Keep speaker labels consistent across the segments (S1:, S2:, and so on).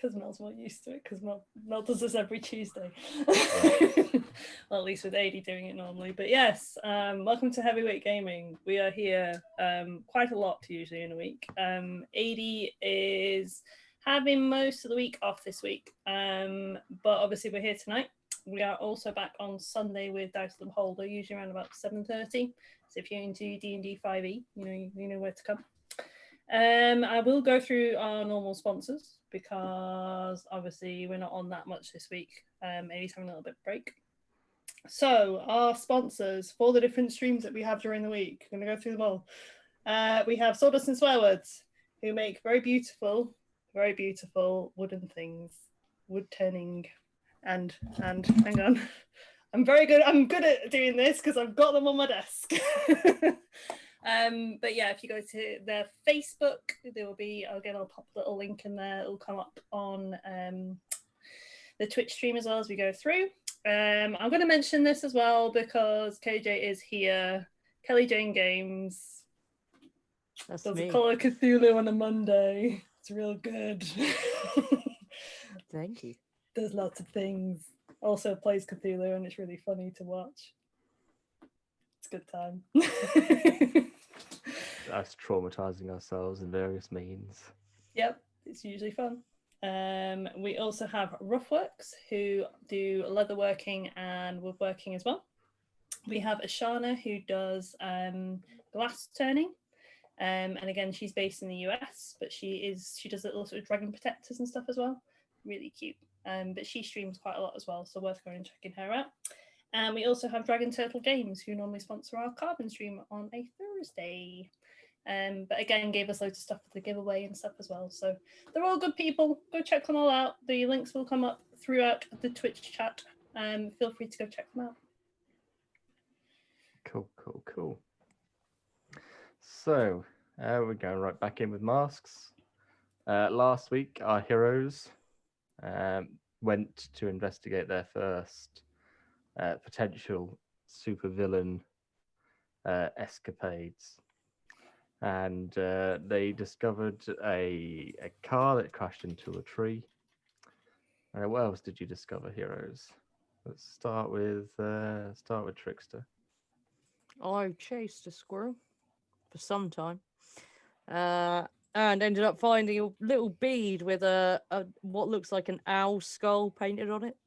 S1: because Mel's more used to it, because Mel does this every Tuesday. Well, at least with AD doing it normally. But yes, welcome to Heavyweight Gaming. We are here quite a lot usually in a week. AD is having most of the week off this week, but obviously we're here tonight. We are also back on Sunday with Dice of the Beholder, usually around about 7:30. So if you're into D&D 5e, you know where to come. I will go through our normal sponsors because obviously we're not on that much this week. Amy's having a little bit of break. So our sponsors for the different streams that we have during the week, I'm going to go through them all. We have Sawdust and Swearwords, who make very beautiful wooden things, wood turning, and hang on. I'm good at doing this because I've got them on my desk. But yeah, if you go to their Facebook, there will be, I'll pop a little link in there. It'll come up on the Twitch stream as well as we go through. I'm going to mention this as well because KJ is here. Kelly Jane Games.
S2: That's
S1: does
S2: me.
S1: a Call of Cthulhu on a Monday. It's real good.
S2: Thank you.
S1: Does lots of things. Also plays Cthulhu and it's really funny to watch. It's a good time.
S3: Us traumatizing ourselves in various means.
S1: Yep, it's usually fun. We also have Roughworks, who do leatherworking and woodworking as well. We have Ashana, who does glass turning. And again, she's based in the US, but she does little sort of dragon protectors and stuff as well. Really cute. But she streams quite a lot as well, so worth going and checking her out. And we also have Dragon Turtle Games, who normally sponsor our Carbon stream on a Thursday. But again, gave us loads of stuff for the giveaway and stuff as well. So they're all good people. Go check them all out. The links will come up throughout the Twitch chat. Feel free to go check them out.
S3: Cool. So we're going right back in with masks. Last week, our heroes went to investigate their first potential supervillain escapades. And they discovered a car that crashed into a tree. What else did you discover, heroes? Let's start with Trickster.
S2: I chased a squirrel for some time, and ended up finding a little bead with a what looks like an owl skull painted on it.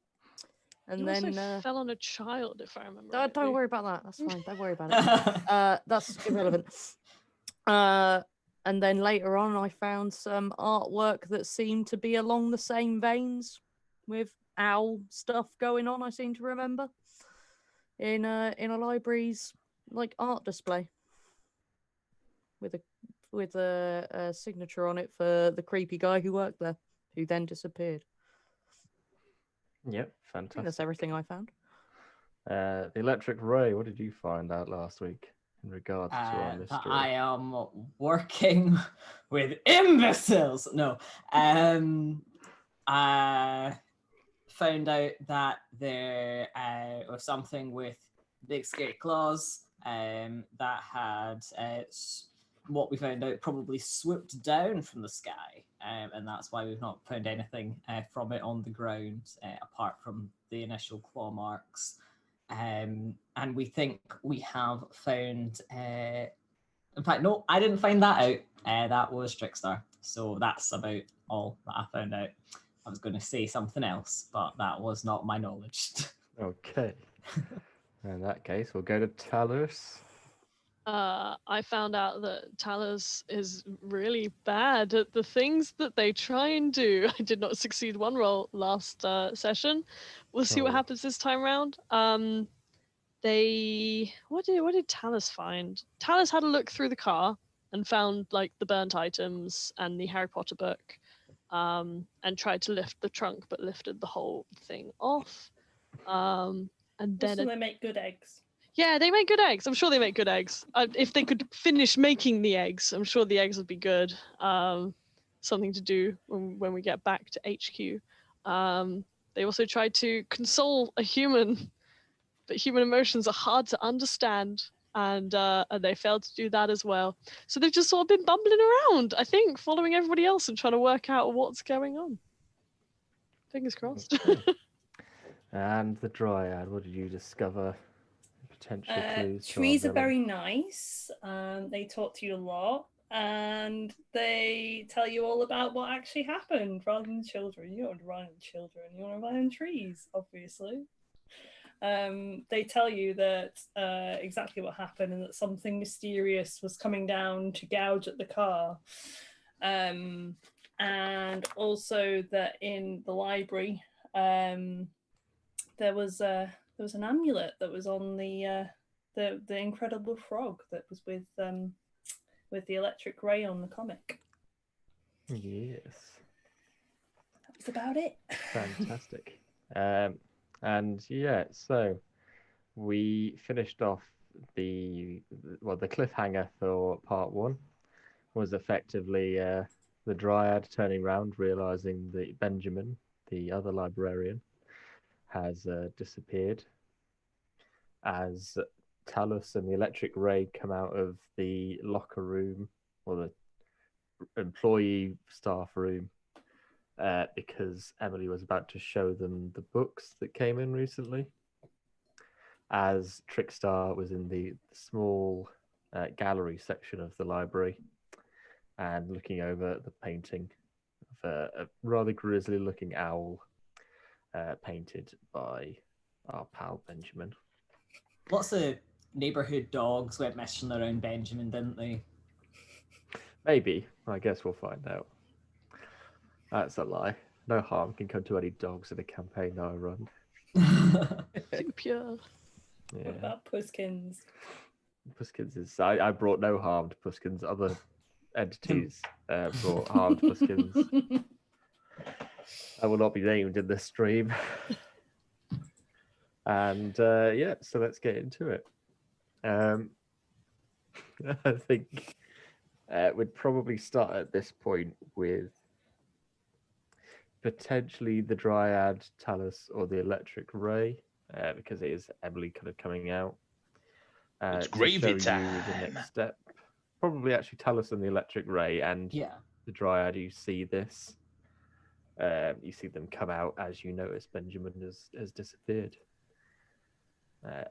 S2: And
S4: you
S2: then
S4: also fell on a child, if I remember.
S2: Don't worry about that. That's fine. Don't worry about it. That's irrelevant. And then later on, I found some artwork that seemed to be along the same veins with owl stuff going on. I seem to remember in a library's like art display with a signature on it for the creepy guy who worked there, who then disappeared.
S3: Yep,
S2: I
S3: fantastic.
S2: think that's everything I found.
S3: The Electric Ray, what did you find out last week in regards to our mystery?
S5: That I am working with imbeciles. No, I found out that there was something with big scary claws that had what we found out probably swooped down from the sky, and that's why we've not found anything from it on the ground apart from the initial claw marks. And we think we have found in fact, no, I didn't find that out. That was Trickster. So that's about all that I found out. I was going to say something else, but that was not my knowledge.
S3: Okay. In that case, we'll go to Talus.
S4: I found out that Talus is really bad at the things that they try and do. I did not succeed one roll last session. We'll see what happens this time around. What did Talus find? Talus had a look through the car and found like the burnt items and the Harry Potter book, and tried to lift the trunk, but lifted the whole thing off. And then
S1: also, they make good eggs.
S4: Yeah, they make good eggs. I'm sure they make good eggs. If they could finish making the eggs, I'm sure the eggs would be good. Something to do when we get back to HQ. They also tried to console a human, but human emotions are hard to understand, and they failed to do that as well. So they've just sort of been bumbling around, I think, following everybody else and trying to work out what's going on. Fingers crossed.
S3: Okay. And the Dryad, what did you discover? Potential clues. to our
S1: Trees are
S3: villain?
S1: very nice. They talk to you a lot, and they tell you all about what actually happened rather than children. You don't want to rely on children. You want to rely on trees, obviously. They tell you that exactly what happened and that something mysterious was coming down to gouge at the car. And also that in the library, there was an amulet that was on the Incredible Frog that was with the electric ray on the comic.
S3: Yes.
S1: That's about it.
S3: Fantastic. And yeah, so we finished off the cliffhanger for part 1 was effectively the Dryad turning round, realizing that Benjamin, the other librarian, has disappeared, as Talus and the electric ray come out of the locker room or the employee staff room because Emily was about to show them the books that came in recently, as Trickstar was in the small gallery section of the library and looking over the painting of a rather grisly looking owl painted by our pal Benjamin.
S5: Lots of neighborhood dogs went missing around Benjamin, didn't they?
S3: Maybe. I guess we'll find out. That's a lie. No harm can come to any dogs in a campaign that I run.
S4: Too pure.
S3: Yeah.
S1: What about Puskins?
S3: Puskins is... I brought no harm to Puskins. Other entities brought harm to Puskins. I will not be named in this stream. And yeah, so let's get into it. I think we'd probably start at this point with potentially the Dryad, Talus, or the Electric Ray, because it is Emily kind of coming out.
S6: It's
S3: to
S6: gravy
S3: show you
S6: time.
S3: the next step. Probably actually Talus and the Electric Ray and
S5: Yeah.
S3: the Dryad. You see this. You see them come out as you notice Benjamin has disappeared.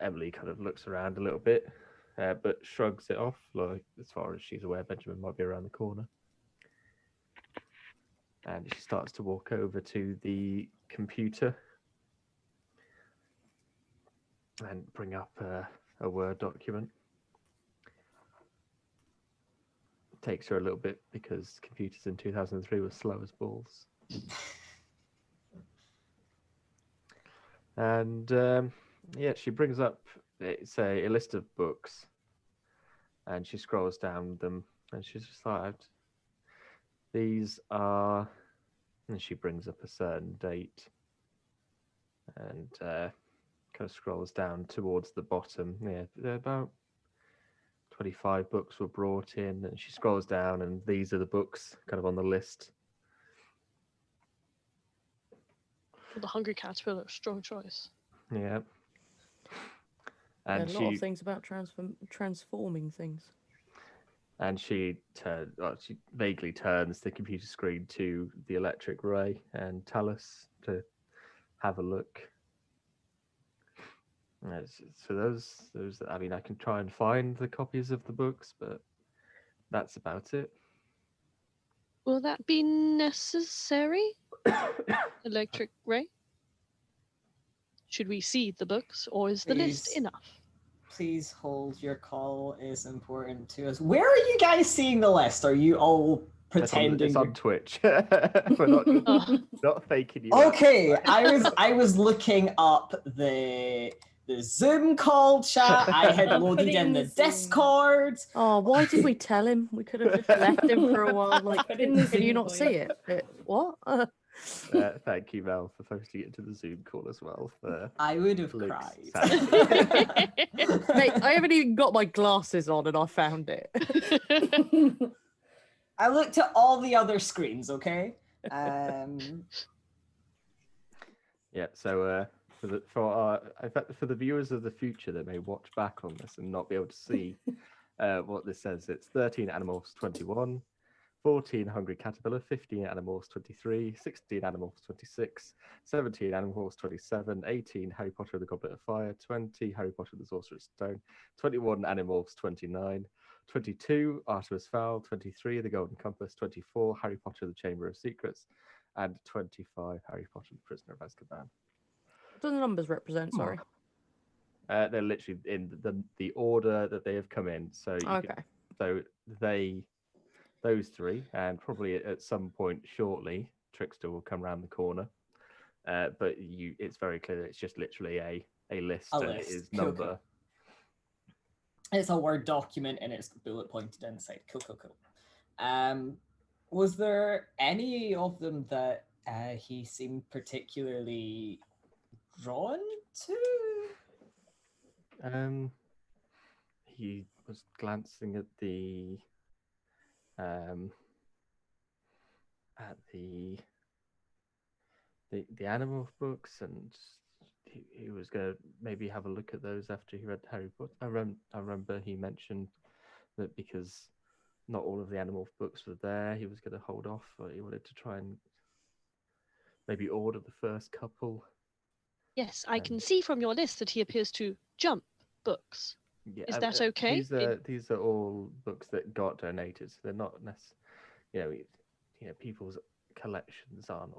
S3: Emily kind of looks around a little bit, but shrugs it off, like as far as she's aware Benjamin might be around the corner. And she starts to walk over to the computer and bring up a Word document. It takes her a little bit because computers in 2003 were slow as balls. And yeah, she brings up, it's a list of books, and she scrolls down them, and she's just like, these are, and she brings up a certain date, and kind of scrolls down towards the bottom. Yeah, about 25 books were brought in, and she scrolls down, and these are the books kind of on the list.
S4: The Hungry Caterpillar, strong choice.
S3: Yeah.
S2: Yeah,
S3: And
S2: a lot of things about transforming things.
S3: And she vaguely turns the computer screen to the Electric Ray and Talus to have a look. So those. I mean, I can try and find the copies of the books, but that's about it.
S4: Will that be necessary? Electric Ray? Should we see the books, or is the list
S5: Please.
S4: enough?
S5: Please hold, your call is important to us. Where are you guys seeing the list? Are you all pretending?
S3: It's on Twitch. We're not faking you.
S5: Okay, I was looking up the Zoom call chat. I had loaded in the Discord.
S2: Oh, why did we tell him? We could have just left him for a while. Like,
S1: Put in the
S2: can you
S1: Zoom
S2: not
S1: voice.
S2: see it? What?
S3: Thank you, Mel, for posting it into the Zoom call as well.
S5: I would have
S3: Luke's
S5: cried.
S3: sanity.
S2: Mate, I haven't even got my glasses on and I found it.
S5: I looked at all the other screens, okay?
S3: Yeah, so for the viewers of the future that may watch back on this and not be able to see what this says, it's 13 animals 21, 14 Hungry Caterpillar, 15 Animorphs 23, 16 Animorphs 26, 17 Animorphs 27, 18 Harry Potter and the Goblet of Fire, 20 Harry Potter and the Sorcerer's Stone, 21 Animorphs 29, 22 Artemis Fowl, 23 The Golden Compass, 24 Harry Potter and the Chamber of Secrets, and 25 Harry Potter and the Prisoner of Azkaban.
S2: What do the numbers represent? Sorry.
S3: They're literally in the order that they have come in. So those three, and probably at some point shortly, Trickster will come around the corner. But it's very clear that it's just literally a list.
S5: A
S3: And
S5: list.
S3: it is
S5: Cool,
S3: number.
S5: cool. It's a Word document and it's bullet pointed inside. Cool. Was there any of them that he seemed particularly drawn to?
S3: He was glancing at the animal books, and he was going to maybe have a look at those after he read Harry Potter. I remember he mentioned that because not all of the animal books were there, he was going to hold off, or he wanted to try and maybe order the first couple.
S4: Yes, I can see from your list that he appears to jump books.
S3: Yeah,
S4: Is that okay?
S3: These are all books that got donated, so they're not necessarily, people's collections aren't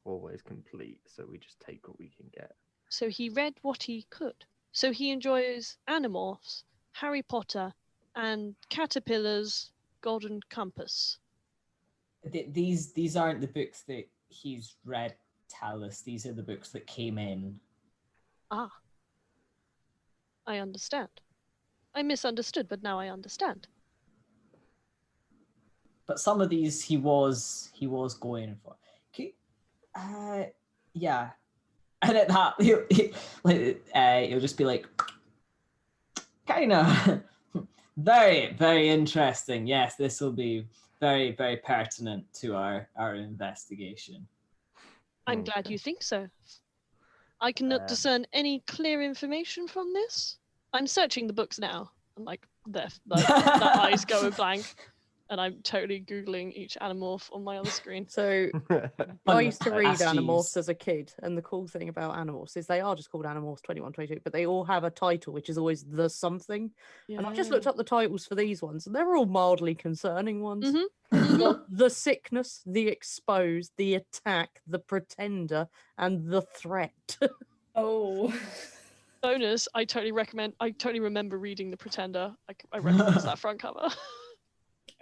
S3: always complete, so we just take what we can get.
S4: So he read what he could. So he enjoys Animorphs, Harry Potter, and Caterpillar's Golden Compass.
S5: These aren't the books that he's read, Talus. These are the books that came in.
S4: Ah. I understand. I misunderstood, but now I understand.
S5: But some of these he was going for. Yeah. And at that, he'll just be like, kind of very, very interesting. Yes, this will be very, very pertinent to our investigation.
S4: I'm glad you think so. I cannot discern any clear information from this. I'm searching the books now, and their eyes go blank, and I'm totally Googling each Animorph on my other screen.
S2: So I used to read
S5: Asties.
S2: Animorphs as a kid, and the cool thing about Animorphs is they are just called Animorphs 21, 22, but they all have a title, which is always the something.
S4: Yeah.
S2: And I just looked up the titles for these ones, and they're all mildly concerning ones.
S4: Mm-hmm.
S2: Got the Sickness, the Exposed, the Attack, the Pretender, and the Threat.
S1: Oh.
S4: Bonus, I totally remember reading The Pretender. I recognize that front cover.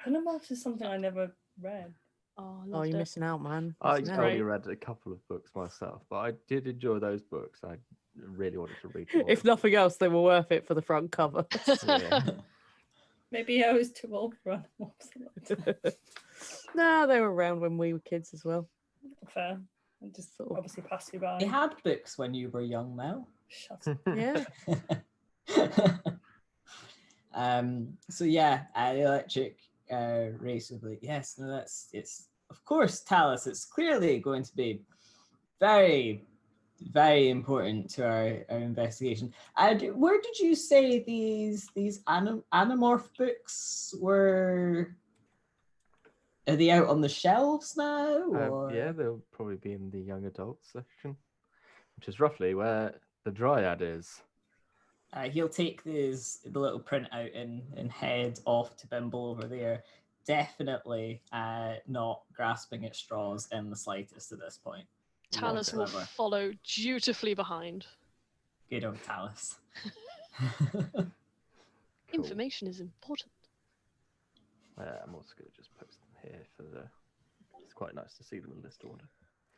S1: Animorphs is something I never read.
S4: Oh,
S2: Oh, you're missing out, man.
S3: I
S2: Missing out.
S3: only read a couple of books myself, but I did enjoy those books. I really wanted to read more.
S2: If nothing else, they were worth it for the front cover.
S3: Yeah.
S1: Maybe I was too old for Animorphs.
S2: Nah, they were around when we were kids as well.
S1: Fair. I just obviously passed you by.
S5: You had books when you were young, Mel.
S1: Shut up.
S2: Yeah.
S5: So yeah, the electric race of yes, no, it's of course Talus. It's clearly going to be very, very important to our investigation. And where did you say these Animorph books were? Are they out on the shelves now? Or?
S3: Yeah, they'll probably be in the young adult section, which is roughly where the Dryad is.
S5: He'll take the little printout and head off to Bimble over there. Definitely not grasping at straws in the slightest at this point.
S4: Talus will
S5: whatsoever.
S4: follow dutifully behind.
S5: Good old Talus.
S3: Cool.
S4: Information is important.
S3: I'm also going to just post them here for the. It's quite nice to see them in list order.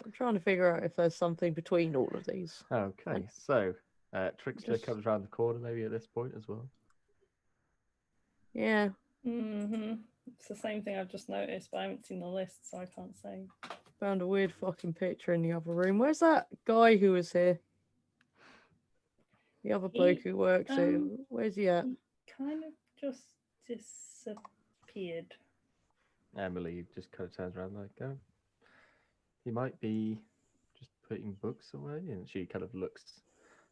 S2: I'm trying to figure out if there's something between all of these.
S3: Okay, so Trickster comes around the corner maybe at this point as well.
S2: Yeah.
S1: Mm-hmm. It's the same thing I've just noticed, but I haven't seen the list, so I can't say.
S2: Found a weird fucking picture in the other room. Where's that guy who was here? The other bloke who works here. Where's he at?
S1: He kind of just disappeared.
S3: Emily just kind of turns around like, oh, he might be just putting books away. And she kind of looks,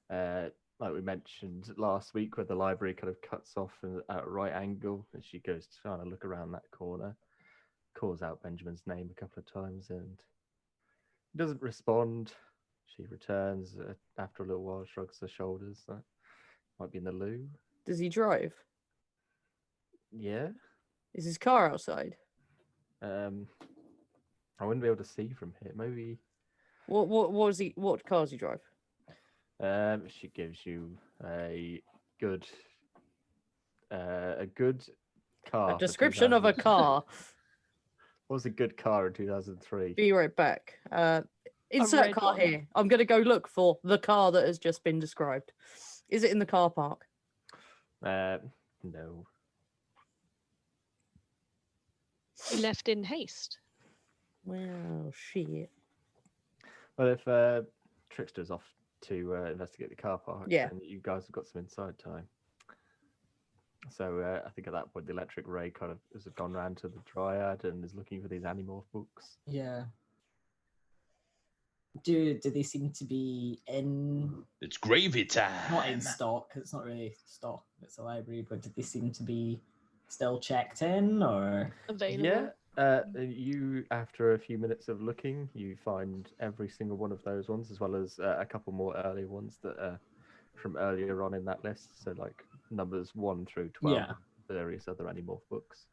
S3: like we mentioned last week, where the library kind of cuts off at a right angle. And she goes trying to look around that corner. calls out Benjamin's name a couple of times and he doesn't respond. She returns after a little while, shrugs her shoulders. Might be in the loo.
S2: Does he drive?
S3: Yeah.
S2: Is his car outside?
S3: I wouldn't be able to see from here. Maybe.
S2: What car does he drive?
S3: She gives you a good car.
S2: A
S3: for
S2: description of a
S3: 2000.
S2: car.
S3: What was a good car in 2003?
S2: Be right back. Insert
S4: red
S2: car
S4: one.
S2: here. I'm going to go look for the car that has just been described. Is it in the car park?
S3: No.
S4: He left in haste.
S2: Well, shit.
S3: Well, if Trickster's off to investigate the car park,
S2: Yeah.
S3: then you guys have got some inside time. So I think at that point, the electric ray kind of has gone round to the Dryad and is looking for these Animorph books.
S5: Yeah. Do they seem to be in?
S6: It's gravy time.
S5: Not in stock, 'cause it's not really stock. It's a library, but do they seem to be still checked in, or?
S4: Available.
S3: Yeah. You, after a few minutes of looking, you find every single one of those ones, as well as a couple more earlier ones that are from earlier on in that list. So like numbers 1 through 12,
S5: Yeah.
S3: various other Animorph books.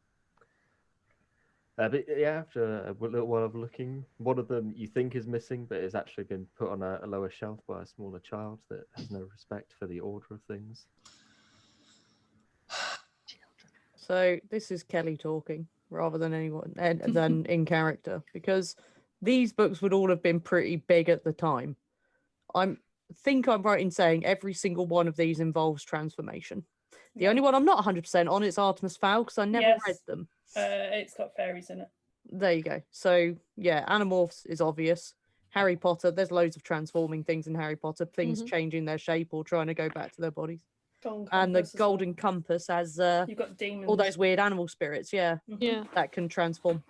S3: But yeah, after a little while of looking, one of them you think is missing, but it's actually been put on a lower shelf by a smaller child that has no respect for the order of things.
S2: So this is Kelly talking rather than anyone than in character, because these books would all have been pretty big at the time. I'm right in saying every single one of these involves transformation. The only one I'm not 100% on is Artemis Fowl, because I never read
S1: Yes.
S2: them.
S1: It's got fairies in it.
S2: There you go. So yeah, Animorphs is obvious. Harry Potter, there's loads of transforming things in Harry Potter, things changing their shape or trying to go back to their bodies. And the Golden Compass has
S1: You've got demons.
S2: all those weird animal spirits,
S4: Yeah.
S2: that can transform.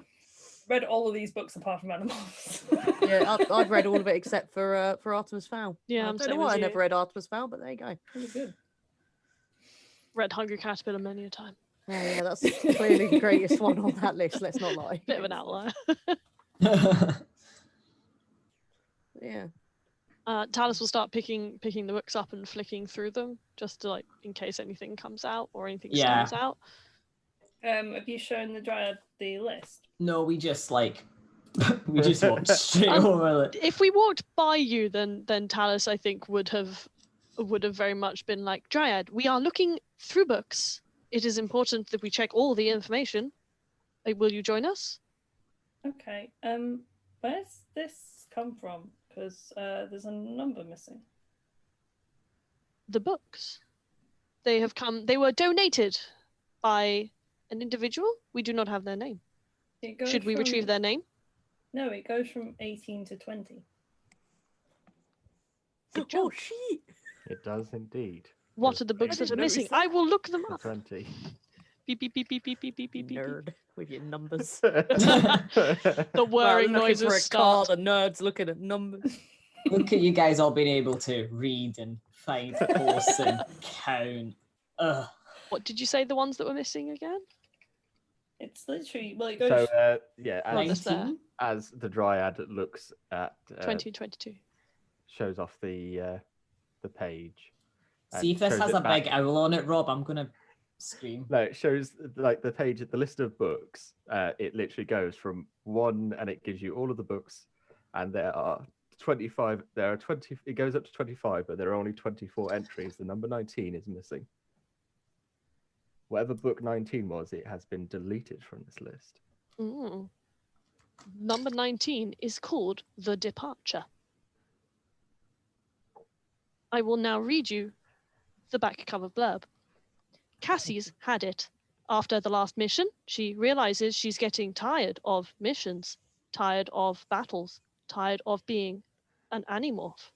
S1: Read all of these books apart from animals.
S2: Yeah, I've read all of it except for Artemis Fowl.
S4: Yeah,
S2: I
S4: I'm
S2: don't know
S4: same
S2: why
S4: as
S2: I
S4: you.
S2: never read Artemis Fowl, but there you go.
S1: Really good.
S4: Read Hungry Caterpillar many a time.
S2: Oh, yeah, that's clearly the greatest one on that list. Let's not lie.
S4: Bit of an outlier.
S2: Yeah.
S4: Talus will start picking the books up and flicking through them, just to, like, in case anything comes out or anything stands out.
S1: Have you shown the Dryad the list?
S5: No, we just walked straight over it.
S4: If we walked by you, then Talus, I think, would have very much been like, Dryad, we are looking through books. It is important that we check all the information. Will you join us?
S1: Okay. Where's this come from? Because there's a number missing.
S4: The books. They were donated by an individual. We do not have their name. Should we retrieve their name?
S1: No, it goes from 18 to 20.
S2: Oh, shit.
S3: It does indeed.
S4: What are the books that are missing? I will look them up.
S3: 20.
S4: Beep, beep, beep, beep, beep, beep, beep, beep, beep.
S2: Nerd with your numbers.
S4: The whirring
S2: Looking
S4: noises
S2: for a
S4: start.
S2: car, the nerds looking at numbers.
S5: Look at you guys all being able to read and find horse and count. Ugh.
S4: What did you say the ones that were missing again?
S1: It's literally, well, it goes.
S3: So yeah,
S4: That's there.
S3: as the Dryad looks at
S4: 2022.
S3: shows off the page.
S5: See if this
S3: shows
S5: has
S3: it
S5: a
S3: back.
S5: big owl on it, Rob. I'm gonna scream.
S3: No, it shows like the page, the list of books. It literally goes from 1, and it gives you all of the books, and there are 25. There are 20. It goes up to 25, but there are only 24 entries. The number 19 is missing. Whatever book 19 was, it has been deleted from this list.
S4: Mm. Number 19 is called The Departure. I will now read you the back cover blurb. Cassie's had it. After the last mission, she realizes she's getting tired of missions, tired of battles, tired of being an animorph.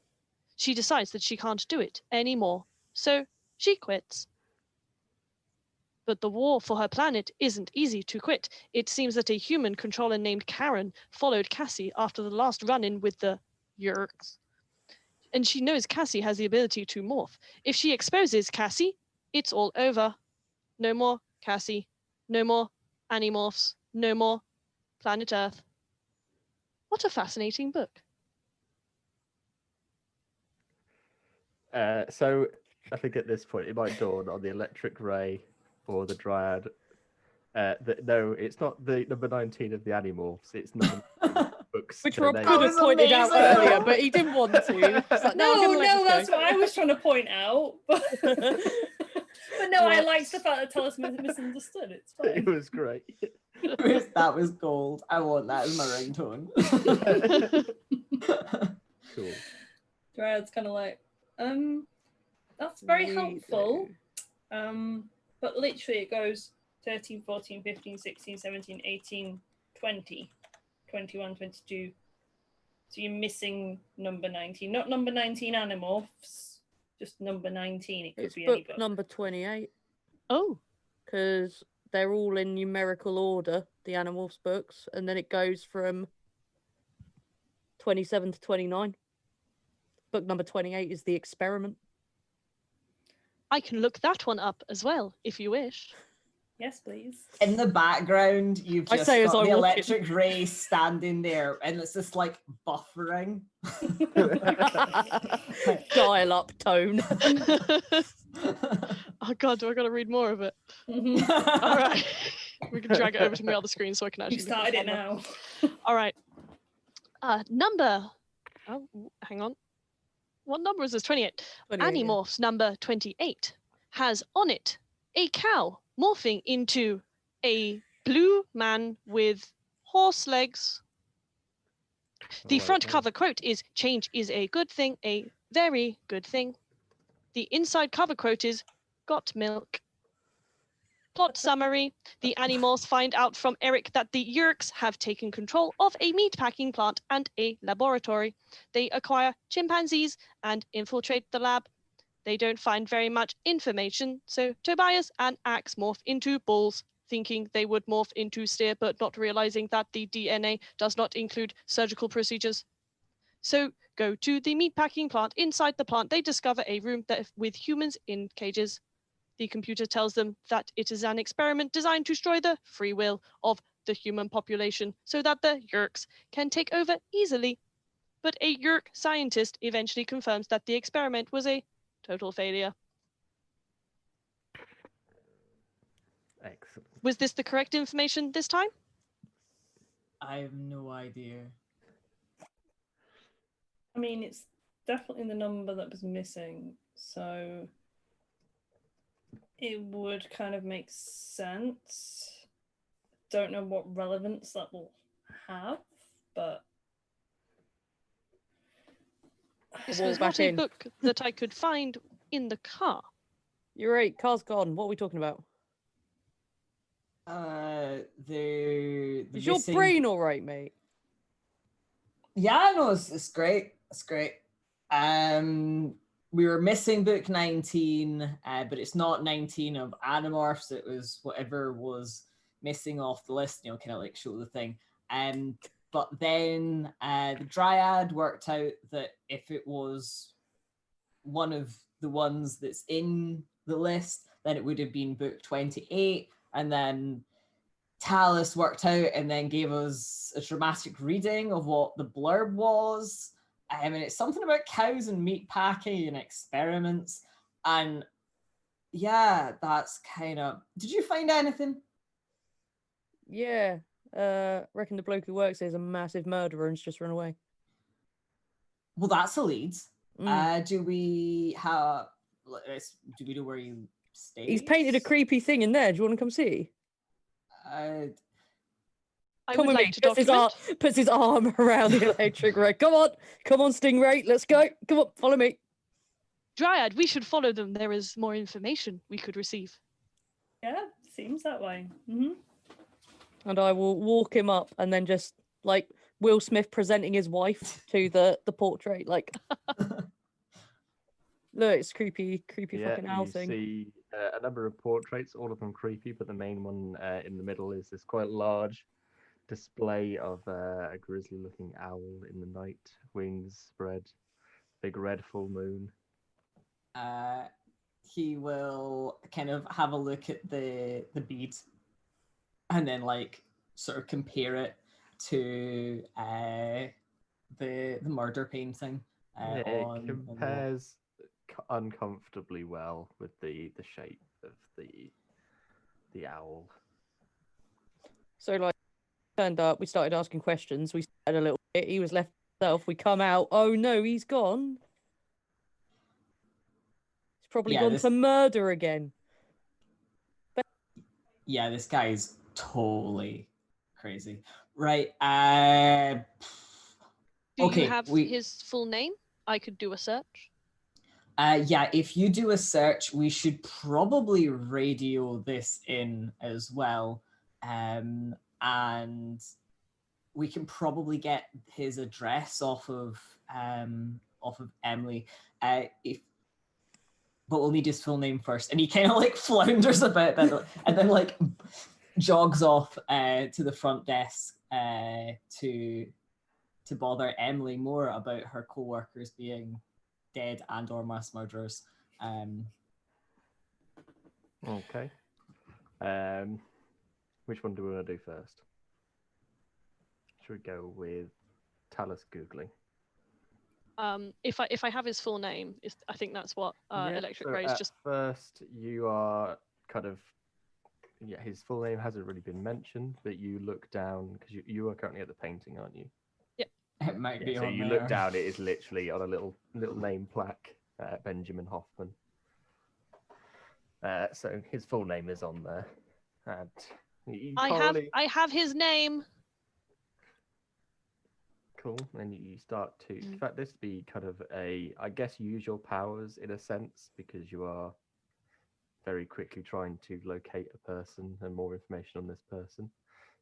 S4: She decides that she can't do it anymore, so she quits. But the war for her planet isn't easy to quit. It seems that a human controller named Karen followed Cassie after the last run-in with the Yerks. And she knows Cassie has the ability to morph. If she exposes Cassie, it's all over. No more Cassie. No more Animorphs. No more Planet Earth. What a fascinating book.
S3: So I think at this point it might dawn on the Electric Ray or the Dryad that no, it's not the number 19 of the Animorphs. It's number 19 of the books.
S2: Which
S3: that are
S2: Rob
S3: named
S2: could
S5: That
S2: have
S5: was
S2: pointed out
S5: amazing.
S2: earlier, but he didn't want to. He's like, no,
S1: No, that's what I was trying to point out. But, but no, I liked the
S4: Whoops.
S1: fact that Talis misunderstood. It's
S3: It
S1: fine.
S3: was great.
S5: That was gold. I want that as my ringtone.
S3: Cool.
S1: Dryad's kind of like, that's very
S2: We
S1: helpful.
S2: do.
S1: But literally it goes 13, 14, 15, 16, 17, 18, 20, 21, 22. So you're missing number 19. Not number 19 Animorphs, just number 19. It could
S2: It's
S1: be
S2: book
S1: any book.
S2: number 28,
S4: Oh,
S2: because they're all in numerical order, the Animorphs books, and then it goes from 27 to 29. Book number 28 is The Experiment.
S4: I can look that one up as well, if you wish.
S1: Yes, please.
S5: In the background, you've
S2: I
S5: just
S2: say as
S5: got
S2: I
S5: the
S2: walk in.
S5: Electric Ray standing there, and it's just like buffering.
S2: Dial up tone.
S4: Oh god, do I gotta read more of it?
S1: Mhm.
S4: All right. We can drag it over to my other screen so I can actually
S1: You
S4: look at the
S1: started it
S4: camera.
S1: now.
S4: All right. Number. Oh, hang on. What number is this? 28.
S2: 28, yeah.
S4: Animorphs number 28 has on it a cow morphing into a blue man with horse legs. The front cover quote is "Change is a good thing, a very good thing." The inside cover quote is "Got milk." Plot summary: the Animorphs find out from Eric that the Yeerks have taken control of a meatpacking plant and a laboratory. They acquire chimpanzees and infiltrate the lab. They don't find very much information, so Tobias and Axe morph into bulls, thinking they would morph into steer, but not realizing that the DNA does not include surgical procedures. So go to the meatpacking plant. Inside the plant, they discover a room with humans in cages. The computer tells them that it is an experiment designed to destroy the free will of the human population so that the Yeerks can take over easily. But a Yeerk scientist eventually confirms that the experiment was a total failure.
S3: Excellent.
S4: Was this the correct information this time?
S5: I have no idea.
S1: I mean, it's definitely the number that was missing, so it would kind of make sense. Don't know what relevance that will have, but
S4: This
S2: Walk
S4: was
S2: back
S4: not a
S2: in.
S4: book that I could find in the car.
S2: You're right, car's gone. What are we talking about?
S5: The
S2: Is your
S5: missing...
S2: brain all right, mate?
S5: Yeah, no, it's great. It's great. We were missing book 19, but it's not 19 of Animorphs. It was whatever was missing off the list, kind of like show the thing. But then the Dryad worked out that if it was one of the ones that's in the list, then it would have been book 28. And then Talis worked out and then gave us a dramatic reading of what the blurb was. And it's something about cows and meat packing and experiments. And yeah, that's kind of... Did you find anything?
S2: Yeah. Reckon the bloke who works here is a massive murderer and's just run away.
S5: Well, that's a lead.
S2: Mm.
S5: Do we know where you stay?
S2: He's painted a creepy thing in there. Do you want to come see?
S4: I
S2: Come
S4: would
S2: with
S4: like
S2: me.
S4: to
S2: Puts
S4: document.
S2: puts his arm around the Electric Ray. Come on, Stingray. Let's go. Come on, follow me.
S4: Dryad, we should follow them. There is more information we could receive.
S1: yeah, seems that way. Mm-hmm.
S2: And I will walk him up, and then just like Will Smith presenting his wife to the portrait. Like, look, it's creepy fucking owl
S3: you
S2: thing.
S3: see a number of portraits, all of them creepy, but the main one in the middle is this quite large display of a grizzly-looking owl in the night, wings spread, big red full moon.
S5: He will kind of have a look at the bead and then like sort of compare it to the murder painting.
S3: It
S5: On the wall.
S3: compares uncomfortably well with the shape of the owl.
S2: So like, turned up, we started asking questions. We started a little bit. He was left himself. We come out. Oh no, he's gone. He's probably
S5: Yeah,
S2: gone
S5: this-
S2: to murder again.
S5: Yeah, this guy is totally crazy. Right.
S4: Do
S5: Okay,
S4: you have
S5: we-
S4: his full name? I could do a search.
S5: Yeah, if you do a search, we should probably radio this in as well. And we can probably get his address off of Emily. But we'll need his full name first. And he kind of like flounders about that and then like jogs off to the front desk to bother Emily more about her co-workers being dead and or mass murderers.
S3: Okay. Which one do we want to do first? Should we go with Talus Googling?
S4: If I have his full name, I think that's what
S3: Yeah,
S4: Electric
S3: so
S4: Ray's
S3: at
S4: just.
S3: first you are kind of, yeah, his full name hasn't really been mentioned, but you look down because you are currently at the painting, aren't you?
S5: It might be
S3: So
S5: on
S3: you
S5: there.
S3: look down, it is literally on a little name plaque, Benjamin Hoffman. So his full name is on there, and you probably
S4: I have his name.
S3: cool. And you start to, in fact, this be kind of a, I guess, use your powers in a sense because you are very quickly trying to locate a person and more information on this person.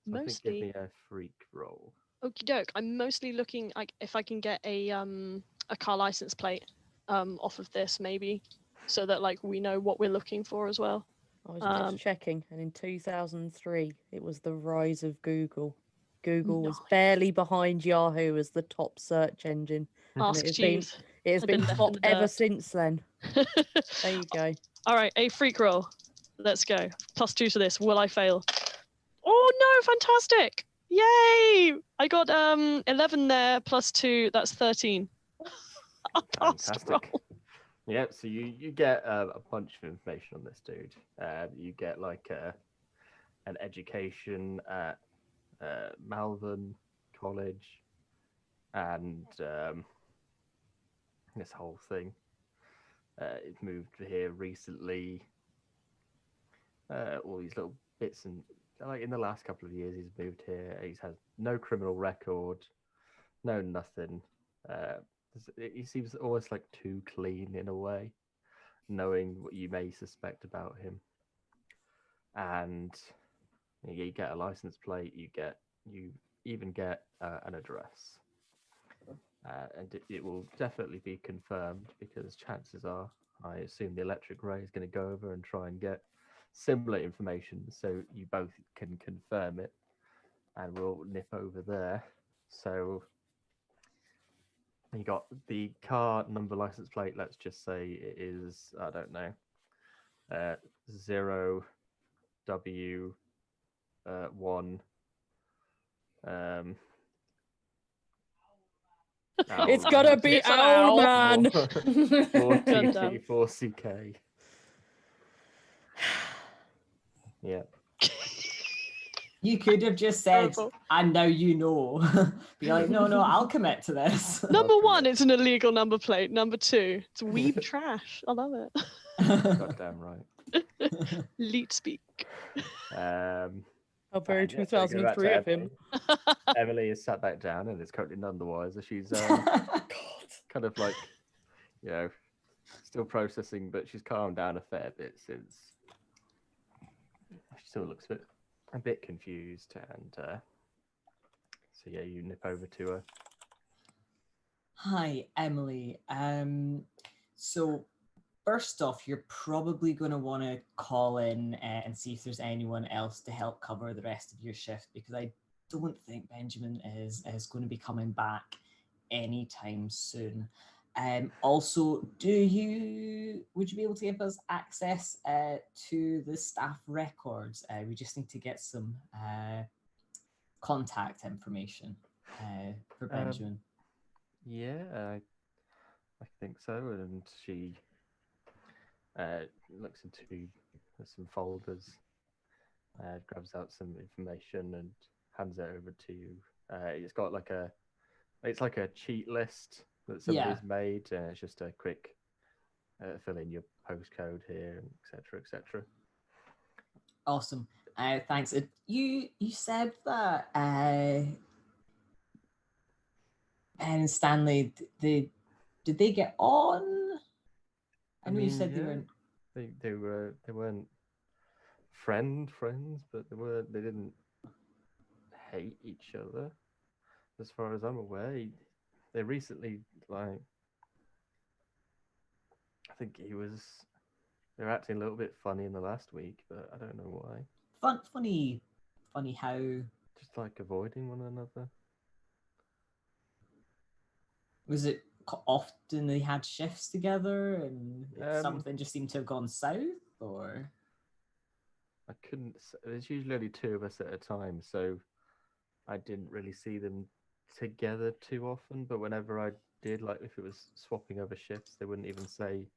S3: So I think give me a freak roll.
S4: Okie doke. I'm mostly looking like if I can get a car license plate off of this maybe, so that like we know what we're looking for as well.
S2: I was just checking, and in 2003, it was the rise of Google. Google was
S4: Nice.
S2: barely behind Yahoo as the top search engine.
S4: Ask
S2: it has
S4: Jeeves.
S2: It has
S4: I've
S2: been
S4: been left
S2: top
S4: in the
S2: ever
S4: dirt.
S2: since then. There you go.
S4: All right, a freak roll. Let's go. +2 to this. Will I fail? Oh no! Fantastic! Yay! I got 11 there +2. That's 13. I passed roll.
S3: Fantastic. Yeah, so you get a bunch of information on this dude. You get like an education at Malvern College, and this whole thing. It moved here recently. All these little bits, and like in the last couple of years, he's moved here. He's had no criminal record, no nothing. He seems almost like too clean in a way, knowing what you may suspect about him. And you get a license plate. You even get an address. And it will definitely be confirmed because chances are, I assume the Electric Ray is going to go over and try and get similar information so you both can confirm it, and we'll nip over there. So you got the car number license plate. Let's just say it is, I don't know, 0W1.
S2: It's gotta be
S4: It's an
S2: Owl
S4: owl.
S2: Man.
S3: 4TT4CK. Yeah.
S5: You could have just said,
S4: Terrible.
S5: and now you know. Be like, no, I'll commit to this.
S4: Number
S3: Okay.
S4: 1, it's an illegal number plate. Number 2, it's weeb trash. I love it.
S3: Goddamn right.
S4: Leet speak.
S2: How very
S3: Fine, yeah, so go back to
S2: 2003 of him.
S3: Emily is sat back down and is currently none the wiser. She's
S1: God.
S3: kind of like, still processing, but she's calmed down a fair bit since. She still looks a bit confused, and so yeah, you nip over to her.
S5: Hi, Emily. So first off, you're probably going to want to call in and see if there's anyone else to help cover the rest of your shift, because I don't think Benjamin is going to be coming back anytime soon. Also, would you be able to give us access to the staff records? We just need to get some contact information for Benjamin?
S3: Yeah, I think so. And she looks into some folders, grabs out some information and hands it over to you. It's got like it's like a cheat list that somebody's made, and it's just a quick fill in your postcode here, etc., etc.
S5: Awesome. Thanks. You said that and Stanley, did they get on? I know you said they weren't.
S3: They weren't friends, but they didn't hate each other, as far as I'm aware. They recently, like, I think they were acting a little bit funny in the last week, but I don't know why.
S5: Funny how?
S3: Just like avoiding one another.
S5: Was it often they had shifts together and something just seemed to have gone south, or?
S3: I couldn't. There's usually only two of us at a time, so I didn't really see them together too often. But whenever I did, like if it was swapping over shifts, they wouldn't even say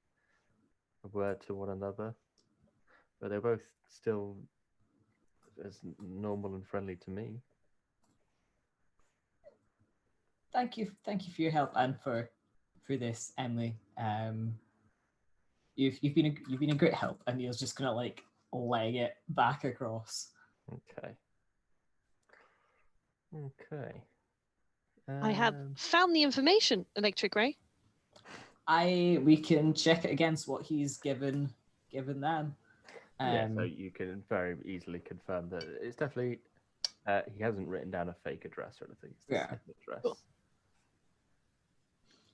S3: a word to one another. But they're both still as normal and friendly to me.
S5: Thank you for your help and for this, Emily. You've been a great help, and Neil's just gonna like leg it back across.
S3: Okay.
S4: I have found the information, Electric Ray.
S5: We can check it against what he's given them.
S3: Yeah, so you can very easily confirm that it's definitely he hasn't written down a fake address or anything. It's the same address.
S4: Cool.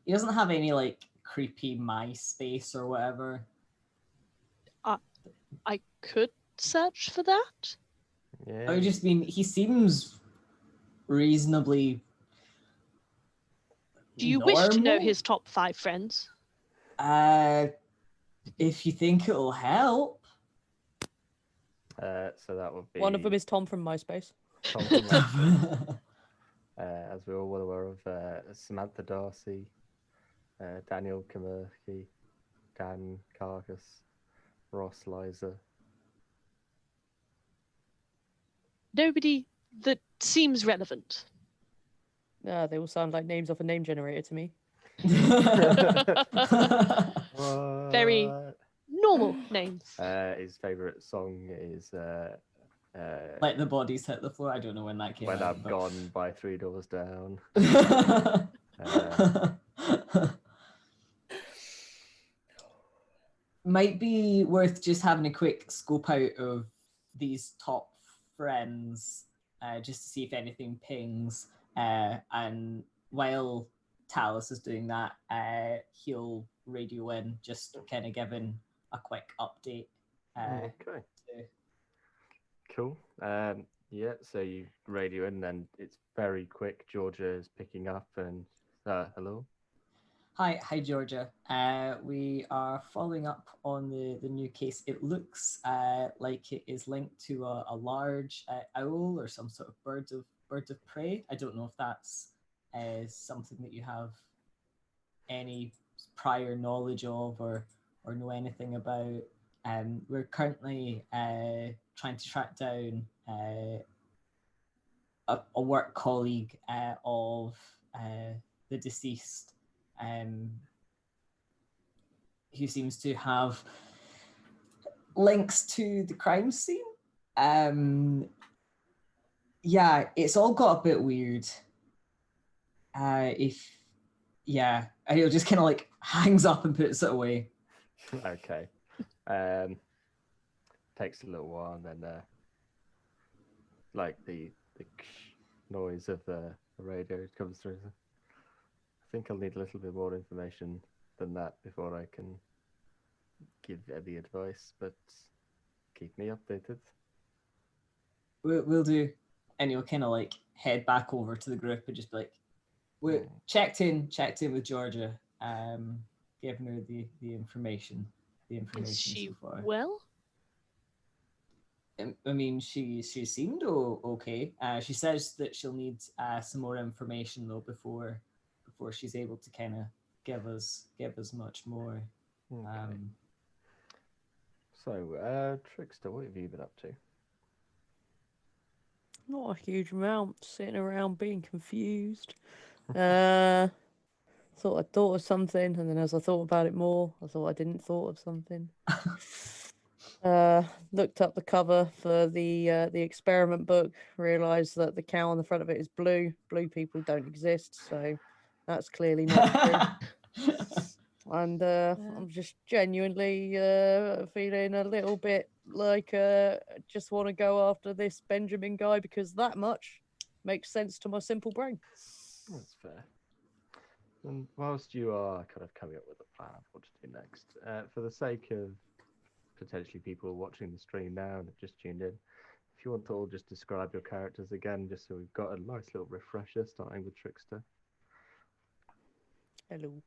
S5: He doesn't have any like creepy MySpace or whatever.
S4: I could search for that.
S3: Yeah.
S5: I just mean he seems reasonably.
S4: Do you wish to know his top 5 friends?
S5: If you think it'll help.
S3: So that would be
S2: One of them is Tom from MySpace.
S3: Tom from MySpace. As we're all well aware of, Samantha Darcy, Daniel Kamerky, Dan Carcass, Ross Liza.
S4: Nobody that seems relevant.
S2: They all sound like names off a name generator to me.
S4: Very normal names.
S3: His favorite song is
S5: Let the Bodies Hit the Floor. I don't know when that came out.
S3: When I'm Gone by 3 Doors Down.
S5: Might be worth just having a quick scope out of these top friends just to see if anything pings. And while Talus is doing that, he'll radio in, just kind of giving a quick update.
S3: Okay. Cool. Yeah, so you radio in, and it's very quick. Georgia is picking up, and hello.
S5: Hi, Georgia. We are following up on the new case. It looks like it is linked to a large owl or some sort of bird of prey. I don't know if that's something that you have any prior knowledge of or know anything about. We're currently trying to track down a work colleague of the deceased, who seems to have links to the crime scene. Yeah, it's all got a bit weird. And he'll just kind of like hangs up and puts it away.
S3: Okay. Takes a little while, and then like the noise of the radio comes through. I think I'll need a little bit more information than that before I can give any advice, but keep me updated.
S5: We'll do. And you'll kind of like head back over to the group and just be like, we checked in with Georgia, giving her the information.
S4: Is she
S5: so far.
S4: well?
S5: I mean, she seemed okay. She says that she'll need some more information though before she's able to kind of give us much more.
S3: Okay. So, Trickster, what have you been up to?
S2: Not a huge amount. Sitting around being confused. Thought I thought of something, and then as I thought about it more, I thought I didn't thought of something. Looked up the cover for the experiment book, realised that the cow on the front of it is blue. Blue people don't exist, so that's clearly not true. And I'm just genuinely feeling a little bit like just want to go after this Benjamin guy because that much makes sense to my simple brain.
S3: That's fair. And whilst you are kind of coming up with a plan of what to do next, for the sake of potentially people watching the stream now and have just tuned in, if you want to all just describe your characters again, just so we've got a nice little refresher, starting with Trickster.
S2: Hello.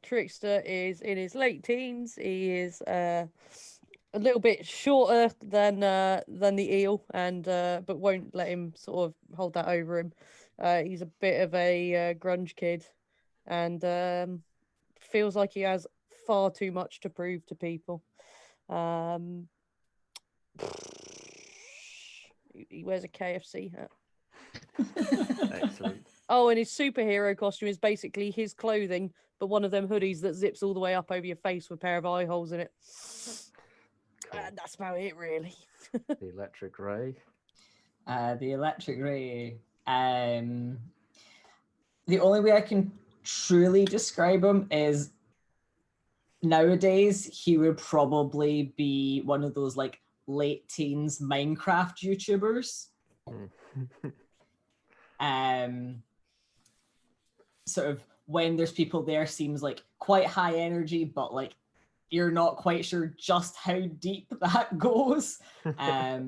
S2: Trickster is in his late teens. He is a little bit shorter than the eel, and but won't let him sort of hold that over him. He's a bit of a grunge kid, and feels like he has far too much to prove to people. He wears a KFC hat.
S3: Excellent.
S2: Oh, and his superhero costume is basically his clothing, but one of them hoodies that zips all the way up over your face with a pair of eye holes in it.
S3: Cool.
S2: That's about it, really.
S3: The electric ray.
S5: The electric ray. The only way I can truly describe him is nowadays he would probably be one of those like late teens Minecraft YouTubers. Sort of when there's people there seems like quite high energy, but like you're not quite sure just how deep that goes.
S3: How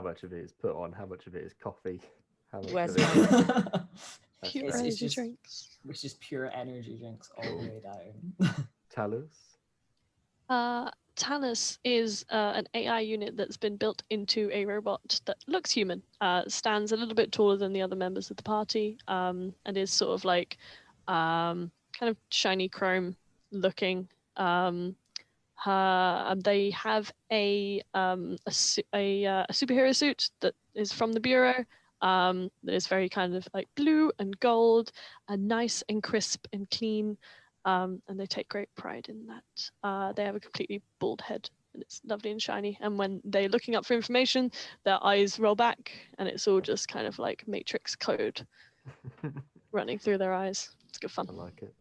S3: much of it is put on? How much of it is coffee? How much
S2: Where's
S3: of it?
S4: Pure
S5: It's
S4: energy
S5: just-
S4: drinks.
S5: which is pure energy drinks all the way down.
S3: Talus?
S4: Talus is an AI unit that's been built into a robot that looks human, stands a little bit taller than the other members of the party, and is sort of like kind of shiny chrome looking. They have a superhero suit that is from the bureau. That is very kind of like blue and gold, and nice and crisp and clean. And they take great pride in that. They have a completely bald head, and it's lovely and shiny. And when they're looking up for information, their eyes roll back, and it's all just kind of like Matrix code running through their eyes. It's good fun.
S3: I like it.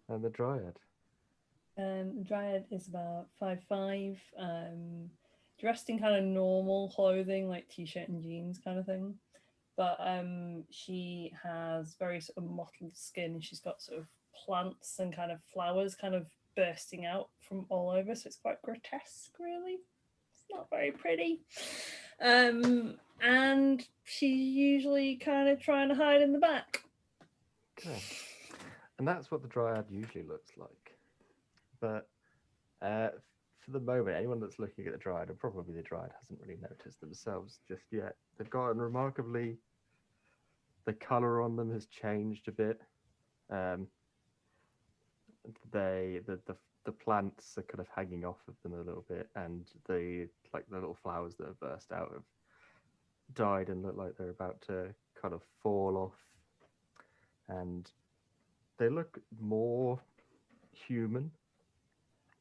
S3: And the Dryad?
S1: Dryad is about 5'5", dressed in kind of normal clothing, like t-shirt and jeans kind of thing. But she has very sort of mottled skin. She's got sort of plants and kind of flowers kind of bursting out from all over, so it's quite grotesque, really. It's not very pretty. And she's usually kind of trying to hide in the back.
S3: Okay. And that's what the Dryad usually looks like. But for the moment, anyone that's looking at the Dryad, and probably the Dryad hasn't really noticed themselves just yet, they've gotten remarkably, the colour on them has changed a bit. The plants are kind of hanging off of them a little bit, and the little flowers that have burst out have died and look like they're about to kind of fall off. And they look more human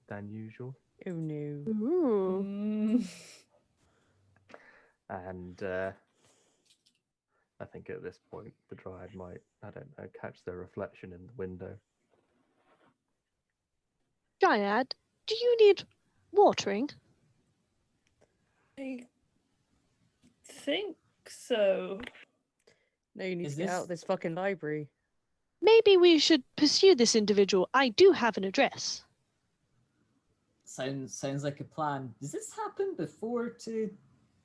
S3: than usual.
S2: Oh no.
S4: Ooh.
S3: And I think at this point the Dryad might, I don't know, catch their reflection in the window.
S4: Dryad, do you need watering?
S1: I think so.
S2: No, you need
S5: Is
S2: to get out of
S5: this-
S2: this fucking library.
S4: Maybe we should pursue this individual. I do have an address.
S5: Sounds like a plan. Does this happen before to you?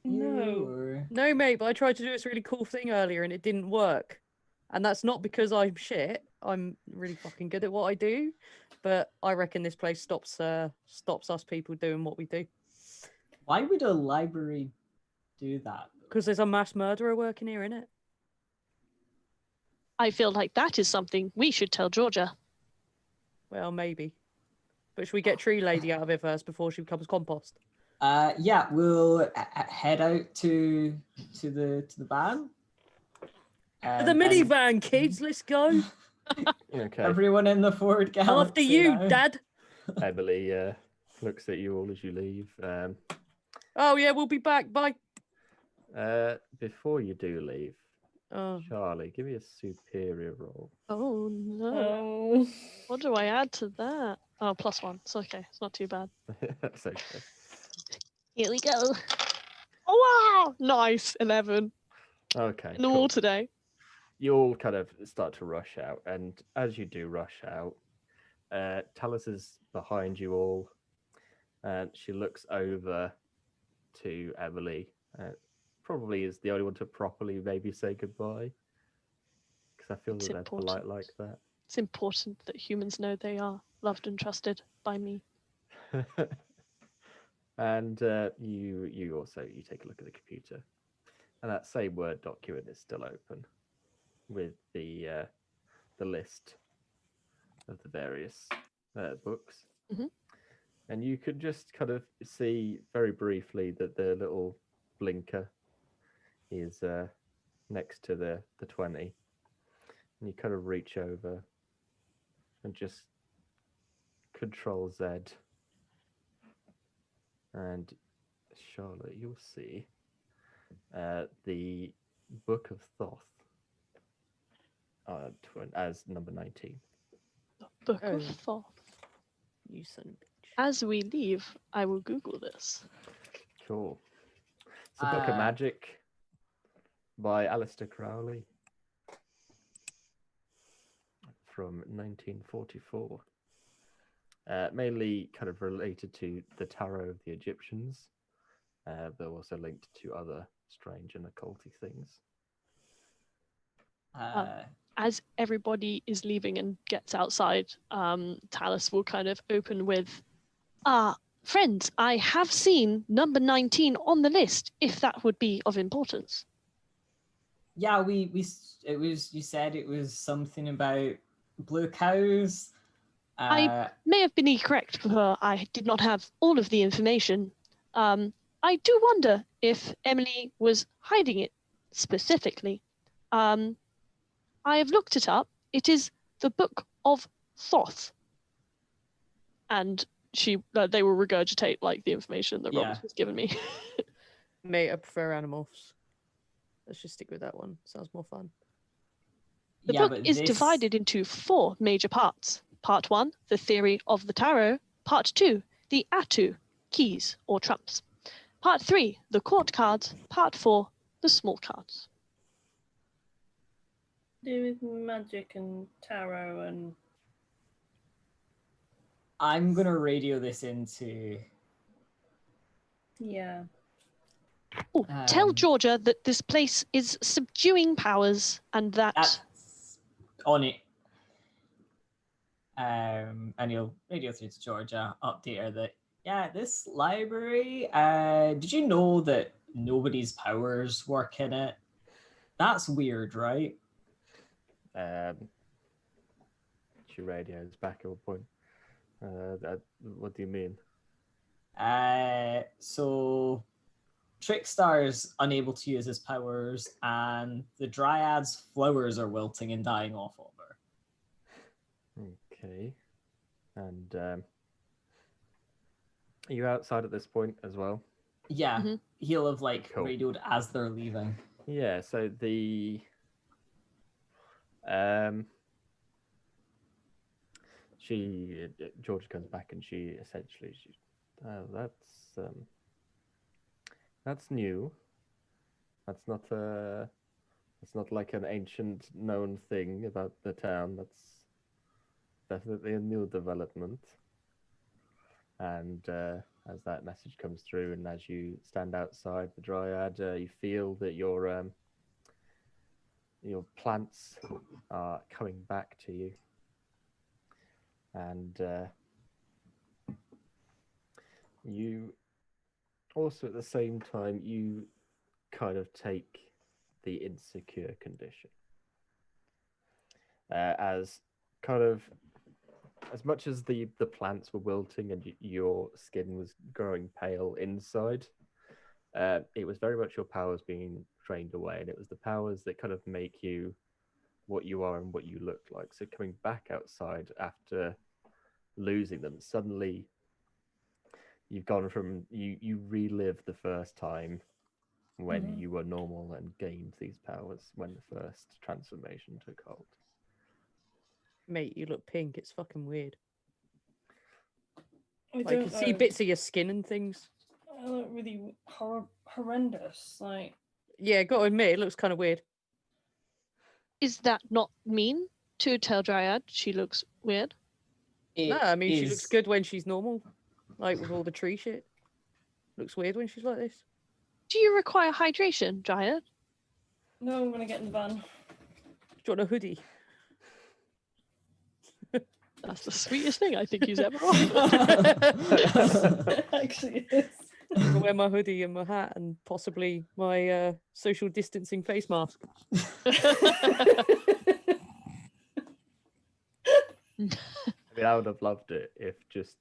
S1: No.
S5: Or...
S2: No, mate, but I tried to do this really cool thing earlier and it didn't work. And that's not because I'm shit. I'm really fucking good at what I do. but I reckon this place stops us people doing what we do.
S5: Why would a library do that?
S2: Because there's a mass murderer working here, innit?
S4: I feel like that is something we should tell Georgia.
S2: Well, maybe. But should we get Tree Lady out of here first before she becomes compost?
S5: Yeah, we'll head out to the van.
S2: The
S5: And
S2: minivan, kids, let's go.
S3: Okay.
S5: everyone in the Ford Galaxy
S2: After you,
S5: now.
S2: Dad.
S3: Emily looks at you all as you leave.
S2: Oh yeah, we'll be back. Bye.
S3: Before you do leave,
S2: Oh,
S3: Charlie, give me a superior roll.
S4: Oh no.
S1: Oh.
S4: What do I add to that? Oh, +1. It's okay. It's not too bad.
S3: That's okay.
S4: Here we go. Oh wow! Nice. 11.
S3: Okay.
S4: In the wall today.
S3: You all kind of start to rush out, and as you do rush out, Talus is behind you all, and she looks over to Emily. Probably is the only one to properly maybe say goodbye, because I feel
S4: It's
S3: that they're polite like that.
S4: It's important that humans know they are loved and trusted by me.
S3: And you also take a look at the computer, and that same Word document is still open with the list of the various books.
S4: Mhm.
S3: And you could just kind of see very briefly that the little blinker is next to the 20, and you kind of reach over and just Control Z, and Charlotte, you'll see the Book of Thoth as number 19.
S4: The Book
S2: Oh.
S4: of Thoth.
S2: you son of a bitch.
S4: As we leave, I will Google this.
S3: Cool. It's a book of magic by Aleister Crowley from 1944. Mainly kind of related to the tarot of the Egyptians, but also linked to other strange and occulty things.
S4: As everybody is leaving and gets outside, Talus will kind of open with, friends, I have seen number 19 on the list, if that would be of importance.
S5: Yeah, you said it was something about blue cows.
S4: I may have been incorrect, but I did not have all of the information. I do wonder if Emily was hiding it specifically. I have looked it up. It is the Book of Thoth. And they will regurgitate like the information that Robert has given me.
S2: Mate, I prefer Animorphs. Let's just stick with that one. Sounds more fun.
S4: The book is divided into 4 major parts. Part 1, the theory of the tarot. Part 2, the Atu, keys or trumps. Part 3, the court cards. Part 4, the small cards.
S1: Do with magic and tarot and.
S5: I'm gonna radio this into.
S1: Yeah.
S4: Oh, tell Georgia that this place is subduing powers and that.
S5: That's on it. And you'll radio through to Georgia, update her that, yeah, this library, did you know that nobody's powers work in it? That's weird, right?
S3: She radios back at one point. What do you mean?
S5: So Trickstar's unable to use his powers, and the Dryad's flowers are wilting and dying off over.
S3: Okay. And are you outside at this point as well?
S5: Yeah, he'll have
S3: Cool.
S5: radioed as they're leaving.
S3: Yeah, so the Georgia comes back and she essentially that's new. That's not like an ancient known thing about the town. That's definitely a new development. And as that message comes through, and as you stand outside the Dryad, you feel that your plants are coming back to you. And you also, at the same time, you kind of take the insecure condition as kind of, as much as the plants were wilting and your skin was growing pale inside, it was very much your powers being drained away, and it was the powers that kind of make you what you are and what you look like. So coming back outside after losing them, suddenly you've gone from you relive the first time when you were normal and gained these powers when the first transformation took hold.
S2: Mate, you look pink. It's fucking weird.
S1: I
S2: I can see bits of your skin and things.
S1: I look really horrendous. Like,
S2: Yeah, got to admit, it looks kind of weird.
S4: Is that not mean to tell Dryad she looks weird?
S2: No, I mean, she looks
S5: is-
S2: good when she's normal. Like, with all the tree shit. Looks weird when she's like this.
S4: Do you require hydration, Dryad?
S1: no, I'm gonna get in the van.
S2: Do you want a hoodie?
S4: That's the sweetest thing I think he's ever offered.
S1: Actually, it is.
S2: I'll wear my hoodie and my hat and possibly my social distancing face mask.
S3: I mean, I would have loved it if just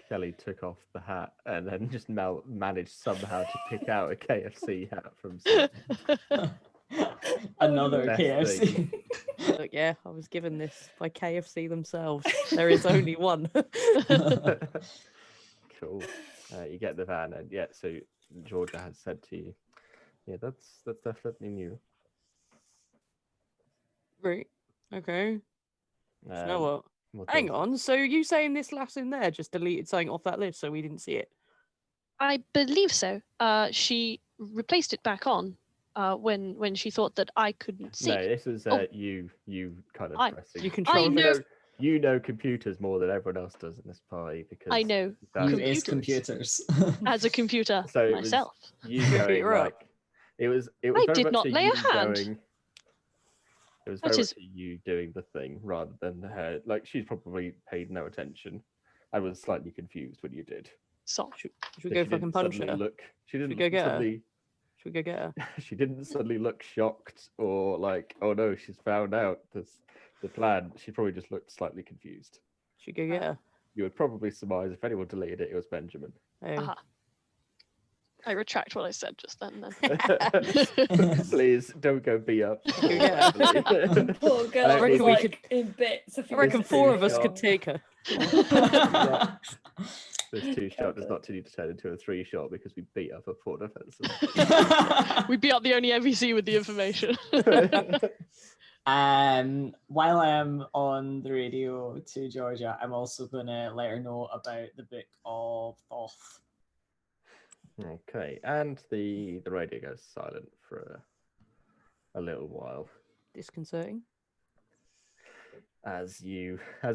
S3: Kelly took off the hat and then just managed somehow to pick out a KFC hat from something.
S5: Another
S3: Best
S5: KFC.
S3: thing.
S2: Look, yeah, I was given this by KFC themselves. There is only one.
S3: Cool. You get the van, and yeah, so Georgia has said to you, yeah, that's definitely new.
S2: Right. Okay. You know what?
S3: what
S2: Hang
S3: else?
S2: on. So you saying this lass in there just deleted something off that list so we didn't see it?
S4: I believe so. She replaced it back on when she thought that I couldn't see.
S3: No, this was
S4: Oh.
S3: you kind of
S4: I-
S3: pressing.
S2: You control
S4: know-
S2: this.
S3: You know computers more than everyone else does in this party because
S4: I know
S3: that
S5: You
S3: was-
S5: is
S4: Computers.
S5: computers.
S4: as a computer
S3: So it was-
S4: myself.
S3: you
S2: Pick
S3: going
S2: it up.
S3: like it was
S4: I
S3: very
S4: did
S3: much
S4: not
S3: a
S4: lay a
S3: you
S4: hand.
S3: going. It was
S4: That
S3: very
S4: is-
S3: much a you doing the thing rather than her. Like she's probably paid no attention. I was slightly confused when you did.
S4: So
S2: Should we
S3: So
S2: go
S3: she
S2: fucking
S3: didn't
S2: punch
S3: suddenly
S2: her?
S3: look. She didn't
S2: go get her?
S3: suddenly.
S2: Should we go get her?
S3: She didn't suddenly look shocked or like, oh no, she's found out the plan. She probably just looked slightly confused.
S2: Should we go get her?
S3: You would probably surmise if anyone deleted it, it was Benjamin.
S2: Oh.
S4: aha. I retract what I said just then.
S3: Please don't go be up.
S2: Yeah.
S1: Poor girl
S3: I
S1: was
S3: reckon
S2: we
S1: like
S2: could-
S1: in bits.
S2: I reckon
S3: This
S2: four of us
S3: two-shot.
S2: could take her.
S3: This 2-shot does not need to turn into a 3-shot because we beat up a poor defensive.
S4: We beat up the only NPC with the information.
S5: While I am on the radio to Georgia, I'm also gonna let her know about the book of Thoth.
S3: Okay, and the radio goes silent for a little while
S2: Disconcerting.
S3: as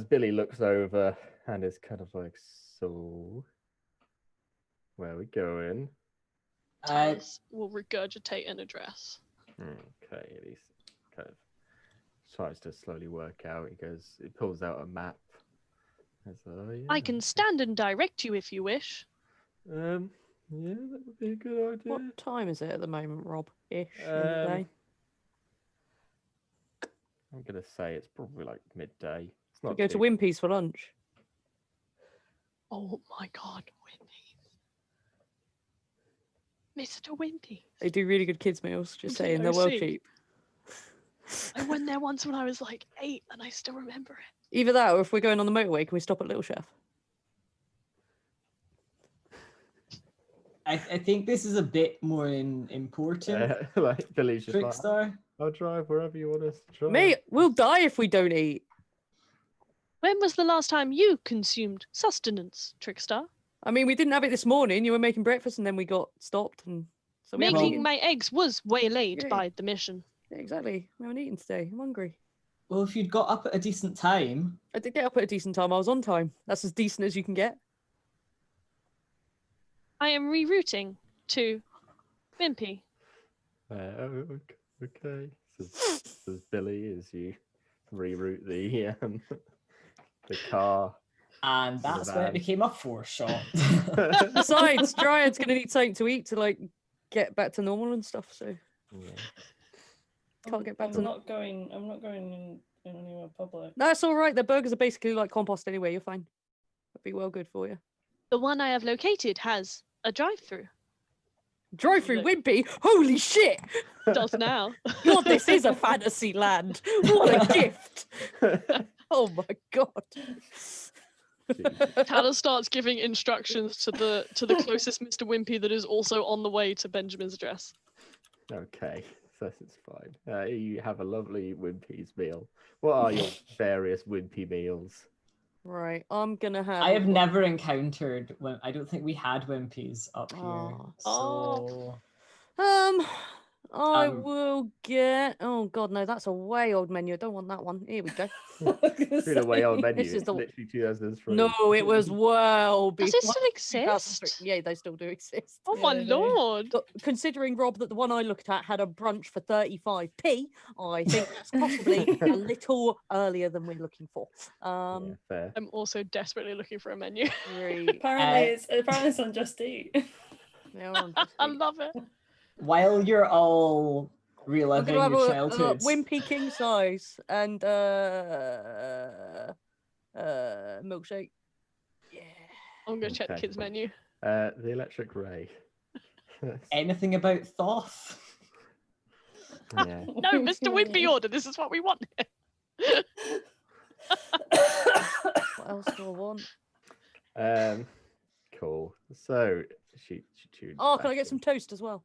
S3: Billy looks over and is kind of like, so where are we going?
S4: Thomas will regurgitate an address.
S3: Okay, he's kind of tries to slowly work out. He pulls out a map. He's like, oh, yeah,
S4: I can stand and direct you if you wish.
S3: Yeah, that would be a good idea.
S2: What time is it at the moment, Rob? Ish in the
S3: Um,
S2: day.
S3: I'm gonna say it's probably like midday. It's
S2: We
S3: not
S2: go to
S3: too-
S2: Wimpy's for lunch.
S4: Oh my god, Wimpy. Mr. Wimpy.
S2: They do really good kids meals. Just saying, they're well
S4: OC.
S2: cheap.
S4: I went there once when I was like 8 and I still remember it.
S2: Either that, or if we're going on the motorway, can we stop at Little Chef?
S5: I think this is a bit more important.
S3: like Billy's just like,
S5: Trickstar.
S3: I'll drive wherever you want us to drive.
S2: Mate, we'll die if we don't eat.
S4: When was the last time you consumed sustenance, Trickstar?
S2: I mean, we didn't have it this morning. You were making breakfast, and then we got stopped, and so we haven't
S4: Making
S2: eaten.
S4: my eggs was waylaid
S2: Yeah.
S4: by the mission.
S2: Yeah, exactly. We haven't eaten today. I'm hungry.
S5: Well, if you'd got up at a decent time,
S2: I did get up at a decent time. I was on time. That's as decent as you can get.
S4: I am rerouting to Wimpy.
S3: Okay. Says Billy as you reroute the car
S5: And that's when it
S3: van.
S5: became a 4-shot.
S2: Besides, Dryad's gonna need something to eat to like get back to normal and stuff. So
S3: Yeah.
S2: can't get back
S1: I'm
S2: to.
S1: not going. I'm not going in anywhere public.
S2: That's all right. The burgers are basically like compost anyway. You're fine. That'd be well good for you.
S4: The one I have located has a drive-through.
S2: Drive through
S4: Look.
S2: Wimpy. Holy shit!
S4: Does now.
S2: God, this is a fantasy land. What a gift! Oh my god.
S4: Tanner starts giving instructions to the closest Mr. Wimpy that is also on the way to Benjamin's address.
S3: Okay, so it's fine. You have a lovely Wimpy's meal. What are your various Wimpy meals?
S2: Right, I'm gonna have.
S5: I have never encountered. I don't think we had Wimpies up here.
S2: Oh.
S5: So
S2: I
S5: Um,
S2: will get. Oh god, no, that's a way old menu. I don't want that one. Here we go.
S3: Through the way on menu,
S2: This is
S3: it's
S2: the-
S3: literally 2003.
S2: No, it was well
S4: Does
S2: before.
S4: it still exist?
S2: 2003. Yeah, they still do exist.
S4: Oh my
S1: Yeah, they-
S4: lord.
S2: But considering, Rob, that the one I looked at had a brunch for 35p, I think that's possibly a little earlier than we're looking for.
S3: Yeah, fair.
S4: I'm also desperately looking for a menu.
S2: Great.
S1: Apparently it's on Just Eat.
S2: They are on Just
S4: I
S2: Eat.
S4: love it.
S5: while you're all
S2: I'm
S5: reliving
S2: gonna have
S5: your
S2: a
S5: childhood,
S2: wimpy king size and milkshake. Yeah.
S4: I'm gonna check the
S3: Okay.
S4: kids' menu.
S3: The electric ray.
S5: anything about Thoth?
S3: Yeah.
S4: No, Mr. Wimpy order. This is what we want.
S2: What else do I want?
S3: Cool. So she tunes.
S2: Oh, can I
S3: back
S2: get some
S3: in.
S2: toast as well?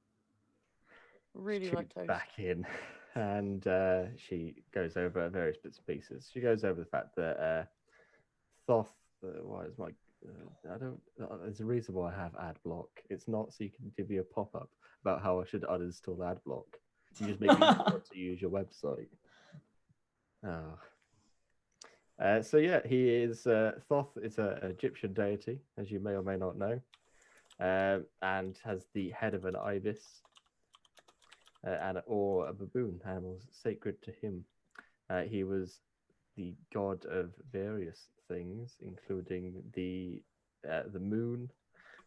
S3: She
S2: Really like
S3: tunes
S2: toast.
S3: back in, and she goes over various bits and pieces. She goes over the fact that Thoth. Why is my? I don't. There's a reason why I have ad block. It's not so you can give me a pop up about how I should uninstall ad block. You just make me want to use your website. Oh. So yeah, he is Thoth is an Egyptian deity, as you may or may not know, and has the head of an ibis or a baboon, animals sacred to him. He was the god of various things, including the moon,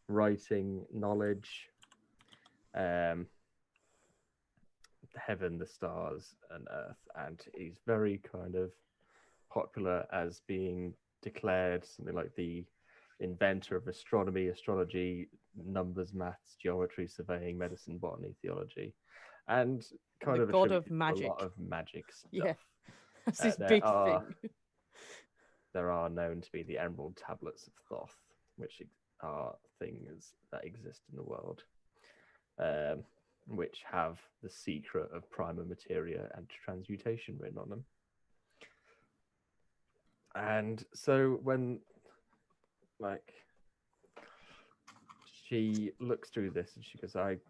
S3: writing, knowledge, heaven, the stars, and earth, and he's very kind of popular as being declared something like the inventor of astronomy, astrology, numbers, maths, geometry, surveying, medicine, botany, theology, and kind
S2: The
S3: of
S2: god of
S3: attributed to
S2: magic.
S3: a lot of magic stuff.
S2: Yeah. That's his
S3: there
S2: big
S3: are-
S2: thing.
S3: There are known to be the Emerald Tablets of Thoth, which are things that exist in the world, which have the secret of primal materia and transmutation written on them. And so when, she looks through this and she goes, I've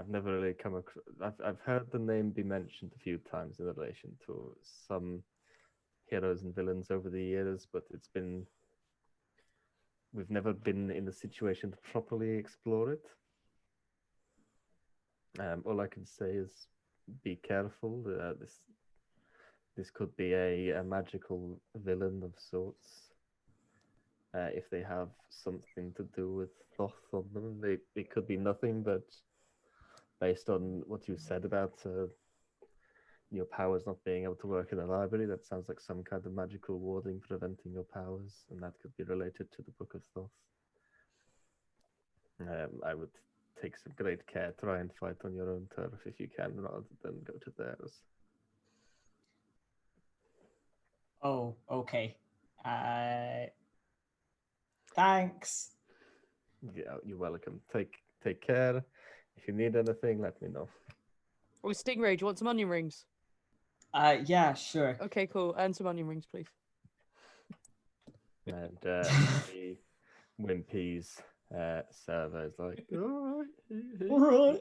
S3: never really come across, I've heard the name be mentioned a few times in relation to some heroes and villains over the years, but we've never been in the situation to properly explore it. All I can say is be careful. This could be a magical villain of sorts. If they have something to do with Thoth on them, it could be nothing, but based on what you said about your powers not being able to work in the library, that sounds like some kind of magical warding preventing your powers, and that could be related to the Book of Thoth. I would take some great care. Try and fight on your own turf if you can, rather than go to theirs.
S5: Oh, okay. Thanks.
S3: Yeah, you're welcome. Take care. If you need anything, let me know.
S2: Oh, Stingray, do you want some onion rings?
S5: Yeah, sure.
S2: Okay, cool. And some onion rings, please.
S3: And the Wimpy's server is like, all right.
S5: Right.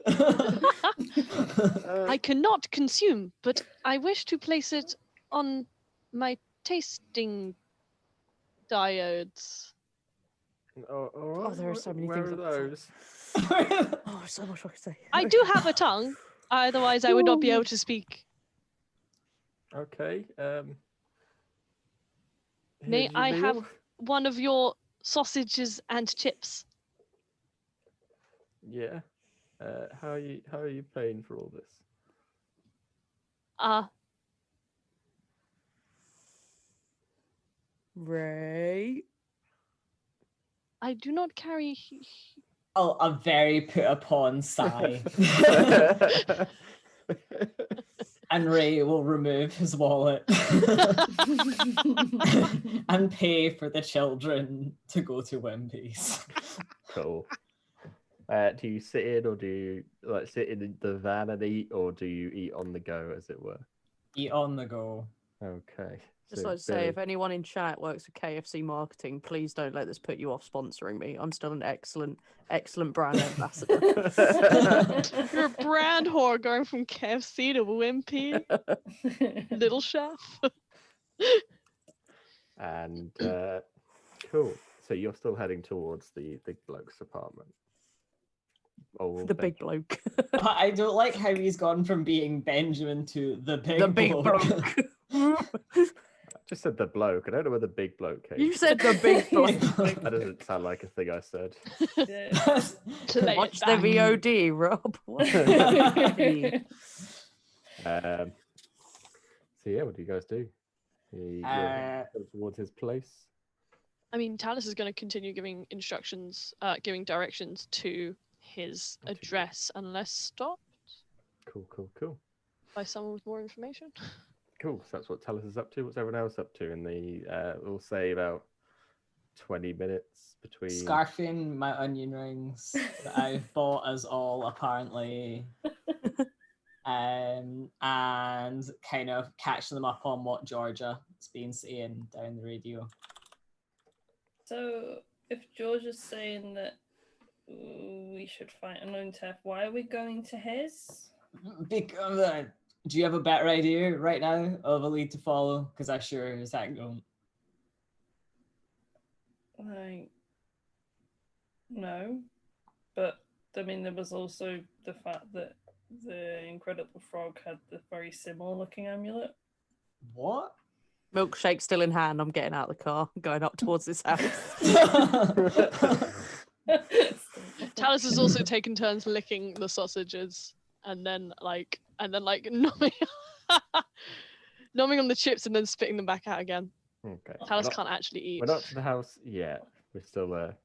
S4: I cannot consume, but I wish to place it on my tasting diodes.
S3: All right.
S2: Oh, there are so many
S3: Where
S2: things
S3: are
S2: I could
S3: those?
S2: Oh, so much I could say.
S4: I do have a tongue, otherwise I would not be able to speak.
S3: Okay.
S4: May
S3: Here's your
S4: I have
S3: meal.
S4: one of your sausages and chips?
S3: Yeah. How are you paying for all this?
S2: Ray.
S4: I do not carry.
S5: Oh, a very put upon sigh. And Ray will remove his wallet and pay for the children to go to Wimpy's.
S3: Cool. Do you sit in, or do you like sit in the van and eat, or do you eat on the go, as it were?
S5: Eat on the go.
S3: Okay.
S2: Just
S3: so
S2: like to say,
S3: Billy-
S2: if anyone in chat works with KFC marketing, please don't let this put you off sponsoring me. I'm still an excellent brand ambassador.
S4: You're a brand whore going from KFC to Wimpy. Little chef.
S3: And cool. So you're still heading towards the bloke's apartment. Oh,
S2: The big bloke.
S5: I don't like how he's gone from being Benjamin to the big
S2: The big
S5: bloke.
S3: I just said the bloke. I don't know where the big bloke came.
S2: You said the big bloke.
S3: That doesn't sound like a thing I said.
S1: Yeah.
S4: Play it
S2: Watch the
S4: back.
S2: VOD, Rob. Watch the VOD.
S3: So yeah, what do you guys do? You're heading towards his place.
S4: I mean, Talus is going to continue giving instructions, giving directions to his
S3: Okay.
S4: address unless stopped
S3: Cool.
S4: by someone with more information.
S3: Cool. So that's what Talus is up to. What's everyone else up to? In the we'll say about 20 minutes between.
S5: Scarfing my onion rings that I've bought us all apparently, and kind of catching them up on what Georgia's been saying down the radio.
S1: So if George is saying that we should fight an Untef, why are we going to his?
S5: Because, do you have a better idea right now of a lead to follow? Because I sure as heck don't.
S1: Like, no. But, I mean, there was also the fact that the Incredible Frog had the very similar looking amulet.
S5: What?
S2: Milkshake still in hand. I'm getting out of the car, going up towards this house.
S4: Talus has also taken turns licking the sausages and then numbing numbing on the chips and then spitting them back out again.
S3: Okay.
S4: Talus can't actually eat.
S3: We're not to the house yet. We're still there.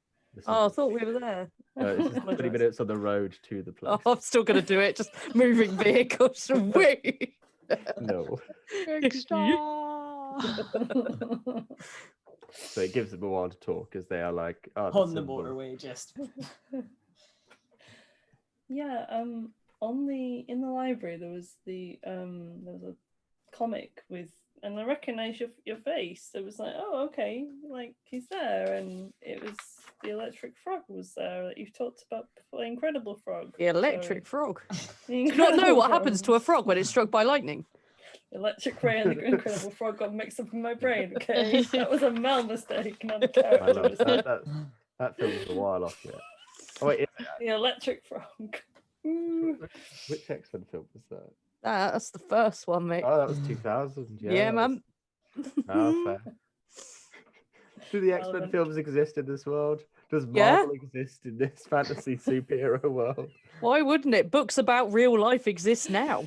S2: Oh, I thought we were there.
S3: This is 20 minutes on the road to the place.
S2: Oh, I'm still going to do it. Just moving vehicles from way.
S3: No. So it gives them a while to talk, as they are like
S5: On the motorway, just.
S1: Yeah, in the library there was a comic with, and I recognise your face. It was like, oh, okay, like he's there, and it was the electric frog was there that you've talked about before, the Incredible Frog.
S2: The electric frog.
S1: The
S2: Do you not know
S1: Incredible
S2: what
S1: Frog.
S2: happens to a frog when it's struck by lightning?
S1: Electric Ray and the Incredible Frog got mixed up in my brain. Okay, that was a Mel mistake, not a
S3: I
S1: character
S3: love
S1: mistake.
S3: that film's a while off yet. Oh wait,
S1: The Electric Frog. Ooh.
S3: which X-Men film was that?
S2: That's the first one, mate.
S3: Oh, that was 2000.
S2: Yeah,
S3: that
S2: man.
S3: Oh, fair. Do the X-Men
S1: Relevant.
S3: films exist in this world? Does
S2: Yeah.
S3: Marvel exist in this fantasy superhero world?
S2: Why wouldn't it? Books about real life exist now.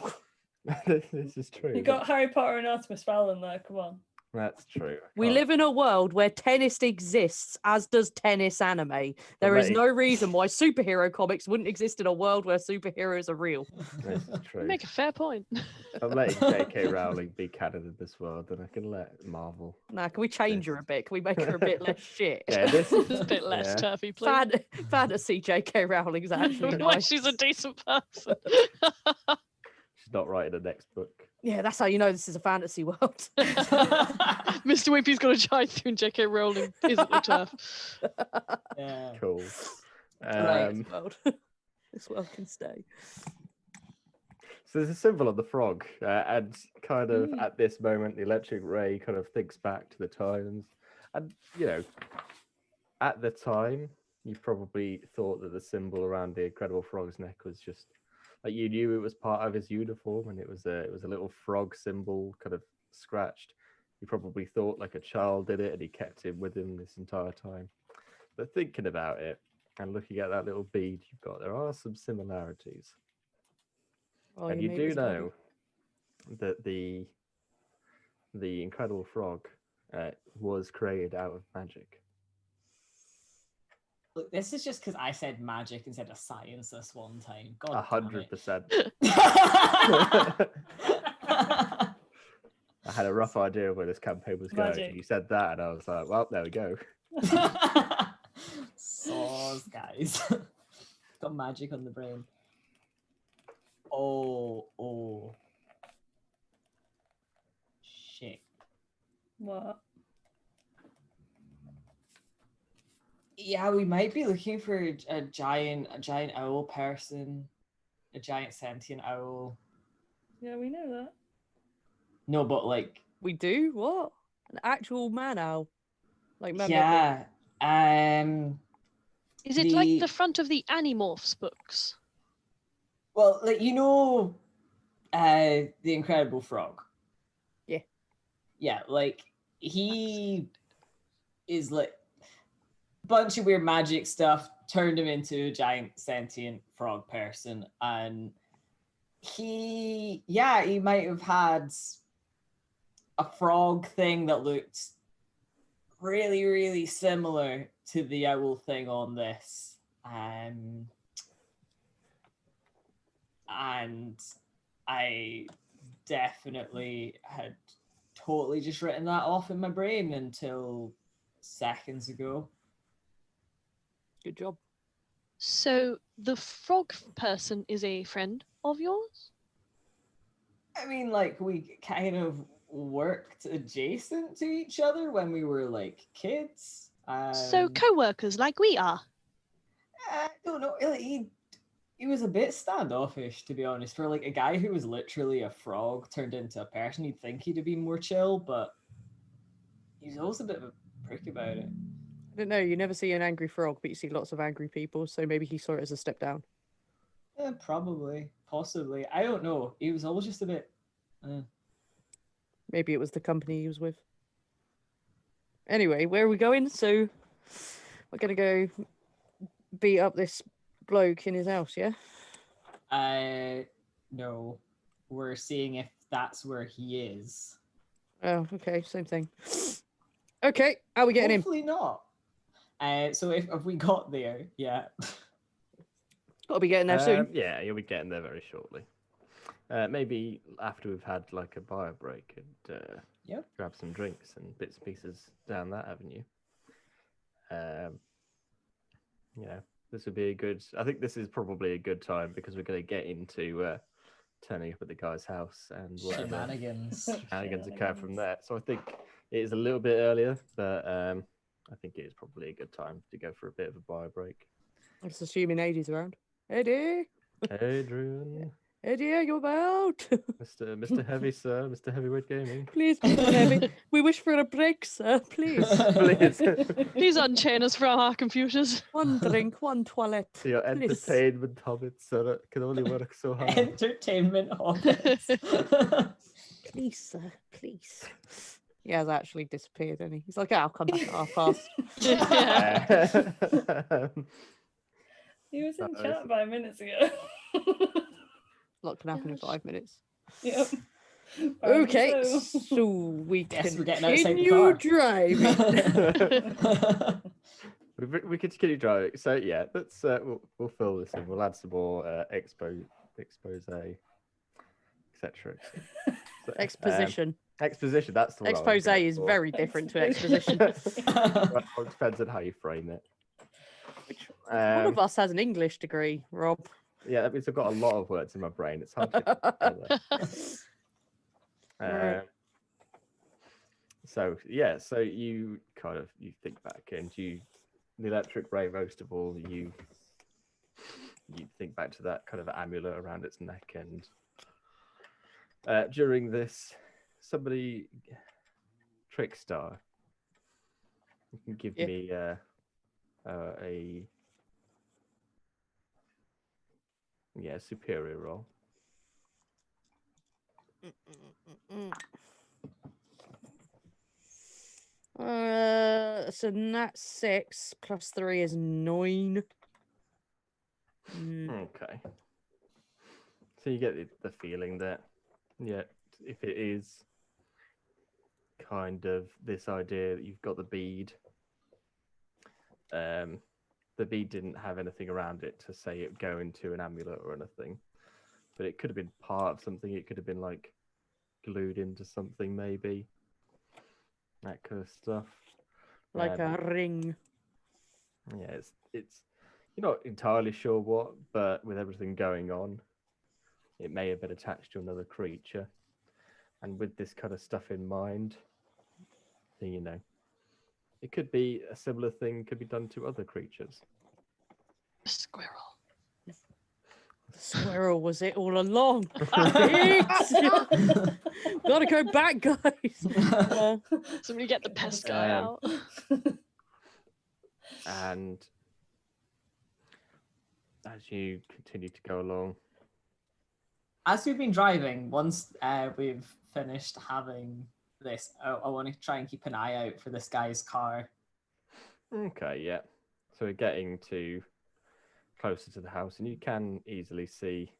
S3: This is true.
S1: You got Harry Potter and Artemis Fowl in there. Come on.
S3: That's true.
S2: We live in a world where tennis exists, as does tennis anime. There is
S3: letting-
S2: no reason why superhero comics wouldn't exist in a world where superheroes are real.
S3: This is
S4: You
S3: true.
S4: make a fair point.
S3: I'm letting J.K. Rowling be canon in this world, and I can let Marvel.
S2: Now, can we change her a bit? Can we make her a bit less shit?
S3: Yeah, this is
S4: Just a bit less
S3: yeah.
S4: turfy, please.
S2: Fantasy J.K. Rowling's actually
S4: Why
S2: nice.
S4: she's a decent person.
S3: She's not writing the next book.
S2: Yeah, that's how you know this is a fantasy world.
S4: Mr. Wimpy's got to shine through and J.K. Rowling isn't the turf.
S5: Yeah.
S3: Cool.
S5: Right.
S2: This world. This world can stay.
S3: So there's a symbol on the frog, and kind of at this moment, the electric ray kind of thinks back to the times, and at the time, you probably thought that the symbol around the Incredible Frog's neck was just like, you knew it was part of his uniform, and it was a little frog symbol kind of scratched. He probably thought like a child did it, and he kept him with him this entire time. But thinking about it and looking at that little bead you've got, there are some similarities.
S2: Oh,
S3: And
S2: you
S3: you
S2: made
S3: do
S2: this body.
S3: know that the Incredible Frog was created out of magic.
S5: Look, this is just because I said magic instead of science this one time. God damn it.
S3: 100%. I had a rough idea of where this campaign was going.
S1: Magic.
S3: You said that, and I was like, well, there we go.
S5: Saws, guys. Got magic on the brain. Oh. Shit.
S1: What?
S5: Yeah, we might be looking for a giant owl person, a giant sentient owl.
S1: Yeah, we know that.
S5: No, but like,
S2: We do? What? An actual man owl? Like man
S5: yeah,
S4: Is it like the front of the Animorphs books?
S5: well, like the Incredible Frog.
S2: Yeah.
S5: Yeah, like he is like bunch of weird magic stuff turned him into a giant sentient frog person, and he might have had a frog thing that looked really, really similar to the owl thing on this. And I definitely had totally just written that off in my brain until seconds ago.
S2: Good job.
S4: So the frog person is a friend of yours?
S5: I mean, like, we kind of worked adjacent to each other when we were like kids.
S4: So co-workers like we are.
S5: I don't know. He was a bit standoffish, to be honest. For like a guy who was literally a frog turned into a person, you'd think he'd be more chill, but he's also a bit of a prick about it.
S2: I don't know. You never see an angry frog, but you see lots of angry people. So maybe he saw it as a step down.
S5: Yeah, probably, possibly. I don't know. He was always just a bit.
S2: Maybe it was the company he was with. Anyway, where are we going? So we're gonna go beat up this bloke in his house, yeah?
S5: No. We're seeing if that's where he is.
S2: Oh, okay, same thing. Okay, how are we getting
S5: Hopefully not. So if we got there, yeah.
S2: Got to be getting there soon.
S3: Yeah, you'll be getting there very shortly. Maybe after we've had like a bio break and
S5: Yep.
S3: grab some drinks and bits and pieces down that avenue. This would be a good. I think this is probably a good time because we're going to get into turning up at the guy's house and whatever
S5: Shenanigans.
S3: shenanigans occur from there. So I think it is a little bit earlier, but I think it is probably a good time to go for a bit of a bio break.
S2: I'm just assuming Eddie's around. Eddie!
S3: Adrian.
S2: Eddie, are you about?
S3: Mr. Heavy, sir. Mr. Heavyweight Gaming.
S2: Please, Mr. Heavy. We wish for a break, sir. Please.
S3: Please.
S4: Please unchain us from our computers.
S2: One drink, one toilet.
S3: Your
S2: please.
S3: entertainment hobbits, sir, can only work so hard.
S5: Entertainment hobbits.
S2: Please, sir. Please. He has actually disappeared, hasn't he? He's like, I'll come back at 1:30.
S1: He was in
S3: That
S1: chat
S3: is-
S1: 5 minutes ago.
S2: Lot can happen in 5 minutes.
S1: Yep.
S2: Okay,
S1: Apparently
S2: so we
S5: Guess we're
S2: can
S5: getting outside the
S2: continue
S5: car.
S2: driving.
S3: we continue driving. So yeah, let's we'll fill this in. We'll add some more expose, etc. So,
S2: Exposition.
S3: exposition. That's the one I was
S2: Expose
S3: going
S2: is
S3: for.
S2: very different to exposition.
S3: Well, it depends on how you frame it.
S2: One of us has an English degree, Rob.
S3: Yeah, that means I've got a lot of words in my brain. It's hard to get together.
S2: Right.
S3: So you kind of think back and the electric ray most of all, you think back to that kind of amulet around its neck, and during this, somebody Trickstar, you can give
S2: Yeah.
S3: me a superior roll.
S2: So that's 6 plus 3 is 9.
S3: Okay. So you get the feeling that, yeah, if it is kind of this idea that you've got the bead, the bead didn't have anything around it to say it go into an amulet or anything, but it could have been part of something. It could have been like glued into something, maybe that kind of stuff.
S2: Like a ring.
S3: Yeah, it's you're not entirely sure what, but with everything going on, it may have been attached to another creature, and with this kind of stuff in mind, then you know. It could be a similar thing could be done to other creatures.
S4: A squirrel.
S2: The squirrel was it all along. Pigs! Gotta go back, guys.
S4: Somebody get the pest guy out.
S3: And as you continue to go along,
S5: As we've been driving, once we've finished having this, I want to try and keep an eye out for this guy's car.
S3: okay, yeah. So we're getting to closer to the house, and you can easily see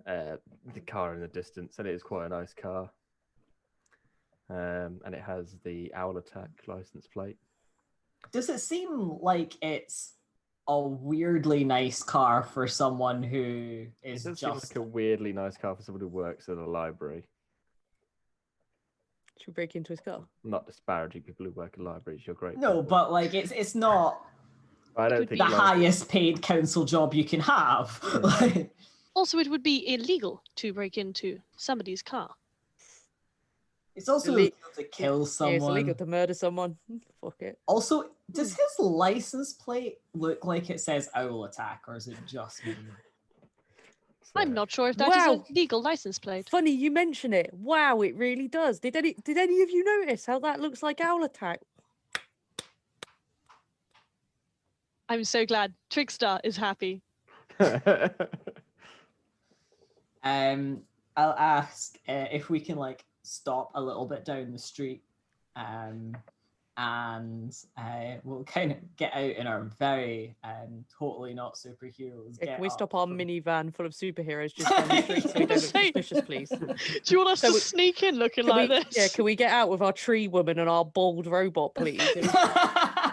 S3: the car in the distance, and it is quite a nice car. And it has the Owl Attack license plate.
S5: Does it seem like it's a weirdly nice car for someone who is
S3: It does seem
S5: just
S3: like a weirdly nice car for someone who works at a library.
S2: Should we break into his car?
S3: Not disparaging people who work at libraries. You're great.
S5: no,
S3: people.
S5: but like it's not
S3: I don't
S4: would
S3: think
S4: be-
S5: the highest paid council job you can have. Like,
S4: Also, it would be illegal to break into somebody's car.
S5: it's also
S2: Ille-
S5: illegal to kill
S2: Yeah, it's
S5: someone.
S2: illegal to murder someone. Fuck it.
S5: Also, does his license plate look like it says Owl Attack, or is it just me?
S4: I'm not sure if that is
S2: Wow.
S4: a legal license plate.
S2: Funny you mention it. Wow, it really does. Did any of you notice how that looks like Owl Attack?
S4: I'm so glad Trickstar is happy.
S5: I'll ask if we can like stop a little bit down the street, and we'll kind of get out in our very totally not superheroes.
S2: Can
S5: get
S2: we
S5: up
S2: stop our
S5: from-
S2: minivan full of superheroes just down the street so we don't look
S4: Say-
S2: suspicious, please?
S4: Do you want us
S2: So
S4: to
S2: we-
S4: sneak in looking
S2: Can
S4: like
S2: we,
S4: this?
S2: yeah, can we get out with our tree woman and our bald robot, please?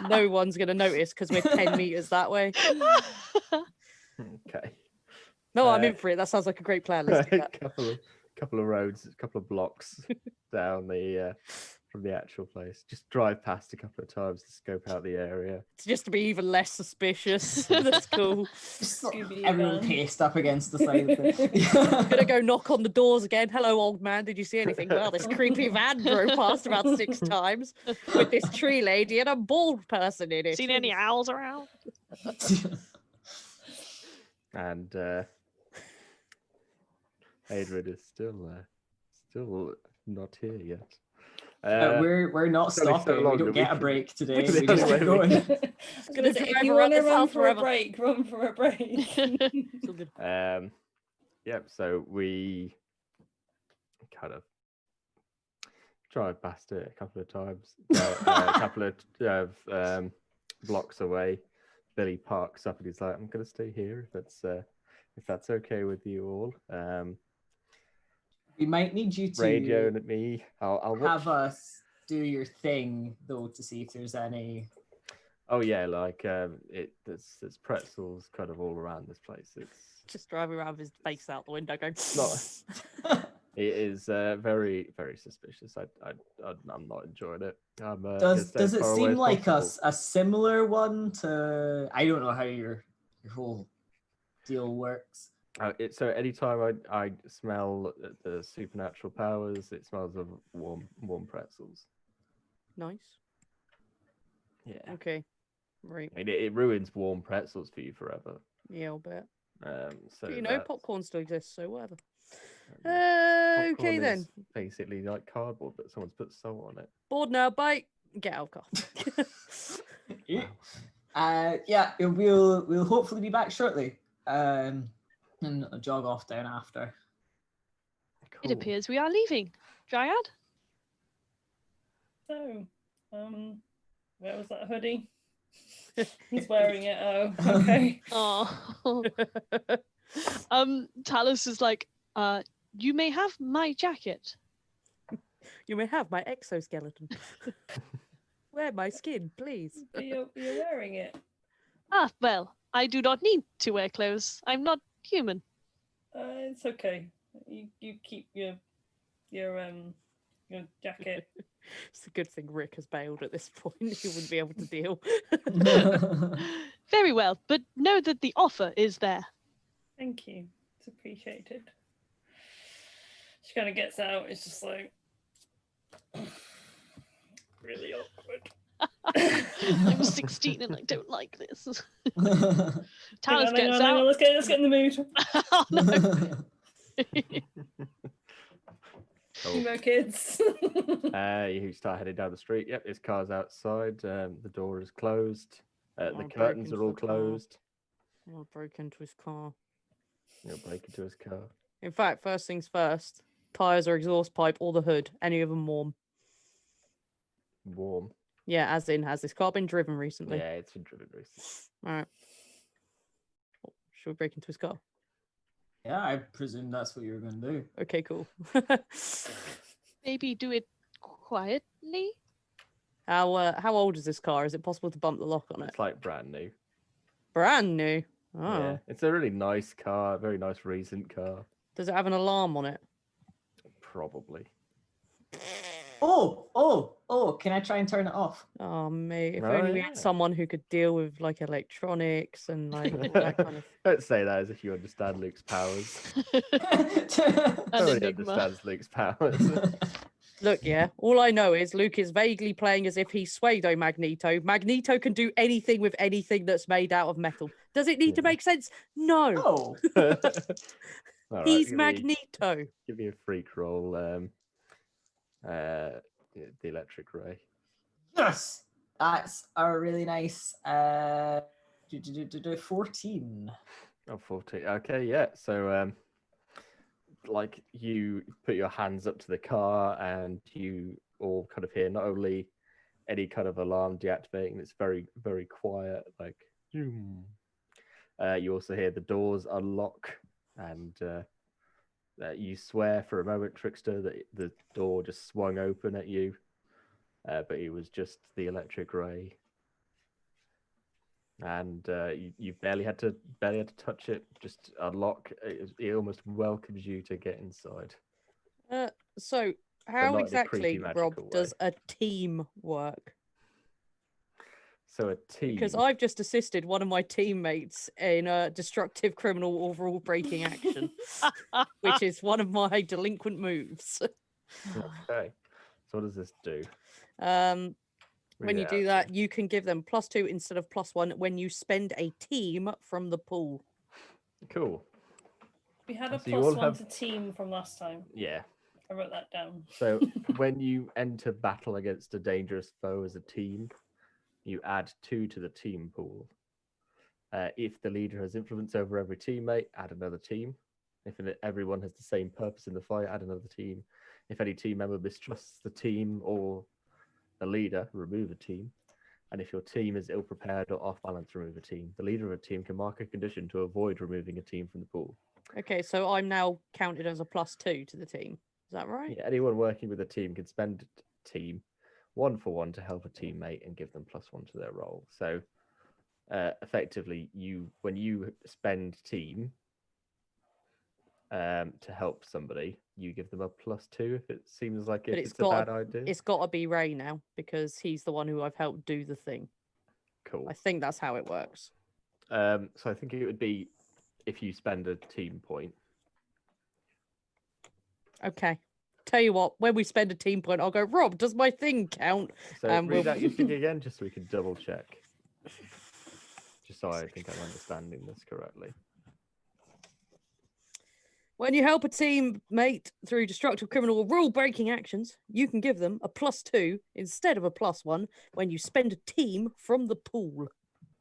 S2: No one's going to notice because we're 10 meters that way.
S3: Okay.
S2: No, I'm in for it. That sounds like a great plan. Let's do that.
S3: couple of roads, a couple of blocks down the from the actual place. Just drive past a couple of times to scope out the area.
S2: It's just to be even less suspicious. That's cool.
S5: Just
S1: Scooby-Doo
S5: everyone
S1: van.
S5: paced up against the side of it.
S2: Gonna go knock on the doors again. Hello, old man. Did you see anything? Well, this creepy van drove past about 6 times with this tree lady and a bald person in it.
S4: Seen any owls around?
S3: And Adrian is still not here yet.
S5: we're not
S3: it's only so
S5: stopping.
S3: long
S5: We don't
S3: that we
S5: get a
S3: can-
S5: break today.
S3: It's
S5: We
S3: the
S5: just
S3: only
S5: keep
S3: way we
S5: going.
S2: gonna
S1: If
S2: drive
S1: you
S2: around
S1: want to
S2: this
S1: run
S2: house
S1: for a
S2: forever.
S1: break, run for a break.
S2: It's all good.
S3: Yep. So we kind of drive past it a couple of times. A couple of blocks away, Billy parks up and he's like, "I'm going to stay here if that's okay with you all."
S5: We might need you to
S3: Radio at me. I'll watch.
S5: have us do your thing though to see if there's any.
S3: Oh yeah, like there's pretzels kind of all around this place. It's
S2: Just driving around with his face out the window going.
S3: it is very very suspicious. I'm not enjoying it. I'm, gonna
S5: Does
S3: stay as
S5: it
S3: far away
S5: seem
S3: as
S5: like
S3: possible.
S5: a similar one to? I don't know how your whole deal works.
S3: So anytime I smell the supernatural powers, it smells of warm pretzels.
S2: Nice.
S3: Yeah,
S2: Okay. Right.
S3: I mean it ruins warm pretzels for you forever.
S2: Yeah, I'll bet.
S3: So
S2: But, you know,
S3: that's-
S2: popcorn still exists, so whatever.
S3: popcorn
S2: Okay then.
S3: is basically like cardboard, but someone's put salt on it.
S2: Bored now, bye. Get out of car.
S5: Yeah, we'll hopefully be back shortly. And I'll jog off down after.
S4: It
S3: Cool.
S4: appears we are leaving. Dryad?
S1: So, Where was that hoodie? He's wearing it. Oh, okay.
S4: Oh. Talus is like, you may have my jacket.
S2: You may have my exoskeleton. Wear my skin, please.
S1: But you're wearing it.
S4: Ah, well, I do not need to wear clothes. I'm not human.
S1: It's okay. You keep your jacket.
S2: It's a good thing Rick has bailed at this point. He wouldn't be able to deal.
S4: Very well, but know that the offer is there.
S1: Thank you. It's appreciated. She kind of gets out. It's just like really awkward.
S4: I'm 16 and I don't like this. Talus
S1: Hang
S4: gets
S1: on,
S4: out.
S1: let's get in the mood.
S4: Oh, no.
S3: Cool.
S1: Emo kids.
S3: You start heading down the street. Yep, his car's outside. The door is closed. The
S2: broke
S3: curtains
S2: into
S3: are all
S2: the car.
S3: closed.
S2: I broke into his car.
S3: You'll break into his car.
S2: In fact, first things first, tires or exhaust pipe or the hood, any of them warm.
S3: Warm.
S2: Yeah, as in, has this car been driven recently?
S3: Yeah, it's been driven recently.
S2: All right. Should we break into his car?
S5: Yeah, I presume that's what you were going to do.
S2: Okay, cool.
S4: Maybe do it quietly.
S2: How old is this car? Is it possible to bump the lock on it?
S3: It's like brand new.
S2: Brand new. Oh.
S3: Yeah, it's a really nice car, very nice recent car.
S2: Does it have an alarm on it?
S3: Probably.
S5: Oh, can I try and turn it off?
S2: Oh, mate. If
S3: Oh,
S2: only we
S3: yeah.
S2: had someone who could deal with like electronics and like all that kind of.
S3: Don't say that as if you understand Luke's powers.
S4: An
S3: Nobody
S4: enigma.
S3: understands Luke's powers.
S2: Look, yeah. All I know is Luke is vaguely playing as if he's Pseudo Magneto. Magneto can do anything with anything that's made out of metal. Does it need to
S3: Yeah.
S2: make sense? No.
S5: Oh,
S3: All right,
S2: He's
S3: give me-
S2: Magneto.
S3: Give me a freak roll. The electric ray.
S5: yes, that's a really nice 14.
S3: Oh, 14. Okay, yeah. So, like, you put your hands up to the car and you all kind of hear not only any kind of alarm deactivating, it's very, very quiet, like, zoom. You also hear the doors unlock and you swear for a moment, Trickster, that the door just swung open at you, but it was just the electric ray. And you barely had to touch it. Just unlock. It almost welcomes you to get inside.
S2: So
S3: not
S2: how
S3: in a
S2: exactly,
S3: creepy,
S2: Rob,
S3: magical
S2: does a team work?
S3: So a team.
S2: Because I've just assisted one of my teammates in a destructive criminal or rule breaking action, which is one of my delinquent moves.
S3: Okay. So what does this do?
S2: When
S3: Read
S2: you
S3: it
S2: do
S3: out.
S2: that, you can give them +2 instead of +1 when you spend a team from the pool.
S3: Cool.
S1: We had a
S3: So you all
S1: +1
S3: have-
S1: to team from last time.
S3: Yeah.
S1: I wrote that down.
S3: So when you enter battle against a dangerous foe as a team, you add 2 to the team pool. If the leader has influence over every teammate, add another team. If everyone has the same purpose in the fight, add another team. If any team member mistrusts the team or the leader, remove a team. And if your team is ill-prepared or off-balance, remove a team. The leader of a team can mark a condition to avoid removing a team from the pool.
S2: Okay, so I'm now counted as a +2 to the team. Is that right?
S3: Yeah, anyone working with a team can spend team 1 for 1 to help a teammate and give them +1 to their role. So effectively, when you spend team to help somebody, you give them a +2 if it seems like
S2: But
S3: it's a bad idea.
S2: It's got to be Ray now because he's the one who I've helped do the thing.
S3: Cool.
S2: I think that's how it works.
S3: So I think it would be if you spend a team point.
S2: Okay. Tell you what, when we spend a team point, I'll go, Rob, does my thing count?
S3: So
S2: And
S3: read
S2: we'll-
S3: out your thing again, just so we can double check. Just so I think I'm understanding this correctly.
S2: When you help a teammate through destructive criminal or rule breaking actions, you can give them a +2 instead of a +1 when you spend a team from the pool.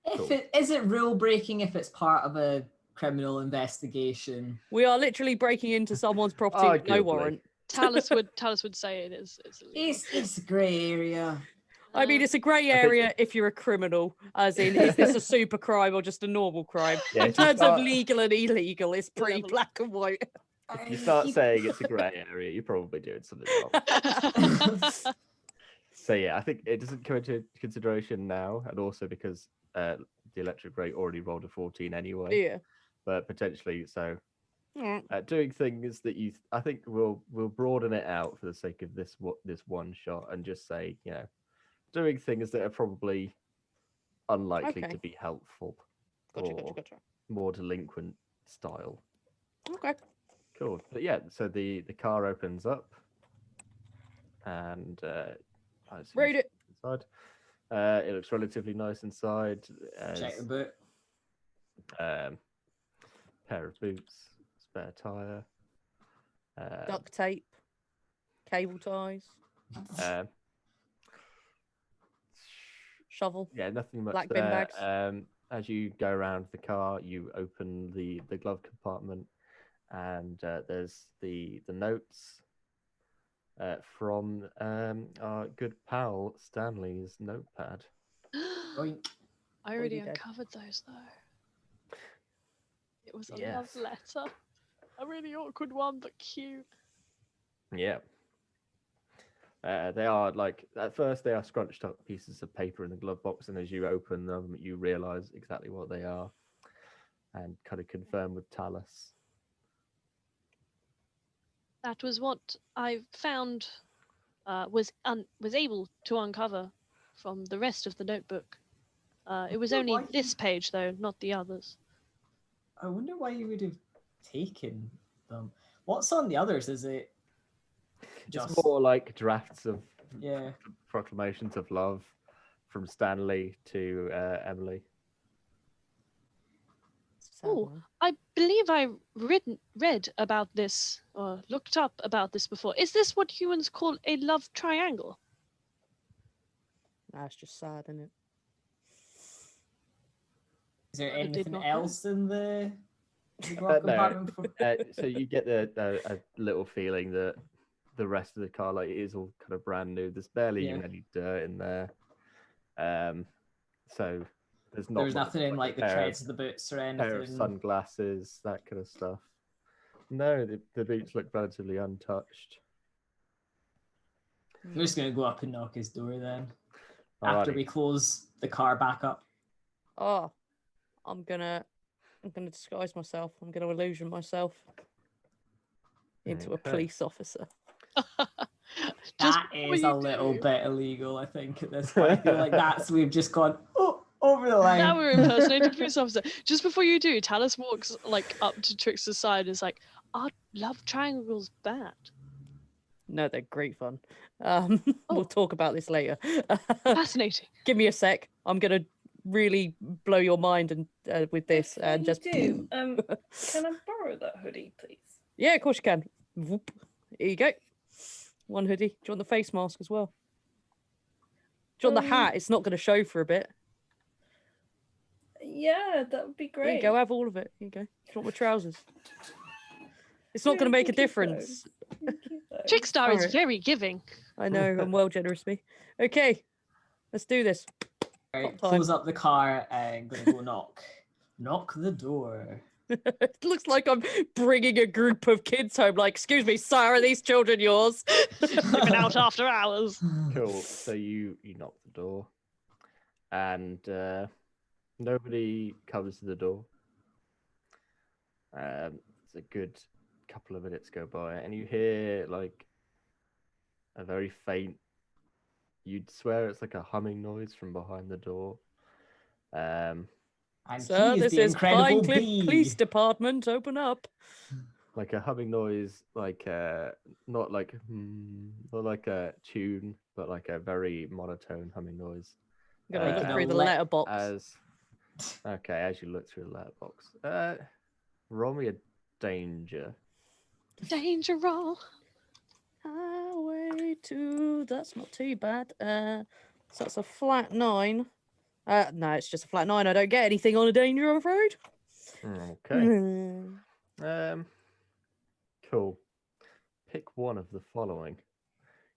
S5: If it is it rule breaking if it's part of a criminal investigation?
S2: We are literally breaking into someone's property with no
S3: Arguably.
S2: warrant.
S4: Talus would say it is. It's illegal.
S5: It's a grey area.
S2: I mean, it's a grey area if you're a criminal, as in, is this a super crime or just a normal crime?
S3: Yeah,
S2: In
S3: if you
S2: terms of
S3: start-
S2: legal and illegal, it's pretty
S4: Level.
S2: black and white.
S3: If you start saying it's a grey area, you're probably doing something wrong. So yeah, I think it doesn't come into consideration now, and also because the electric rate already rolled a 14 anyway.
S2: Yeah.
S3: But potentially, so
S2: Mm.
S3: doing things that I think we'll broaden it out for the sake of this one shot, and just say, doing things that are probably unlikely
S2: Okay.
S3: to be helpful
S2: Gotcha.
S3: more delinquent style.
S2: Okay.
S3: Cool. But yeah, so the car opens up, and I assume
S2: Read it.
S3: inside. It looks relatively nice inside.
S5: Check the boot.
S3: Pair of boots, spare tire,
S2: Duct tape, cable ties, shovel.
S3: yeah, nothing much
S2: Black
S3: there.
S2: bin bags.
S3: As you go around the car, you open the glove compartment, and there's the notes from our good pal Stanley's notepad.
S5: Oink.
S4: I already
S2: you do?
S4: uncovered those though. It was a love
S3: Yes.
S4: letter. A really awkward one, but cute.
S3: Yeah. They are at first they are scrunched up pieces of paper in the glove box, and as you open them, you realise exactly what they are, and kind of confirm with Talus.
S4: That was what I found. Was able to uncover from the rest of the notebook. It was
S5: wonder
S4: only
S5: why
S4: this page though, not the others.
S5: I wonder why you would have taken them. What's on the others? Is it just
S3: It's more like drafts of
S5: yeah?
S3: proclamations of love from Stanley to Emily.
S2: Sad
S4: Ooh.
S2: one.
S4: I believe I read about this or looked up about this before. Is this what humans call a love triangle?
S2: Nah, it's just sad, isn't it?
S5: Is there
S4: I did
S5: anything
S4: not know.
S5: else in the glove
S3: No.
S5: compartment?
S3: So you get a little feeling that the rest of the car, like, it is all kind of brand new. There's barely even
S5: Yeah.
S3: any dirt in there. So there's not
S5: There's
S3: much,
S5: nothing in
S3: a
S5: like the
S3: pair
S5: treads of the boots or
S3: pair of
S5: anything.
S3: sunglasses, that kind of stuff. No, the boots look relatively untouched.
S5: I'm just gonna go up and knock his door then.
S3: Alrighty.
S5: After we close the car back up.
S2: Oh, I'm gonna disguise myself. I'm gonna illusion myself into a
S3: Okay.
S2: police officer.
S4: Just
S5: That
S4: before
S5: is
S4: you
S5: a little
S4: do-
S5: bit illegal, I think, at this point. I feel like we've just gone over the line.
S4: Now we're impersonating a police officer. Just before you do, Talus walks like up to Trix's side and is like, "Are love triangles bad?"
S2: No, they're great fun.
S4: Oh.
S2: We'll talk about this later.
S4: Fascinating.
S2: Give me a sec. I'm gonna really blow your mind and with this
S1: Before
S2: and
S1: you
S2: just
S1: do, can I borrow that hoodie, please?
S2: yeah, of course you can. Whoop. Here you go. One hoodie. Do you want the face mask as well? Do you want the hat? It's not going to show for a bit.
S1: Yeah, that would be
S2: Here
S1: great.
S2: you go. Have all of it. Here you go. Do you want my trousers? It's not
S1: Yeah,
S2: going to make a
S1: thank you,
S2: difference.
S1: Thank you, though.
S4: Trickstar is
S2: Alright.
S4: very giving.
S2: I know. I'm well generous, me. Okay, let's do this.
S5: Right,
S2: Cop time.
S5: close up the car and gonna go knock. Knock the door.
S2: It looks like I'm bringing a group of kids home. Like, excuse me, sir, are these children yours?
S4: Living out after hours.
S3: Cool. So you knock the door, and nobody comes to the door. It's a good couple of minutes go by, and you hear like a very faint. You'd swear it's like a humming noise from behind the door.
S5: And
S2: Sir,
S5: he's
S2: this
S5: the
S2: is
S5: incredible
S2: Pinecliff
S5: bee.
S2: Police Department. Open up.
S3: Like a humming noise, like not like not like a tune, but like a very monotone humming noise.
S2: I'm gonna
S5: Like
S2: look
S5: in
S2: through
S5: a
S2: the
S5: le-
S2: letterbox.
S3: As you look through the letterbox, roll me a danger.
S4: Danger roll.
S2: Highway to. That's not too bad. So that's a flat 9. No, it's just a flat 9. I don't get anything on a danger, I'm afraid.
S3: Okay. Cool. Pick one of the following.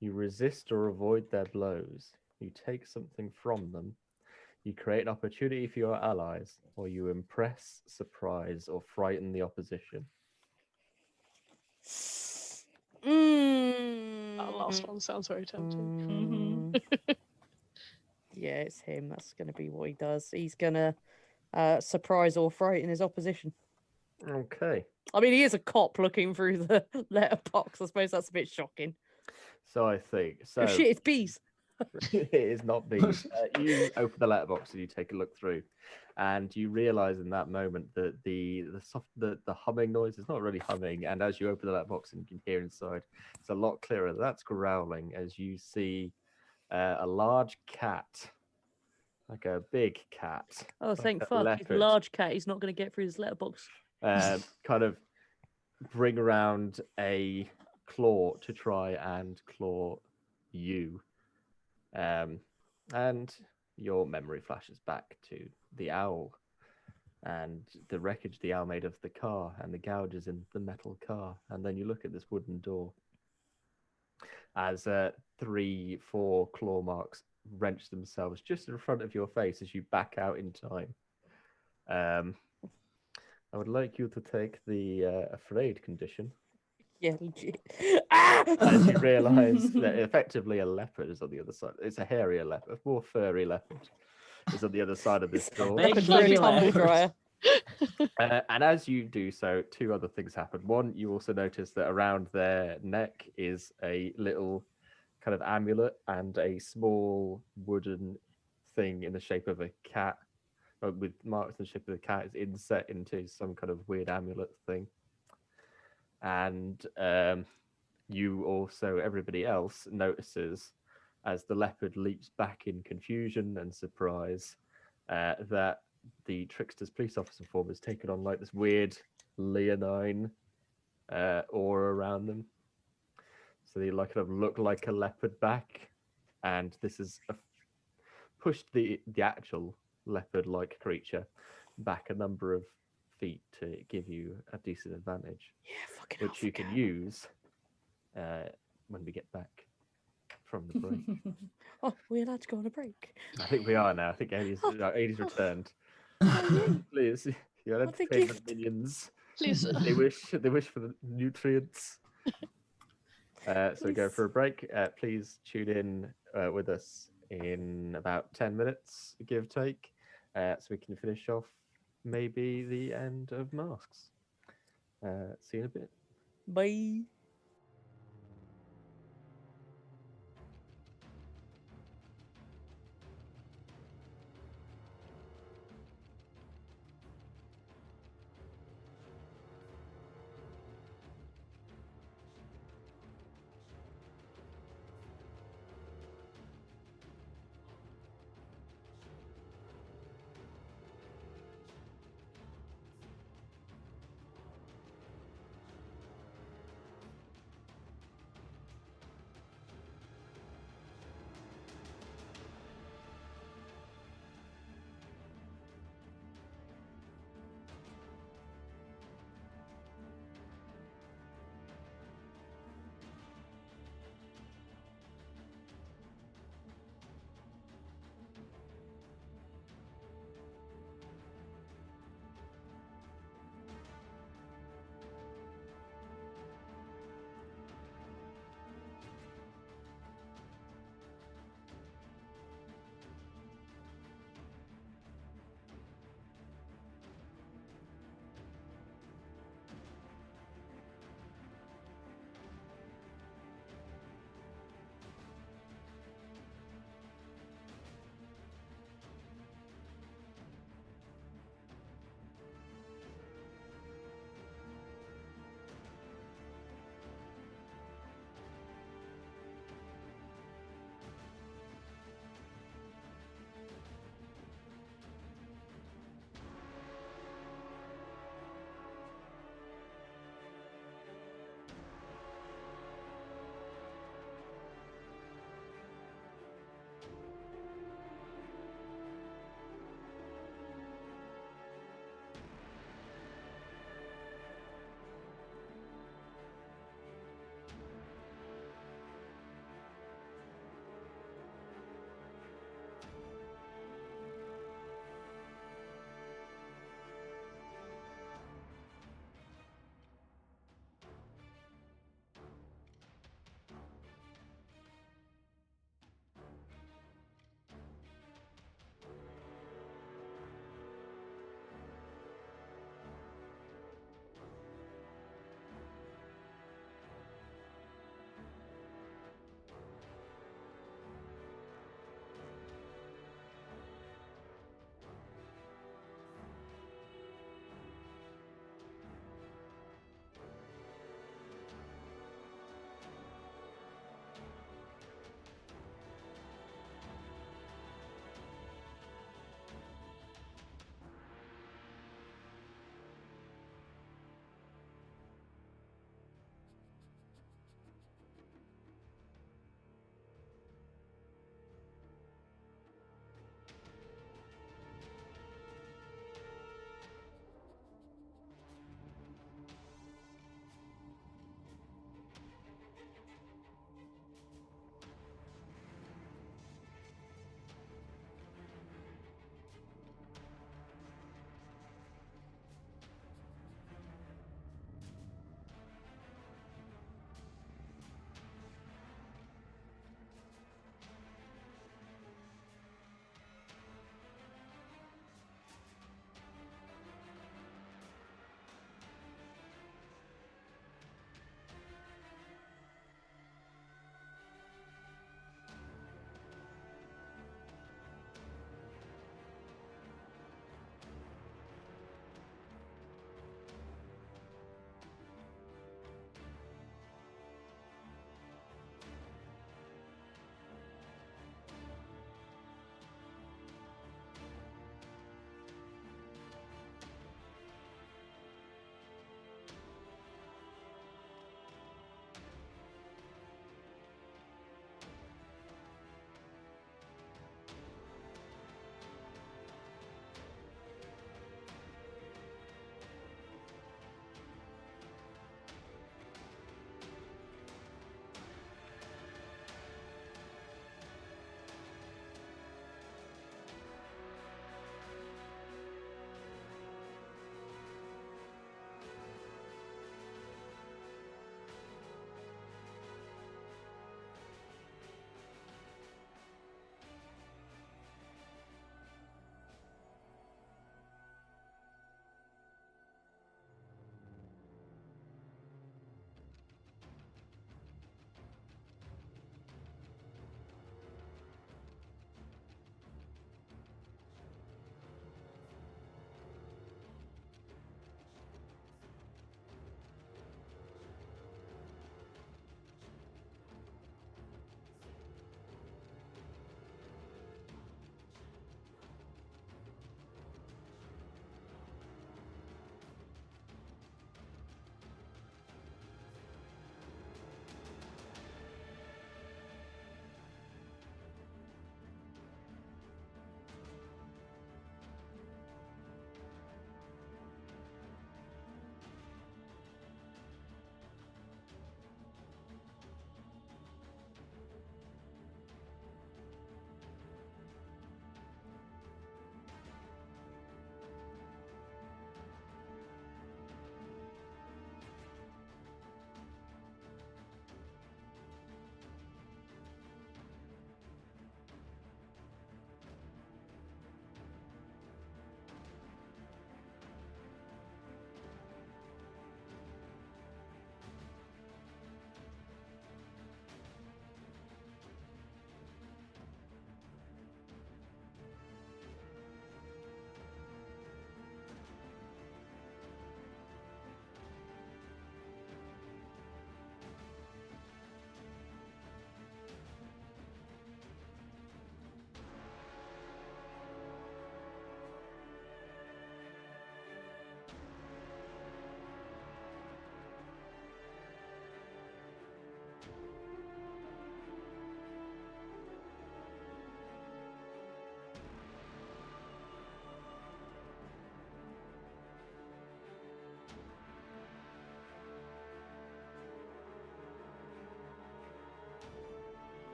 S3: You resist or avoid their blows. you take something from them, you create an opportunity for your allies, or you impress, surprise, or frighten the opposition.
S4: That last one sounds very
S2: Mm.
S4: tempting.
S2: Yeah, it's him. That's going to be what he does. He's going to surprise or frighten his opposition.
S3: Okay.
S2: I mean, he is a cop looking through the letterbox. I suppose that's a bit shocking.
S3: So I think
S2: Oh shit, it's bees.
S3: it is not bees. You open the letterbox and you take a look through, and you realise in that moment that the humming noise is not really humming. And as you open the letterbox and you can hear inside, it's a lot clearer. That's growling as you see a large cat, like a big cat.
S2: Oh,
S3: like
S2: thank
S3: a
S2: fuck. He's a
S3: leopard,
S2: large cat. He's not going to get through his letterbox.
S3: kind of bring around a claw to try and claw you. And your memory flashes back to the owl and the wreckage the owl made of the car and the gouges in the metal car. And then you look at this wooden door as 3-4 claw marks wrench themselves just in front of your face as you back out in time. I would like you to take the afraid condition.
S2: Yeah, legit. Ah!
S3: As you realise that effectively a leopard is on the other side. It's a hairier leopard, a more furry leopard is on the other side of this door.
S5: big
S2: Leopard through a
S5: furry
S2: tumble
S5: leopard.
S2: dryer.
S3: And as you do so, two other things happen. One, you also notice that around their neck is a little kind of amulet and a small wooden thing in the shape of a cat, with marks in the shape of a cat, is inset into some kind of weird amulet thing. And you also, everybody else notices as the leopard leaps back in confusion and surprise that the trickster's police officer form has taken on like this weird leonine aura around them. So they like kind of look like a leopard back, and this has pushed the actual leopard-like creature back a number of feet to give you a decent advantage,
S2: Yeah, fucking
S3: which you can use when we get back from the break.
S2: Oh, we're allowed to go on a break.
S3: I think we are now. I think Aidy's returned. Please, your
S2: What a
S3: entertainment
S2: gift.
S3: minions.
S4: Please.
S3: They wish for the nutrients. So go for a break. Please tune in with us in about 10 minutes, give or take, so we can finish off maybe the end of Masks. See you in a bit.
S2: Bye.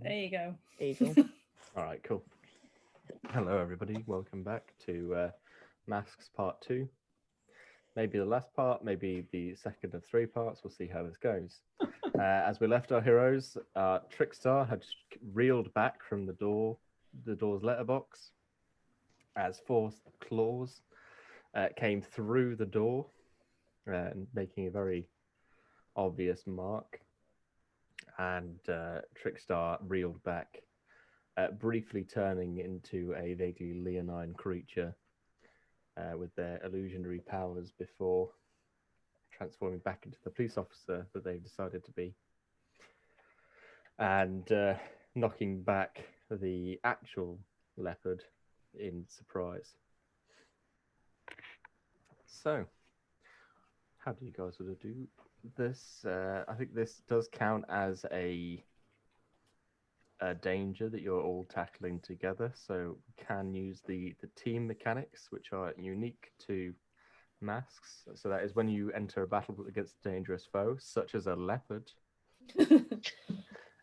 S1: There you go.
S2: Eagle.
S3: All right, cool. Hello, everybody. Welcome back to Masks Part 2. Maybe the last part, maybe the second of 3 parts. We'll see how this goes. As we left our heroes, Trickstar had reeled back from the door's letterbox as 4 claws came through the door, making a very obvious mark. And Trickstar reeled back, briefly turning into a vaguely leonine creature with their illusionary powers before transforming back into the police officer that they've decided to be, and knocking back the actual leopard in surprise. So, how do you guys want to do this? I think this does count as a danger that you're all tackling together, so we can use the team mechanics, which are unique to Masks. So that is when you enter a battle against a dangerous foe, such as a leopard,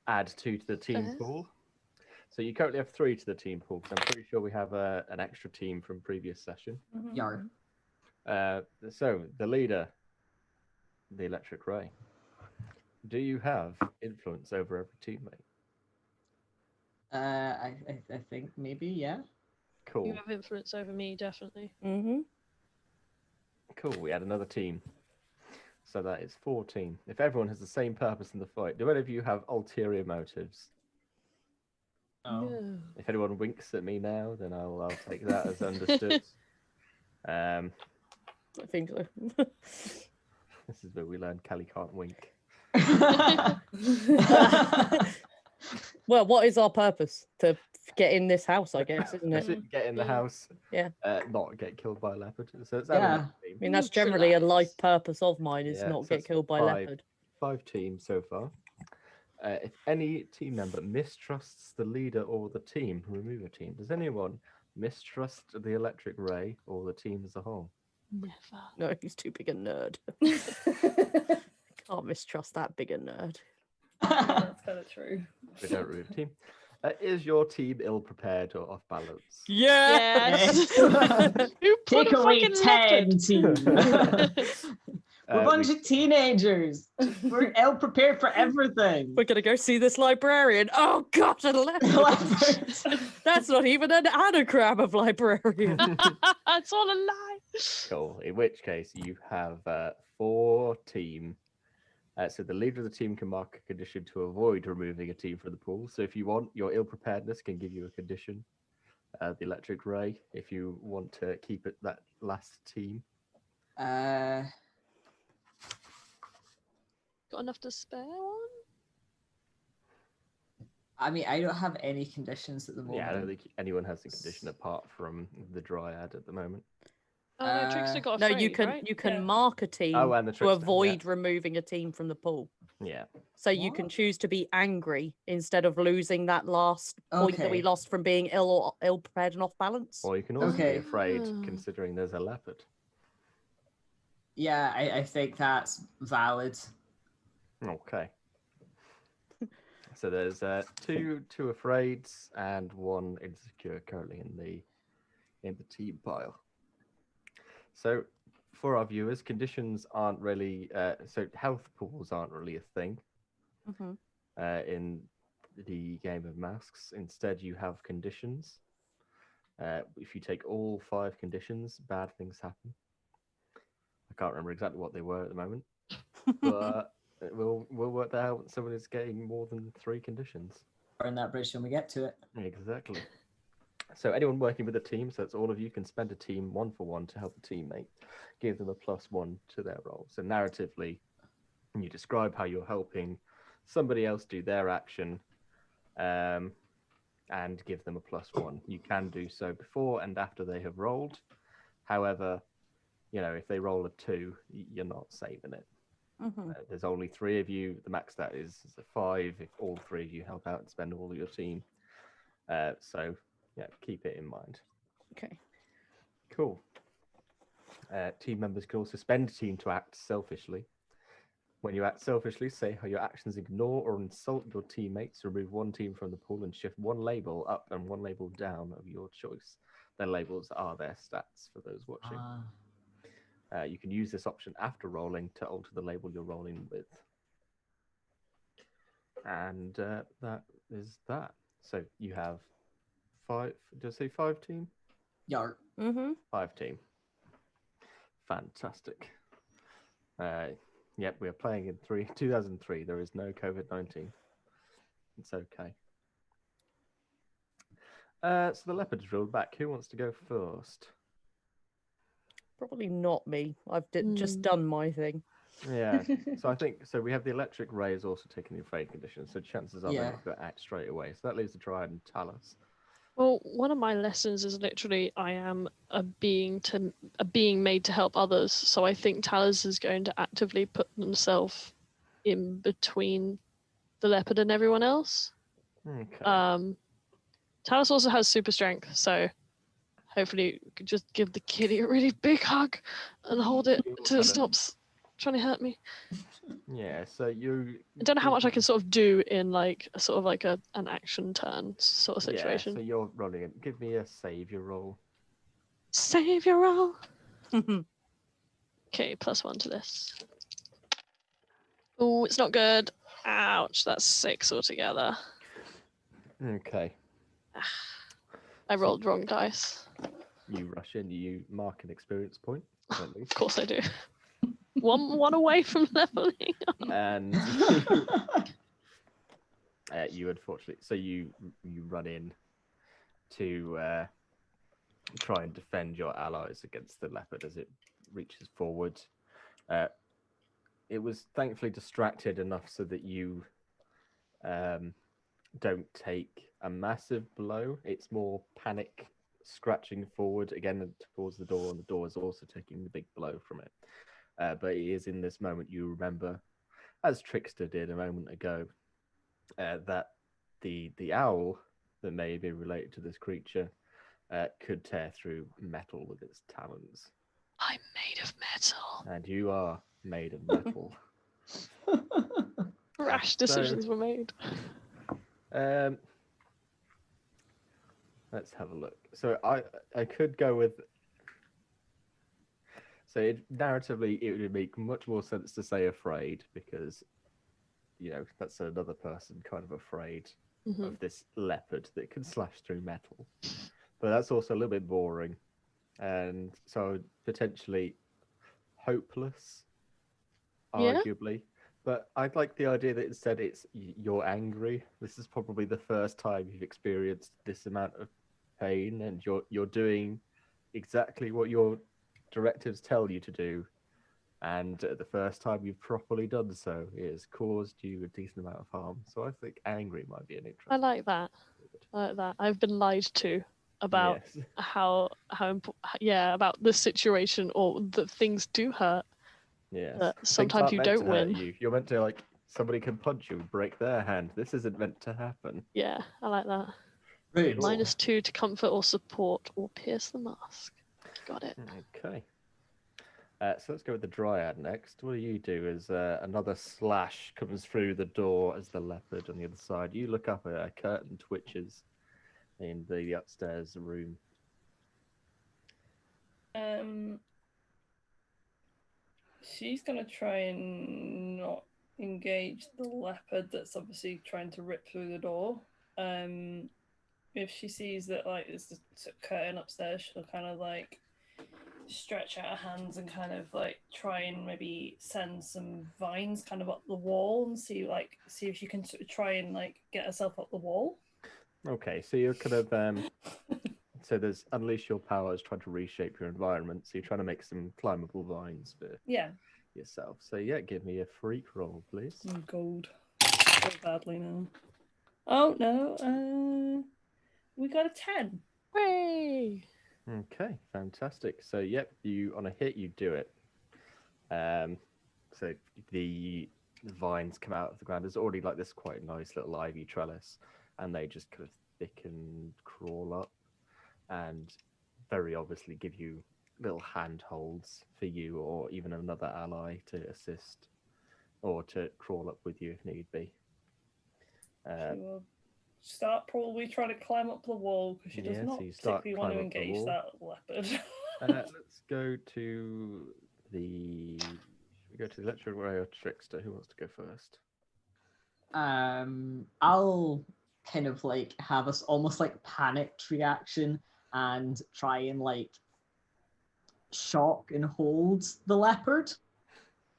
S3: add 2 to the team
S4: Fair.
S3: pool. So you currently have 3 to the team pool, because I'm pretty sure we have an extra team from previous session.
S5: Yar.
S3: So the leader, the Electric Ray. Do you have influence over every teammate?
S5: I think maybe, yeah.
S3: Cool.
S4: You have influence over me, definitely.
S2: Mm-hmm.
S3: Cool. We add another team. So that is 14. If everyone has the same purpose in the fight, do any of you have ulterior motives?
S5: Oh.
S4: No.
S3: If anyone winks at me now, then I'll take that as understood.
S2: I think so.
S3: This is where we learn Callie can't wink.
S2: Well, what is our purpose? To get in this house, I guess, isn't
S3: That's
S2: it?
S3: it, get in the
S4: Yeah.
S3: house.
S2: Yeah.
S3: Not get killed by a leopard. So it's
S5: Yeah.
S2: I mean, that's generally a life purpose of mine, is
S3: Yeah,
S2: not
S3: so
S2: get
S3: it's
S2: killed by
S3: 5.
S2: leopard.
S3: 5 teams so far. If any team member mistrusts the leader or the team, remove a team. Does anyone mistrust the Electric Ray or the team as a whole?
S4: Never.
S2: No, he's too big a nerd. Can't mistrust that big a nerd.
S1: That's kind of true.
S3: We don't remove a team. Is your team ill prepared or off balance?
S4: Yes. Who put
S5: Take
S4: a
S5: away
S4: fucking
S5: 10,
S4: leopard?
S5: team. We're a bunch
S3: We-
S5: of teenagers. We're ill prepared for everything.
S2: We're gonna go see this librarian. Oh God, a leopard!
S5: Leopards.
S2: That's not even an anagram of librarian.
S4: It's all a lie.
S3: Cool. In which case, you have 4 team. So the leader of the team can mark a condition to avoid removing a team from the pool. So if you want, your ill preparedness can give you a condition. The Electric Ray, if you want to keep it that last team.
S5: Uh,
S4: Got enough to spare one?
S5: I mean, I don't have any conditions at the moment.
S3: Yeah, I don't think anyone has a condition apart from the Dryad at the moment.
S4: Oh, no, Trickster got
S2: No,
S4: afraid,
S2: you can
S4: right?
S2: you can
S1: Yeah.
S2: mark a team
S3: Oh, and the
S2: to
S3: trickster, yeah.
S2: avoid removing a team from the pool.
S3: Yeah.
S2: So you can
S5: What?
S2: choose to be angry instead of losing that last point that we
S5: Okay.
S2: lost from being ill prepared and off balance.
S3: Or you can also
S5: Okay.
S3: be afraid,
S4: Ah.
S3: considering there's a leopard.
S5: Yeah, I think that's valid.
S3: Okay. So there's 2 afraids and 1 insecure currently in the team pile. So for our viewers, conditions aren't really so health pools aren't really a thing
S2: Mhm.
S3: in the game of Masks. Instead, you have conditions. If you take all 5 conditions, bad things happen. I can't remember exactly what they were at the moment, but we'll work that out when someone is getting more than 3 conditions.
S5: Burn that bridge when we get to it.
S3: Exactly. So anyone working with a team, so that's all of you, can spend a team 1 for 1 to help a teammate, give them a +1 to their role. So narratively, you describe how you're helping somebody else do their action, and give them a +1. You can do so before and after they have rolled. However, if they roll a 2, you're not saving it.
S2: Mhm.
S3: There's only 3 of you. The max stat is a 5 if all 3 of you help out and spend all of your team. So yeah, keep it in mind.
S2: Okay.
S3: Cool. Team members can also spend team to act selfishly. When you act selfishly, say how your actions ignore or insult your teammates. Remove one team from the pool and shift one label up and one label down of your choice. Their labels are their stats for those watching. You can use this option after rolling to alter the label you're rolling with. And that is that. So you have 5, did I say 5 team?
S5: Yarp.
S2: Mm-hmm.
S3: 5 team. Fantastic. Yep, we are playing in 2003. There is no COVID-19. It's okay. So the leopard's rolled back. Who wants to go first?
S2: Probably not me. I've just done my thing.
S3: Yeah. So I think we have the electric ray is also taking the afraid condition. So chances are they're
S5: Yeah.
S3: not going to act straight away. So that leaves the Dryad and Talus.
S4: Well, one of my lessons is literally I am a being made to help others. So I think Talus is going to actively put themselves in between the leopard and everyone else.
S3: Okay.
S4: Talus also has super strength, so hopefully we could just give the kitty a really big hug and hold it until it stops trying to hurt me.
S3: Yeah. So you.
S4: I don't know how much I can sort of do in like a sort of like an action turn sort of situation.
S3: Yeah. So you're rolling it. Give me a savior roll.
S4: Save your roll. Okay, +1 to this. Oh, it's not good. Ouch, that's 6 altogether.
S3: Okay.
S4: I rolled wrong dice.
S3: You rush in. You mark an experience point. At
S4: Of
S3: least.
S4: course I do. one away from leveling up.
S3: And you unfortunately, so you run in to try and defend your allies against the leopard as it reaches forward. It was thankfully distracted enough so that you don't take a massive blow. It's more panic scratching forward again towards the door, and the door is also taking the big blow from it. But it is in this moment you remember, as Trickster did a moment ago, that the owl that may be related to this creature could tear through metal with its talons.
S4: I'm made of metal.
S3: And you are made of metal.
S4: Rash decisions were made.
S3: Let's have a look. So I could go with. So narratively, it would make much more sense to say afraid because, that's another person kind of afraid of this leopard that can slash through metal. But that's also a little bit boring, and so potentially hopeless, arguably. But I'd like the idea that instead you're angry. This is probably the first time you've experienced this amount of pain, and you're doing exactly what your directives tell you to do. And the first time you've properly done so, it has caused you a decent amount of harm. So I think angry might be an interesting.
S4: I like that. I've been lied to about how about this situation, or that things do hurt.
S3: Yes.
S4: But sometimes you don't win.
S3: You're meant to somebody can punch you and break their hand. This isn't meant to happen.
S4: Yeah, I like that.
S5: Rude.
S4: -2 to comfort or support or pierce the mask. Got it.
S3: Okay. So let's go with the Dryad next. What you do is another slash comes through the door as the leopard on the other side. You look up, a curtain twitches in the upstairs room.
S1: She's gonna try and not engage the leopard that's obviously trying to rip through the door. If she sees that there's a curtain upstairs, she'll kind of stretch out her hands and kind of try and maybe send some vines kind of up the wall and see if she can sort of try and get herself up the wall.
S3: Okay, so you're kind of so there's unleash your powers, trying to reshape your environment. So you're trying to make some climbable vines for yourself. So give me a freak roll, please.
S1: Oh, gold. So badly now. Oh no, we got a 10.
S4: Hooray!
S3: Okay, fantastic. So you on a hit you do it. So the vines come out of the ground. There's already this quite nice little ivy trellis, and they just kind of thicken, crawl up, and very obviously give you little handholds for you or even another ally to assist or to crawl up with you if need be.
S1: She will start probably trying to climb up the wall because she does
S3: Yeah,
S1: not
S3: so you start
S1: particularly want to
S3: climbing up the
S1: engage
S3: wall.
S1: that leopard.
S3: Let's go to the. We go to the lecturer or trickster. Who wants to go first?
S5: I'll kind of like have us almost like panicked reaction and try and like shock and hold the leopard,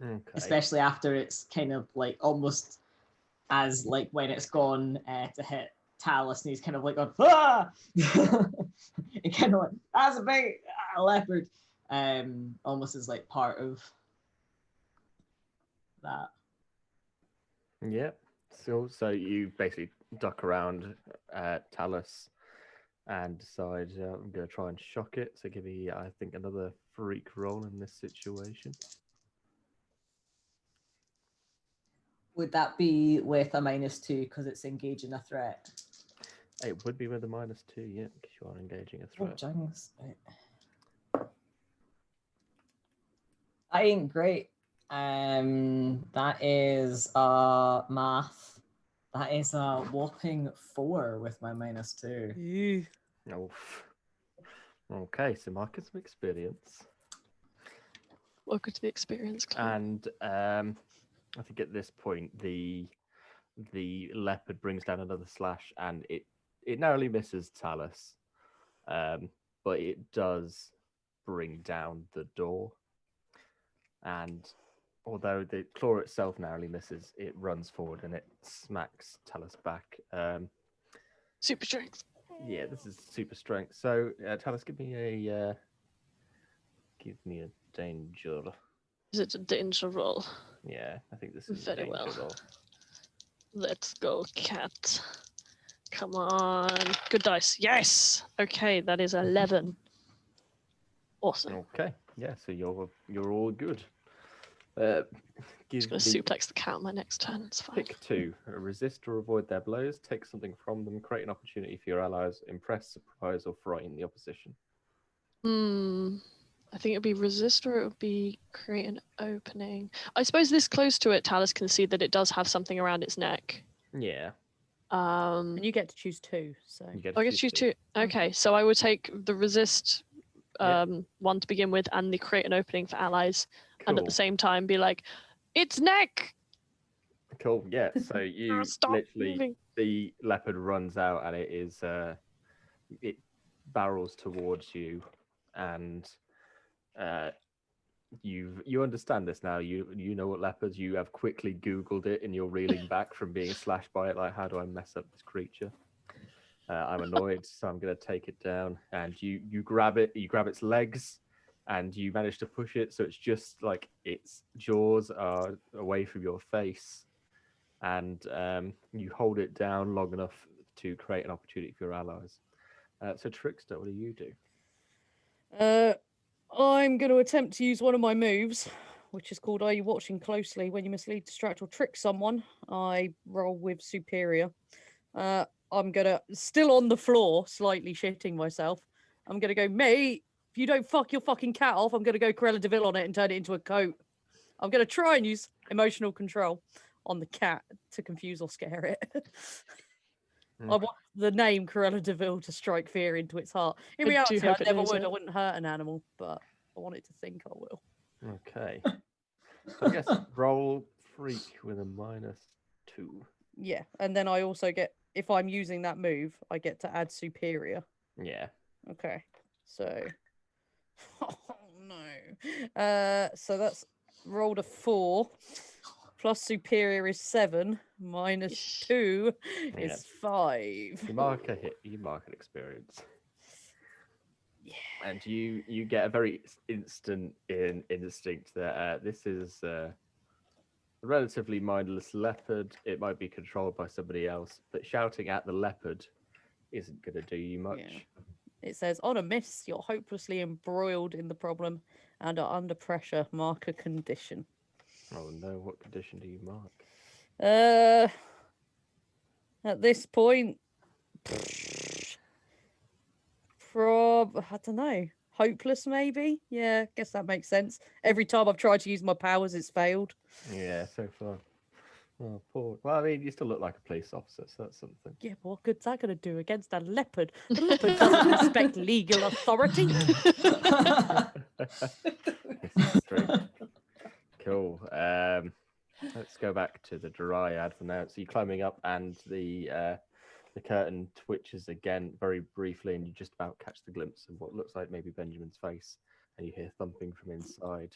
S3: Okay.
S5: especially after it's kind of like almost as like when it's gone to hit Talus and he's kind of like going, ah! And kind of like, that's a big leopard, almost as like part of that.
S3: Yep. So you basically duck around Talus and decide I'm going to try and shock it. So give me, I think, another freak roll in this situation.
S5: Would that be with a -2 because it's engaging a threat?
S3: It would be with a -2, yeah, because you are engaging a
S5: Oh,
S3: threat.
S5: jungs. That ain't great. That is math. That is a whopping 4 with my -2.
S2: Ew.
S3: Oh. Okay, so mark some experience.
S4: Welcome to the experience club.
S3: And I think at this point the leopard brings down another slash, and it narrowly misses Talus, but it does bring down the door. And although the claw itself narrowly misses, it runs forward and it smacks Talus back.
S4: Super strength.
S3: Yeah, this is super strength. So Talus, give me a danger.
S4: Is it a danger roll?
S3: Yeah, I think this is
S4: Very
S3: a danger
S4: well.
S3: roll.
S4: Let's go, cat. Come on. Good dice. Yes! Okay, that is 11. Awesome.
S3: Okay, yeah, so you're all good. Give
S4: Just
S3: me
S4: gonna suplex the cat on my next turn. It's fine.
S3: pick 2. Resist or avoid their blows. Take something from them. Create an opportunity for your allies. Impress, surprise, or frighten the opposition.
S4: I think it would be resist or it would be create an opening. I suppose this close to it, Talus can see that it does have something around its neck.
S3: Yeah.
S2: And you get to choose 2, so
S3: You get
S4: I guess choose 2. Okay, so I would take the resist one to begin with and the create an opening for allies, and at the same time be like, its neck!
S3: Cool, yeah. So you
S4: Stop
S3: literally,
S4: moving.
S3: the leopard runs out and it is, it barrels towards you, and you understand this now. You know what leopards. You have quickly Googled it, and you're reeling back from being slashed by it. Like, how do I mess up this creature? I'm annoyed, so I'm going to take it down. And you grab it. You grab its legs, and you manage to push it. So it's just like its jaws are away from your face, and you hold it down long enough to create an opportunity for your allies. So Trickster, what do you do?
S2: I'm going to attempt to use one of my moves, which is called Are You Watching Closely? When you mislead, distract, or trick someone, I roll with superior. I'm going to, still on the floor, slightly shitting myself, I'm going to go, mate, if you don't fuck your fucking cat off, I'm going to go Cruella de Vil on it and turn it into a coat. I'm going to try and use emotional control on the cat to confuse or scare it. I want the name Cruella de Vil to strike fear into its heart. In
S4: I do
S2: reality, I
S4: hope it
S2: never
S4: knows
S2: would.
S4: it.
S2: I wouldn't hurt an animal, but I want it to think I will.
S3: Okay. So I guess roll freak with a -2.
S2: Yeah, and then I also get, if I'm using that move, I get to add superior.
S3: Yeah.
S2: Okay, so oh no. So that's rolled a 4. Plus superior is 7. Minus 2 is 5.
S3: You mark a hit. You mark an experience.
S2: Yeah.
S3: And you get a very instant instinct that this is a relatively mindless leopard. It might be controlled by somebody else, but shouting at the leopard isn't going to do you much.
S2: Yeah. It says, on a miss, you're hopelessly embroiled in the problem and are under pressure. Mark a condition.
S3: Oh no, what condition do you mark?
S2: At this point, I don't know. hopeless, maybe. Yeah, guess that makes sense. Every time I've tried to use my powers, it's failed.
S3: Yeah, so far. Oh, poor. Well, I mean, you still look like a police officer, so that's something.
S2: Yeah, but what good's that going to do against a leopard? The leopard doesn't respect legal authority.
S3: This is true. Cool. Let's go back to the dryad for now. So you're climbing up, and the curtain twitches again very briefly, and you just about catch the glimpse of what looks like maybe Benjamin's face, and you hear thumping from inside.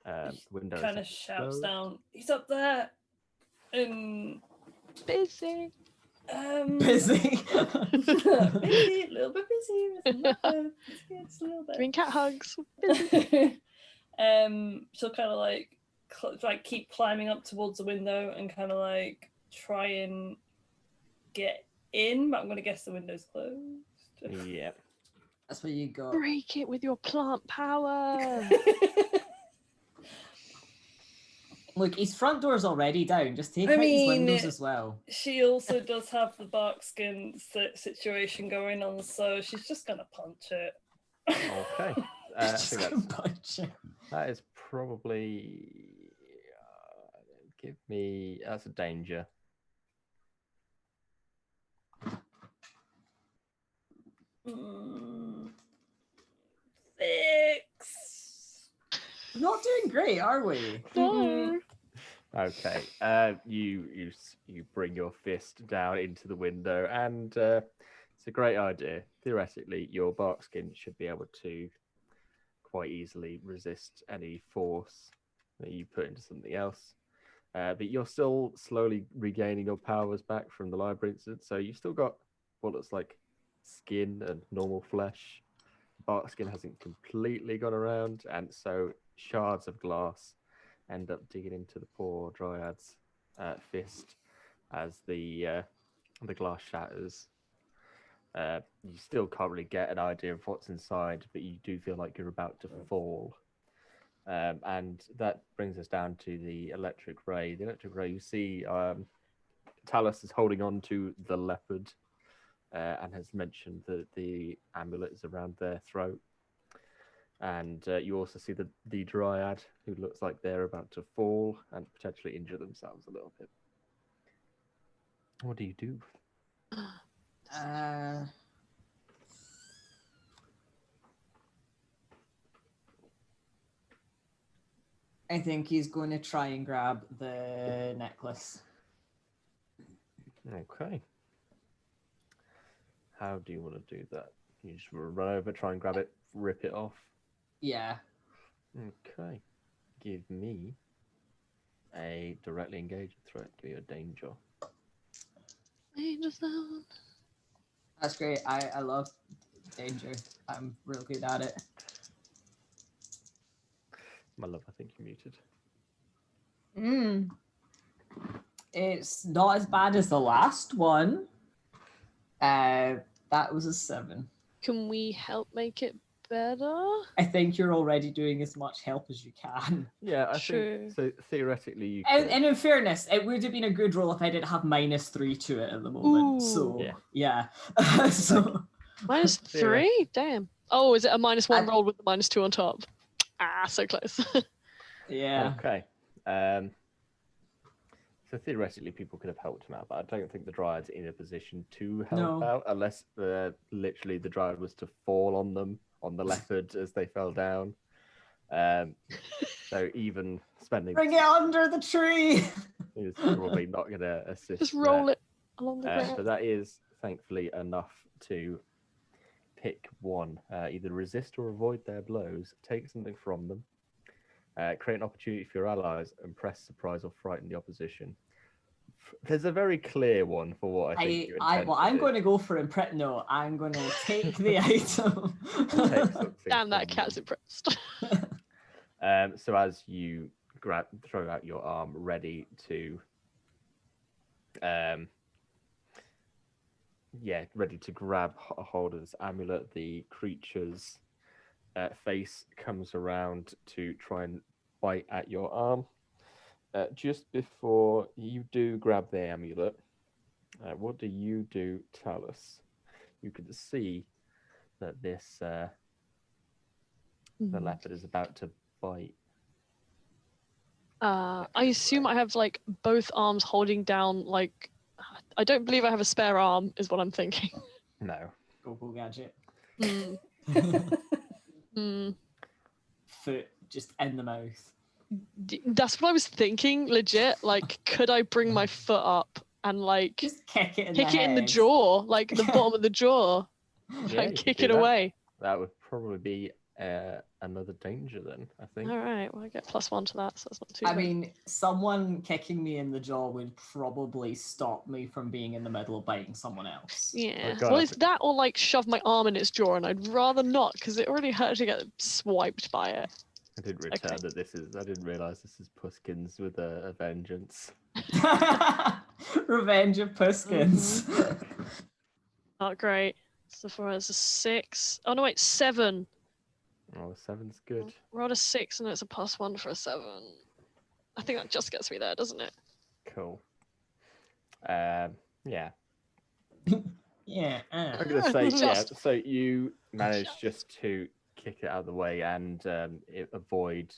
S3: The window
S1: Kind of
S3: is
S1: shouts
S3: closed.
S1: down, "He's up there!" And
S4: Busy.
S5: Busy.
S1: busy, a little bit busy. It's a little bit.
S4: Doing cat hugs.
S1: She'll kind of like keep climbing up towards the window and kind of like try and get in, but I'm gonna guess the window's closed.
S3: Yeah.
S5: That's what you got.
S4: Break it with your plant power.
S5: Look, his front door's already down. Just take
S1: I
S5: out his
S1: mean,
S5: windows as well.
S1: She also does have the bark skin situation going on, so she's just gonna punch it.
S3: Okay. I
S5: Just
S3: think
S5: gonna punch him.
S3: that is probably. Give me. That's a danger.
S1: Mm, 6.
S5: Not doing great, are we?
S4: No.
S3: Okay. You bring your fist down into the window, and it's a great idea. Theoretically, your bark skin should be able to quite easily resist any force that you put into something else. But you're still slowly regaining your powers back from the library incident, so you've still got what looks like skin and normal flesh. Bark skin hasn't completely gone around, and so shards of glass end up digging into the poor dryad's fist as the glass shatters. You still can't really get an idea of what's inside, but you do feel like you're about to fall. And that brings us down to the electric ray. The electric ray, you see Talus is holding on to the leopard and has mentioned that the amulet is around their throat. And you also see the dryad, who looks like they're about to fall and potentially injure themselves a little bit. What do you do?
S5: I think he's going to try and grab the necklace.
S3: Okay. How do you want to do that? You just run over, try and grab it, rip it off.
S5: Yeah.
S3: Okay. Give me a directly engaged threat. Give me a danger.
S4: Danger zone.
S5: That's great. I love danger. I'm real good at it.
S3: My love, I think you're muted.
S5: It's not as bad as the last one. That was a 7.
S4: Can we help make it better?
S5: I think you're already doing as much help as you can.
S3: Yeah, I
S4: True.
S3: think so. Theoretically, you
S5: And,
S3: could.
S5: and in fairness, it would have been a good roll if I didn't have -3 to it at the moment. So
S3: Yeah.
S5: yeah. So
S4: -3? Damn. Oh, is it a -1
S5: I-
S4: roll with the -2 on top? Ah, so close.
S5: yeah.
S3: Okay. So theoretically, people could have helped him out, but I don't think the dryad's in a position to help
S5: No.
S3: out unless literally the dryad was to fall on them, on the leopard as they fell down. So even spending
S5: Bring it under the tree.
S3: is probably not going to assist.
S4: Just roll it along the ground.
S3: But that is thankfully enough to pick one. Either resist or avoid their blows, take something from them, create an opportunity for your allies, impress, surprise, or frighten the opposition. There's a very clear one for what I think you intend
S5: Well,
S3: to
S5: I'm
S3: do.
S5: going to go for impress. No, I'm going to take the item.
S3: Take something
S4: Damn, that
S3: from
S4: cat's
S3: them.
S4: impressed.
S3: So as you throw out your arm, ready to, ready to grab a hold of this amulet, the creature's face comes around to try and bite at your arm. Just before you do grab the amulet, what do you do, Talus? You can see that this The leopard is about to bite.
S4: I assume I have like both arms holding down. Like, I don't believe I have a spare arm. Is what I'm thinking.
S3: No.
S5: Google gadget.
S4: Hmm. Hmm.
S5: Foot just in the mouth.
S4: That's what I was thinking. Legit. Like, could I bring my foot up and like
S5: Just kick it in
S4: kick
S5: the
S4: it in the
S5: head.
S4: jaw, like the bottom of the jaw,
S3: Yeah,
S4: and
S3: you could
S4: kick
S3: do
S4: it
S3: that.
S4: away?
S3: That would probably be another danger then, I think.
S4: All right. Well, I get +1 to that, so that's not too
S5: I
S4: bad.
S5: mean, someone kicking me in the jaw would probably stop me from being in the middle of biting someone else.
S4: Yeah.
S3: God,
S4: Well,
S3: I
S4: it's that or like shove my arm in its jaw, and I'd rather not because it already hurt to get swiped by it.
S3: I didn't return that this is. I didn't realize this is Puskins with a vengeance.
S5: Revenge of Puskins.
S4: Not great. So far as a 6. Oh no, wait, 7.
S3: Oh, 7's good.
S4: Rolled a 6 and it's a +1 for a 7. I think that just gets me there, doesn't it?
S3: Cool. Yeah.
S5: Yeah.
S3: I'm gonna say yeah.
S4: Just-
S3: So you managed just to kick it out of the way and avoid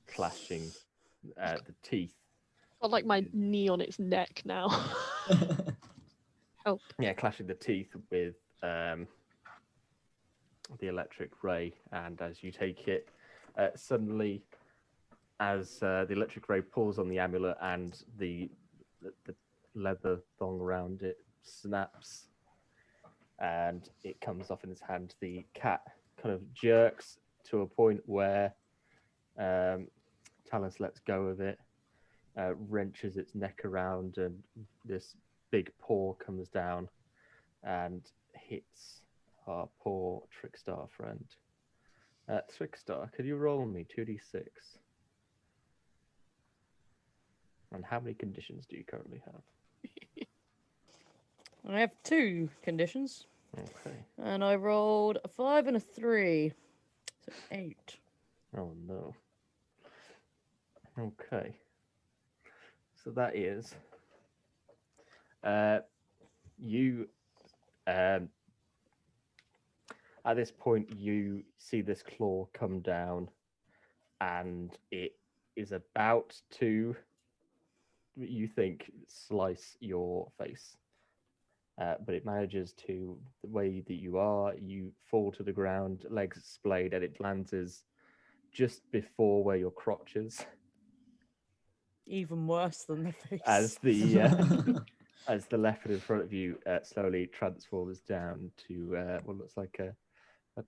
S3: clashing the teeth.
S4: Got like my knee on its neck now. Help.
S3: Yeah, clashing the teeth with the electric ray, and as you take it, suddenly, as the electric ray pulls on the amulet and the leather thong around it snaps, and it comes off in his hand, the cat kind of jerks to a point where Talus lets go of it, wrenches its neck around, and this big paw comes down and hits our poor Trickstar friend. Trickstar, could you roll me 2d6? And how many conditions do you currently have?
S2: I have 2 conditions,
S3: Okay.
S2: and I rolled a 5 and a 3, so 8.
S3: Oh no. Okay. So that is you at this point you see this claw come down and it is about to, you think, slice your face. But it manages to, the way that you are, you fall to the ground, legs splayed, and it lands just before where your crotch is.
S2: Even worse than the face.
S3: As the leopard in front of you slowly transforms down to what looks like a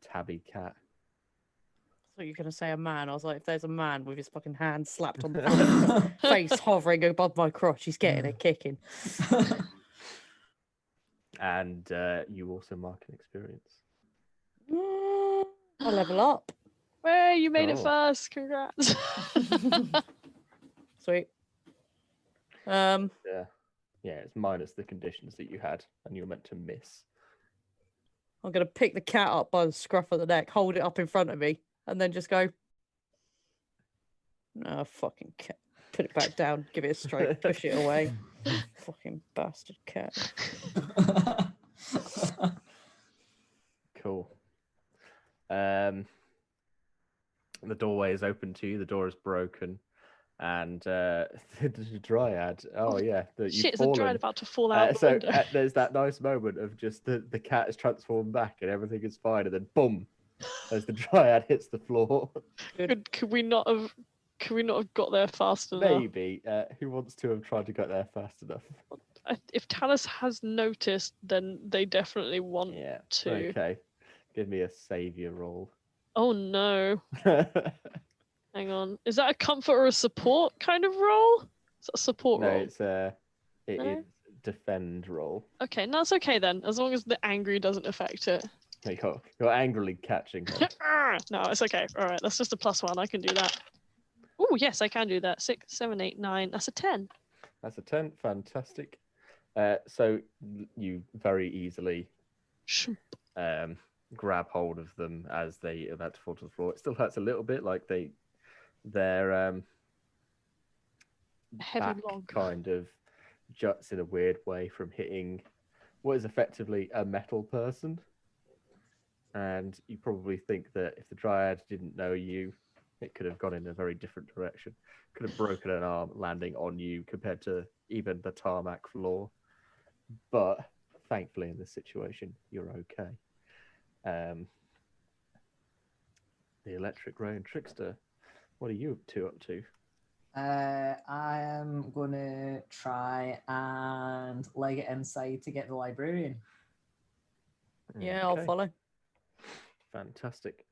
S3: tabby cat.
S2: I thought you were going to say a man. I was like, if there's a man with his fucking hand slapped on the front, face hovering above my crotch, he's getting a kicking.
S3: And you also mark an experience.
S2: I'll level up.
S4: Hey, you made it
S3: Oh.
S4: first. Congrats.
S2: Sweet.
S3: Yeah, it's minus the conditions that you had, and you're meant to miss.
S2: I'm going to pick the cat up by the scruff of the neck, hold it up in front of me, and then just go, no, fucking cat. Put it back down, give it a stroke, push it away. Fucking bastard cat.
S3: Cool. The doorway is open to you. The door is broken, and the dryad. Oh yeah,
S4: Shit, is the dryad
S3: fallen.
S4: about to fall out the
S3: So
S4: window?
S3: there's that nice moment of just the cat is transformed back and everything is fine, and then boom, as the dryad hits the floor.
S4: Could we not have got there fast enough?
S3: Maybe. Who wants to have tried to get there fast enough?
S4: If Talus has noticed, then they definitely want
S3: Yeah.
S4: to.
S3: Okay. Give me a savior roll.
S4: Oh no. Hang on. Is that a comfort or a support kind of roll? Is that a support
S3: No,
S4: roll?
S3: it's it
S4: No?
S3: is defend roll.
S4: Okay, no, that's okay then, as long as the angry doesn't affect it.
S3: You're angrily catching her.
S4: No, it's okay. All right, that's just a +1. I can do that. Oh yes, I can do that. 6, 7, 8, 9. That's a 10.
S3: That's a 10. Fantastic. So you very easily grab hold of them as they are about to fall to the floor. It still hurts a little bit, like their
S4: Heavy
S3: back
S4: log.
S3: kind of juts in a weird way from hitting what is effectively a metal person. and you probably think that if the Dryad didn't know you, it could have gone in a very different direction. Could have broken an arm landing on you compared to even the tarmac floor. But thankfully, in this situation, you're okay. The Electric Ray and Trickster, what are you two up to?
S5: I am gonna try and leg it inside to get the librarian.
S2: Yeah, I'll
S3: Okay,
S2: follow.
S3: fantastic.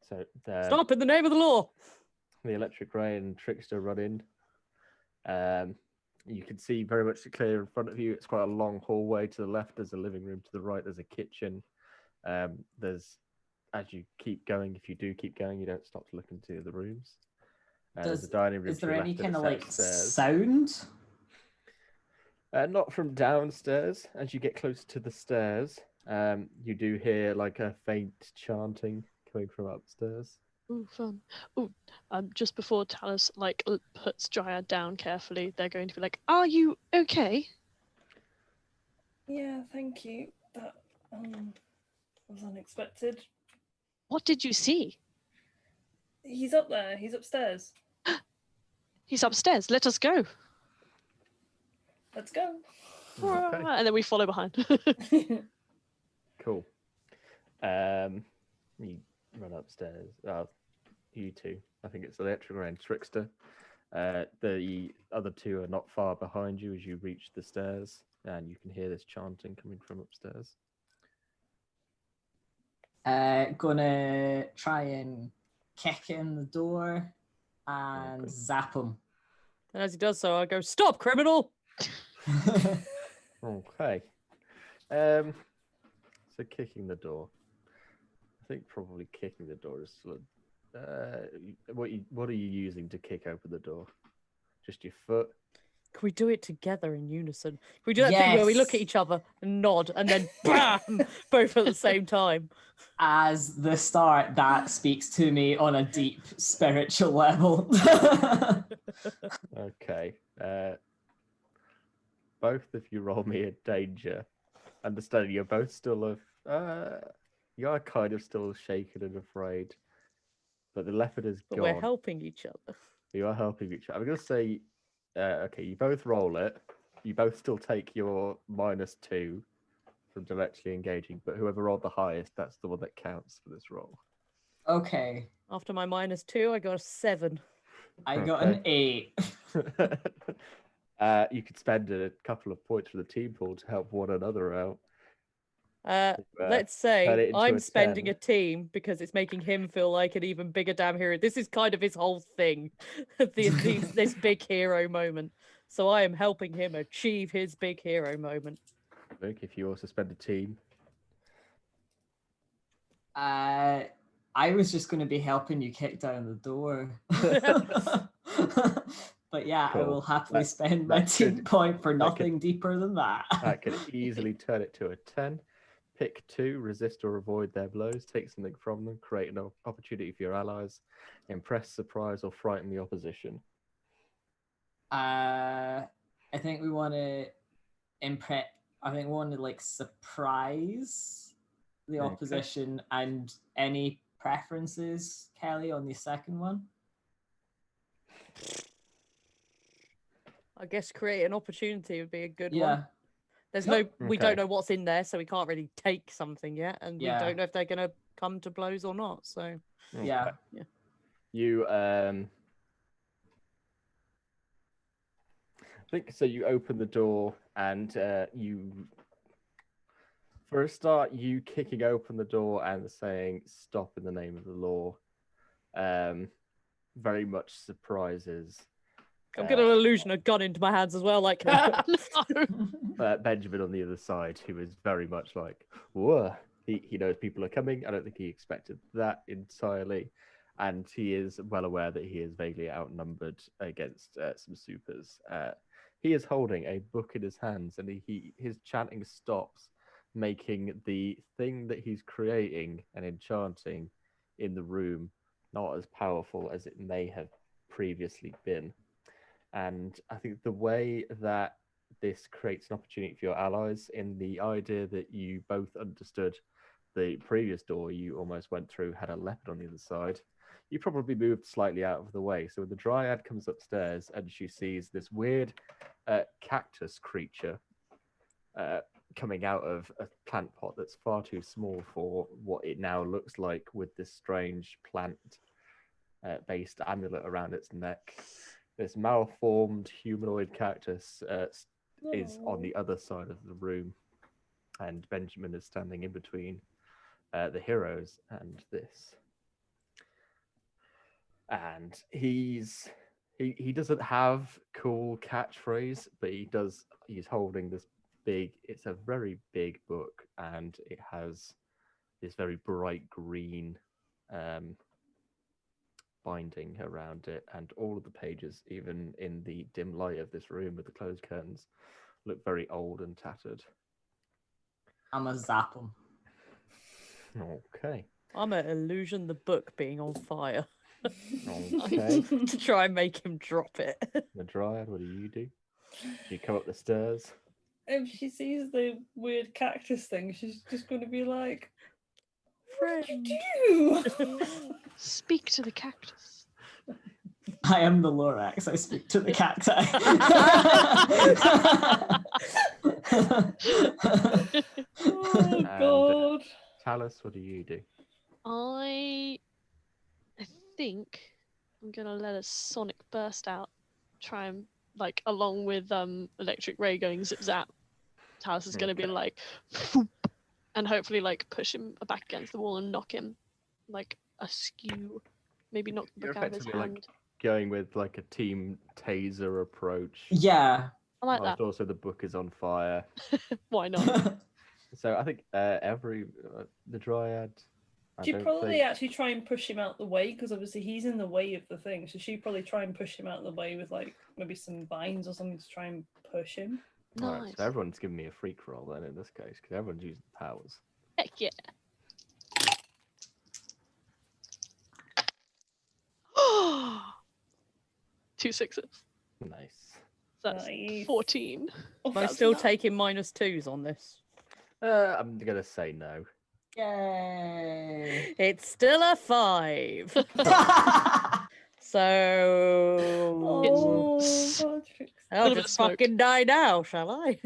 S3: So
S2: Stop in the name of the law.
S3: the Electric Ray and Trickster run in. You can see very much clear in front of you. It's quite a long hallway. To the left, there's a living room. To the right, there's a kitchen. There's, as you keep going, if you do keep going, you don't stop to look into the rooms. There's a dining room.
S5: Is
S3: to
S5: there
S3: the
S5: any
S3: left and
S5: kind
S3: a
S5: of
S3: set
S5: like
S3: stairs.
S5: sound?
S3: Not from downstairs. As you get closer to the stairs, you do hear like a faint chanting coming from upstairs.
S4: Ooh, fun. Ooh, just before Talus puts Dryad down carefully, they're going to be like, "Are you okay?"
S1: Yeah, thank you. That was unexpected.
S4: What did you see?
S1: He's up there. He's upstairs.
S4: He's upstairs. Let us go.
S1: Let's go.
S3: Okay.
S4: And then we follow behind.
S3: Cool. You run upstairs. You two. I think it's Electric Ray and Trickster. The other two are not far behind you as you reach the stairs, and you can hear this chanting coming from upstairs.
S5: Gonna try and kick in the door and
S3: Okay.
S5: zap him.
S2: And as he does so, I go, "Stop, criminal!"
S3: Okay. So kicking the door. I think probably kicking the door is sort of, what are you using to kick open the door? Just your foot?
S2: Can we do it together in unison? Can we do that thing where we look at
S5: Yes.
S2: each other and nod and then bam, both at the same time?
S5: As the start, that speaks to me on a deep spiritual level.
S3: Okay. Both of you roll me a danger. Understanding you're both still you are kind of still shaken and afraid. But the leopard is
S2: But
S3: gone.
S2: we're helping each other.
S3: You are helping each other. I'm going to say, okay, you both roll it. You both still take your -2 from directly engaging, but whoever rolled the highest, that's the one that counts for this roll.
S5: Okay,
S2: After my -2, I got a 7.
S5: I got an 8.
S3: You could spend a couple of points for the team pool to help one another out.
S2: Let's
S3: turn it
S2: say
S3: into
S2: I'm
S3: a
S2: spending
S3: 10.
S2: a team because it's making him feel like an even bigger damn hero. This is kind of his whole thing, this big hero moment. So I am helping him achieve his big hero moment.
S3: Luke, if you also spend a team.
S5: I was just going to be helping you kick down the door. But yeah, I
S3: Cool.
S5: will happily
S3: That-
S5: spend my
S3: that
S5: team
S3: could-
S5: point for
S3: that
S5: nothing deeper than that.
S3: That could easily turn it to a 10. Pick 2, resist or avoid their blows, take something from them, create an opportunity for your allies, impress, surprise, or frighten the opposition.
S5: I think we want to impress. I think we want to like surprise the
S3: Okay.
S5: opposition. And any preferences, Kelly, on the second one?
S2: I guess create an opportunity would be a good
S5: Yeah.
S2: one. There's
S5: Yep.
S2: we
S3: Okay.
S2: don't know what's in there, so we can't really take something yet, and
S5: Yeah.
S2: we don't know if they're gonna come to blows or not. So
S5: Yeah.
S2: Yeah.
S3: You I think so. You open the door and you, for a start, you kicking open the door and saying "stop" in the name of the law. Very much surprises.
S2: I'm getting an illusion of gun into my hands as well. Like,
S3: Benjamin on the other side, who is very much like, whoa. He knows people are coming. I don't think he expected that entirely. And he is well aware that he is vaguely outnumbered against some supers. He is holding a book in his hands, and his chanting stops, making the thing that he's creating and enchanting in the room not as powerful as it may have previously been. And I think the way that this creates an opportunity for your allies, in the idea that you both understood the previous door you almost went through had a leopard on the other side, you probably moved slightly out of the way. So when the dryad comes upstairs and she sees this weird cactus creature coming out of a plant pot that's far too small for what it now looks like, with this strange plant based amulet around its neck. This malformed humanoid cactus is on the other side of the room, and Benjamin is standing in between the heroes and this. And he doesn't have cool catchphrase, but he's holding this it's a very big book, and it has this very bright green binding around it, and all of the pages, even in the dim light of this room with the closed curtains, look very old and tattered.
S5: I'm a zap him.
S3: Okay.
S2: I'm an illusion the book being on fire
S3: Okay.
S2: to try and make him drop it.
S3: The dryad, what do? Do you come up the stairs?
S1: If she sees the weird cactus thing, she's just going to be like, "What did you do?"
S4: Speak to the cactus.
S5: I am the Lorax. I speak to the cacti.
S1: Oh God.
S3: Talus, what do you do?
S4: I think I'm gonna let a sonic burst out. Try and like along with electric ray going zip zap. Talus is gonna be like, "Phoop," and hopefully like push him back against the wall and knock him like askew. Maybe knock the
S3: You're
S4: book out of his
S3: effectively, like,
S4: hand.
S3: Going with like a team taser approach.
S5: Yeah.
S4: I like
S3: Whilst
S4: that.
S3: also the book is on fire.
S4: Why not?
S3: So I think the dryad.
S1: She'd probably actually try and push him out the way, because obviously he's in the way of the thing. So she'd probably try and push him out the way with like maybe some vines or something to try and push him.
S3: Right,
S4: Nice.
S3: so everyone's giving me a freak roll then in this case, because everyone's using powers.
S4: Heck yeah. Two sixes.
S3: Nice.
S4: That's
S1: Nice.
S4: 14.
S1: Oh,
S2: Am I
S1: that's
S2: still
S1: not-
S2: taking -2s on this?
S3: I'm gonna say no.
S5: Yay.
S2: It's still a 5. So
S1: Oh, Patrick.
S2: I'll
S4: Little bit of
S2: just
S4: smoke.
S2: fucking die now, shall I?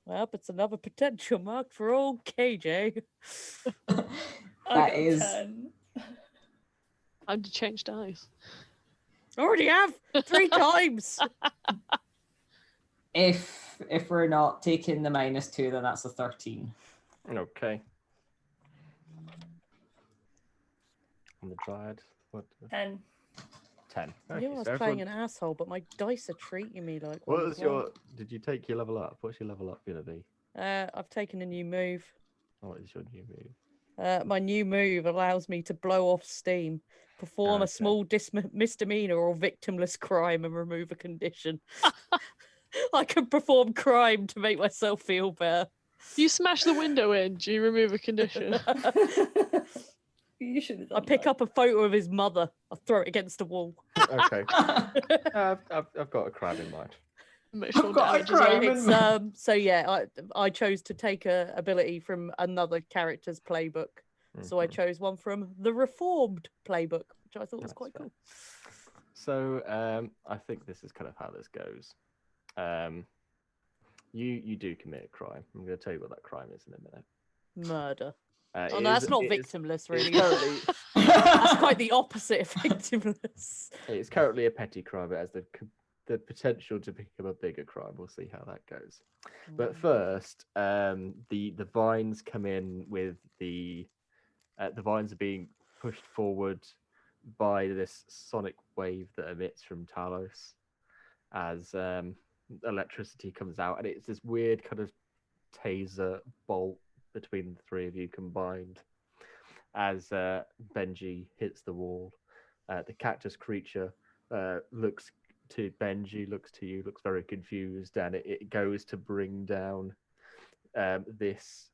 S2: Well, it's another potential mark for old KJ.
S1: I
S5: That
S1: got
S5: is
S1: 10.
S4: Time to change dice.
S2: Already have 3 times.
S5: if we're not taking the -2, then that's a 13.
S3: Okay. And the dryad, what?
S1: 10.
S3: 10.
S2: I
S3: Okay,
S2: knew I was
S3: so
S2: playing
S3: everyone-
S2: an asshole, but my dice are treating me like
S3: What
S2: one
S3: was
S2: as well.
S3: your? Did you take your level up? What's your level up gonna be?
S2: I've taken a new move.
S3: What is your new move?
S2: My new move allows me to blow off steam, perform a
S3: Okay.
S2: small misdemeanor or victimless crime, and remove a condition. I can perform crime to make myself feel better.
S4: You smash the window in, do you remove a condition?
S1: You should have
S2: I
S1: done
S2: pick
S1: that.
S2: up a photo of his mother. I throw it against a wall.
S3: Okay. I've got a crime in mind.
S4: Emotional
S5: I've got a
S4: damage as well.
S5: crime.
S2: It's so yeah. I chose to take a ability from another character's playbook. So I
S3: Mhm.
S2: chose one from the Reformed playbook, which I thought was
S3: That's
S2: quite
S3: fair.
S2: cool.
S3: So I think this is kind of how this goes. You do commit a crime. I'm going to tell you what that crime is in a minute.
S2: Murder.
S3: It
S2: Oh no, that's
S3: is-
S2: not
S3: it is-
S2: victimless,
S3: it's
S2: really.
S3: currently,
S2: That's quite the opposite of victimless.
S3: it's currently a petty crime. It has the potential to become a bigger crime. We'll see how that goes. But first, the vines come in with the vines are being pushed forward by this sonic wave that emits from Talos as electricity comes out, and it's this weird kind of taser bolt between the three of you combined as Benji hits the wall. The cactus creature looks to Benji, looks to you, looks very confused, and it goes to bring down this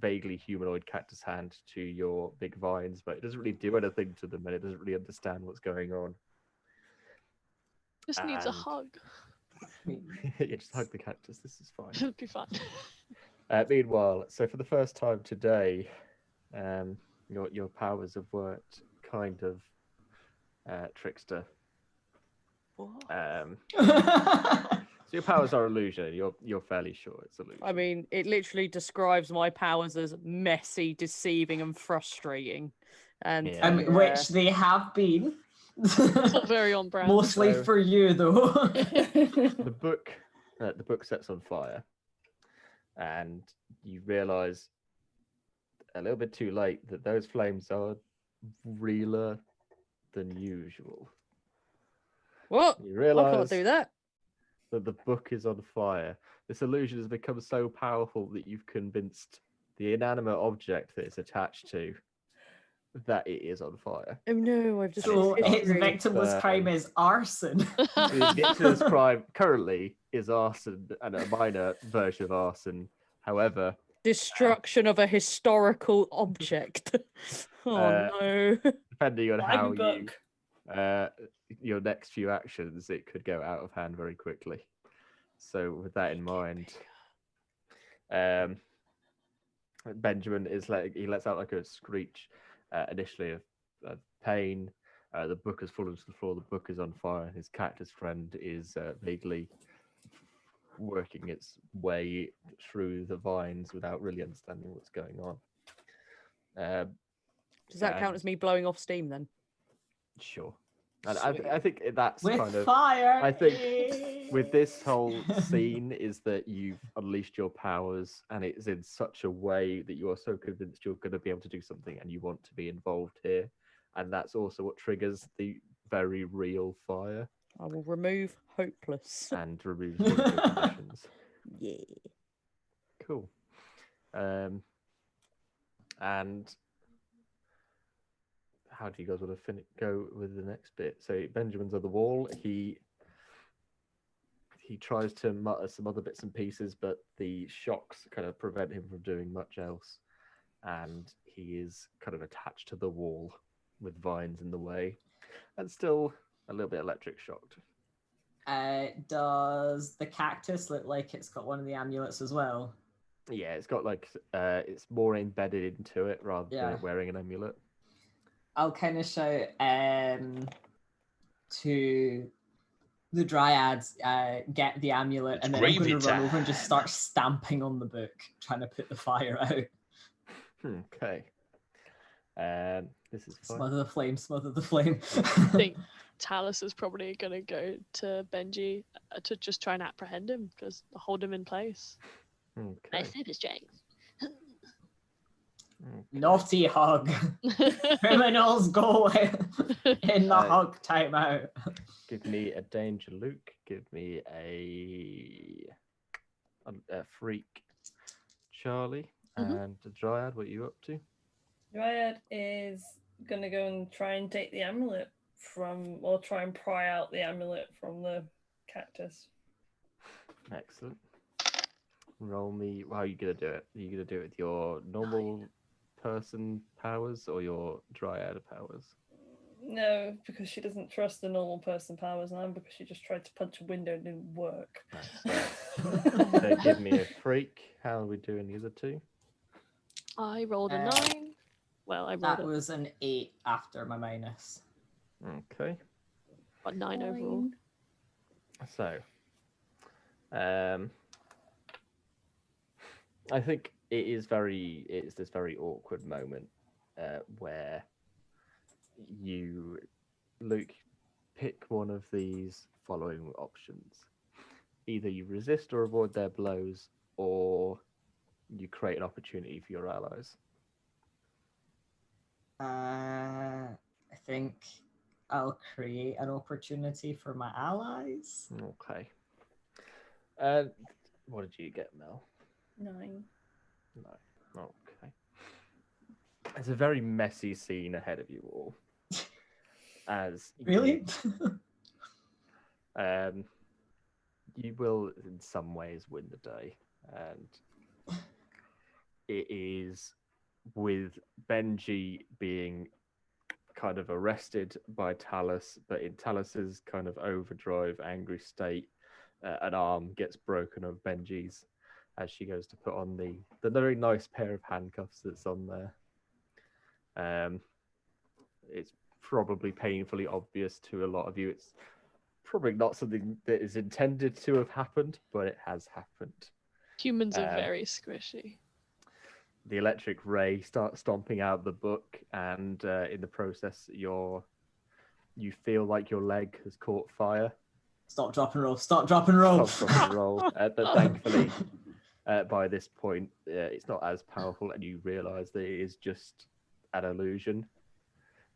S3: vaguely humanoid cactus hand to your big vines, but it doesn't really do anything to them, and it doesn't really understand what's going on.
S4: Just needs a
S3: And-
S4: hug.
S3: You just hug the cactus. This is fine.
S4: It'll be fine.
S3: Meanwhile, so for the first time today, your powers have worked, kind of, trickster. So your powers are illusion. You're fairly sure it's illusion.
S2: I mean, it literally describes my powers as messy, deceiving, and frustrating. And
S3: Yeah.
S5: Which they have been.
S4: It's not very on brand.
S5: Mostly
S3: So-
S5: for you, though.
S3: the book sets on fire, and you realise a little bit too late that those flames are realer than usual.
S2: what?
S3: You
S2: I
S3: realise
S2: can't do that.
S3: that the book is on fire. This illusion has become so powerful that you've convinced the inanimate object that it's attached to that it is on fire.
S2: Oh no, I've just
S5: So
S2: missed
S5: his
S2: history.
S5: victimless crime is arson.
S3: The victim's crime currently is arson and a minor version of arson. However,
S2: Destruction of a historical object. Oh no.
S3: depending on how
S1: Library book.
S3: your next few actions, it could go out of hand very quickly. So with that in mind, Benjamin he lets out like a screech initially of pain. The book has fallen to the floor. The book is on fire. His cactus friend is vaguely working its way through the vines without really understanding what's going on.
S2: Does that count as me blowing off steam then?
S3: Sure. And I think that's
S5: With
S3: kind of
S5: fire.
S3: I think with this whole scene is that you've unleashed your powers, and it's in such a way that you are so convinced you're going to be able to do something and you want to be involved here. And that's also what triggers the very real fire
S2: I will remove hopeless.
S3: and removes one of your conditions.
S2: Yeah.
S3: Cool. And how do you guys want to go with the next bit? So Benjamin's on the wall. He tries to mutter some other bits and pieces, but the shocks kind of prevent him from doing much else. And he is kind of attached to the wall with vines in the way, and still a little bit electric shocked.
S5: Does the cactus look like it's got one of the amulets as well?
S3: Yeah, it's got like it's more embedded into it rather than
S5: Yeah.
S3: it wearing an amulet.
S5: I'll kind of shout to the dryads, get the amulet,
S6: It's
S5: and then I'm going
S6: gravy
S5: to run over and
S6: time.
S5: just start stamping on the book, trying to put the fire out.
S3: Okay. This is fine.
S5: Smother the flame, smother the flame.
S4: I think Talus is probably going to go to Benji to just try and apprehend him, just hold him in place.
S3: Okay.
S4: super strength.
S5: Naughty hug. Criminals go in the
S3: Uh,
S5: hug timeout.
S3: Give me a danger, Luke. Give me a freak, Charlie, and the dryad. What are you up to?
S1: Dryad is gonna go and try and take the amulet from, or try and pry out the amulet from the cactus.
S3: Excellent. Roll me. How are you gonna do it? Are you gonna do it with your normal person powers or your dryad powers?
S1: No, because she doesn't trust the normal person powers, and because she just tried to punch a window and didn't work.
S3: So give me a freak. How are we doing the other two?
S4: I rolled a 9. Well, I rolled
S5: That was an 8 after my minus.
S3: Okay.
S4: a 9 overall.
S3: So, I think it's this very awkward moment where you, Luke, pick one of these following options. Either you resist or avoid their blows, or you create an opportunity for your allies.
S5: I think I'll create an opportunity for my allies.
S3: Okay. What did you get, Mel?
S1: 9.
S3: No. Okay. It's a very messy scene ahead of you all. As
S5: Really?
S3: you will, in some ways, win the day, and it is with Benji being kind of arrested by Talus, but in Talus's kind of overdrive, angry state, an arm gets broken of Benji's, as she goes to put on the very nice pair of handcuffs that's on there. It's probably painfully obvious to a lot of you. It's probably not something that is intended to have happened, but it has happened.
S4: Humans are very squishy.
S3: The electric ray starts stomping out the book, and in the process, you feel like your leg has caught fire.
S5: Stop, drop, and roll. Stop, drop, and roll.
S3: Stop, drop, and roll. But thankfully, by this point, it's not as powerful, and you realise that it is just an illusion.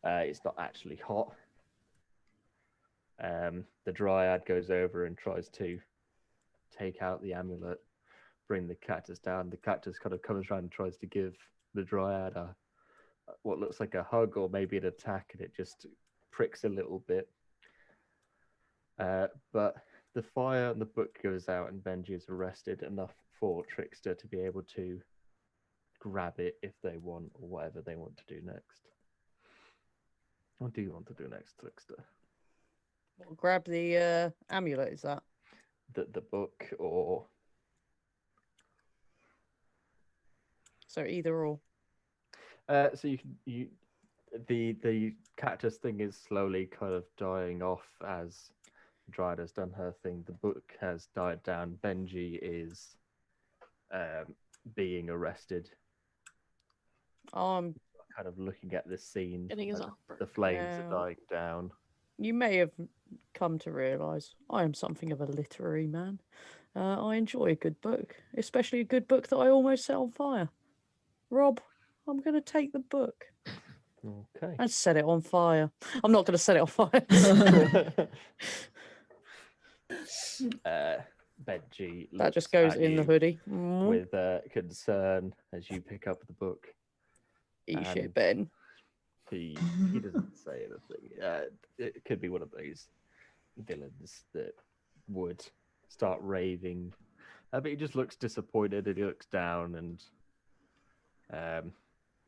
S3: It's not actually hot. The dryad goes over and tries to take out the amulet, bring the cactus down. The cactus kind of comes around and tries to give the dryad what looks like a hug or maybe an attack, and it just pricks a little bit. But the fire and the book goes out, and Benji is arrested enough for Trickster to be able to grab it if they want, or whatever they want to do next. What do you want to do next, Trickster?
S2: Well, grab the amulet, is that?
S3: The book, or
S2: So either or.
S3: so the cactus thing is slowly kind of dying off as Dryad has done her thing. The book has died down. Benji is being arrested.
S2: Um,
S3: Kind of looking at this scene.
S4: Getting his
S3: as
S4: arm
S3: the
S4: broken.
S3: flames
S2: Yeah.
S3: are dying down.
S2: you may have come to realise I am something of a literary man. I enjoy a good book, especially a good book that I almost set on fire. Rob, I'm going to take the book
S3: Okay.
S2: and set it on fire. I'm not going to set it on fire.
S3: Benji
S2: That just
S3: looks
S2: goes
S3: at
S2: in the
S3: you
S2: hoodie.
S3: with concern as you pick up the book.
S2: Eat shit,
S3: and
S2: Ben.
S3: He doesn't say anything. It could be one of those villains that would start raving, but he just looks disappointed, and he looks down and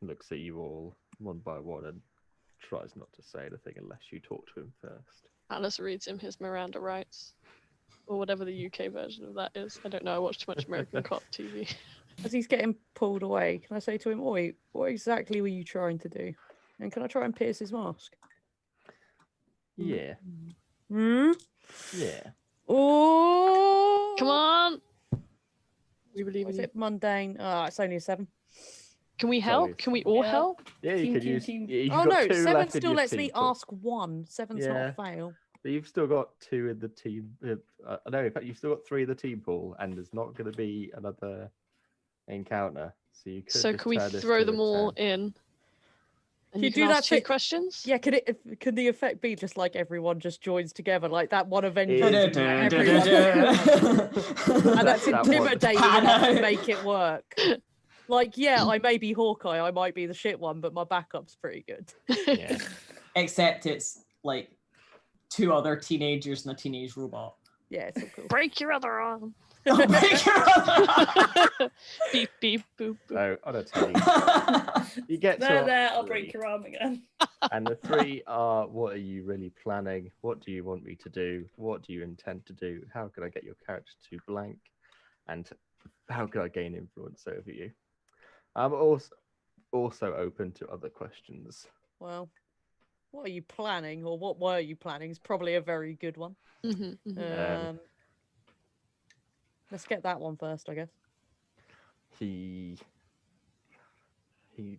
S3: looks at you all one by one and tries not to say anything unless you talk to him first.
S4: Alice reads him his Miranda rights, or whatever the UK version of that is. I don't know. I watch too much American cop TV.
S2: As he's getting pulled away, can I say to him, "Oi, what exactly were you trying to do? And can I try and pierce his mask?"
S3: Yeah,
S2: Hmm?
S3: yeah.
S2: Oh!
S4: Come on! We believe in
S2: Was
S4: you.
S2: it mundane? Oh, it's only a 7.
S4: Can we help? Can we all
S1: Yeah.
S4: help?
S3: Yeah, you
S1: Team,
S3: could
S1: team,
S3: use.
S1: team.
S3: You've
S2: Oh
S3: got
S2: no,
S3: 2
S2: 7
S3: left in
S2: still
S3: your
S2: lets
S3: team
S2: me
S3: pool.
S2: ask 1. 7's not
S3: Yeah.
S2: a fail.
S3: But you've still got 2 in the team. No, in fact, you've still got 3 in the team pool, and there's not going to be another encounter. So you could.
S4: So
S3: just
S4: can we
S3: turn this
S4: throw
S3: to
S4: them
S3: a
S4: all
S3: 10.
S4: in? And
S2: You
S4: you can
S2: do
S4: ask
S2: that
S4: 2
S2: thing-
S4: questions?
S2: Yeah, could the effect be just like everyone just joins together, like that one Avengers?
S3: It
S2: and
S3: is.
S2: everyone- and that's
S3: That one.
S2: intimidating enough to make it work. Like, yeah, I may be Hawkeye, I might be the shit one, but my backup's pretty good.
S3: Yeah.
S5: Except it's like 2 other teenagers and a teenage robot.
S2: Yeah, it's all cool.
S4: Break your other arm.
S5: Oh, break your other
S4: Beep, beep, boop, boop.
S3: So on a 10,
S5: arm.
S3: you get to
S1: There,
S3: a
S1: I'll break
S3: 3,
S1: your arm again.
S3: and the 3 are: what are you really planning? What do you want me to do? What do you intend to do? How can I get your character to blank? And how can I gain influence over you? I'm also open to other questions.
S2: Well, what are you planning, or what were you planning is probably a very good one.
S4: Mhm, mhm.
S2: Let's get that one first, I guess.
S3: He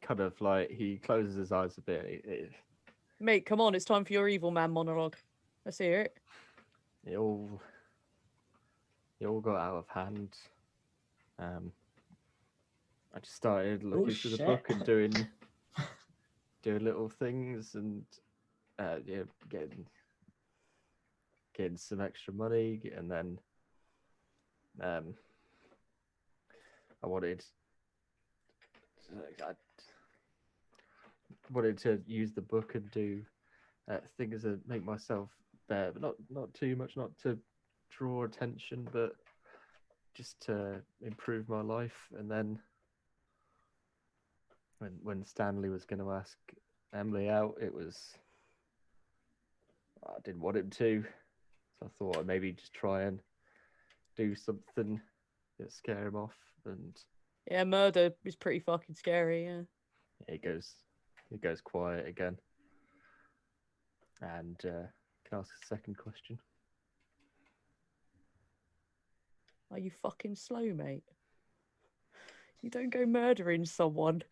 S3: kind of like, he closes his eyes a bit.
S2: Mate, come on, it's time for your evil man monologue. Let's hear it.
S3: It all got out of hand. I just started looking through the
S5: shit.
S3: book and doing little things, and yeah, getting some extra money, and then I wanted to use the book and do things that make myself better, but not too much, not to draw attention, but just to improve my life. And then when Stanley was going to ask Emily out, I didn't want him to, so I thought I'd maybe just try and do something scare him off, and
S2: Yeah, murder is pretty fucking scary. Yeah.
S3: it goes quiet again. And can I ask a second question?
S2: Are you fucking slow, mate? You don't go murdering someone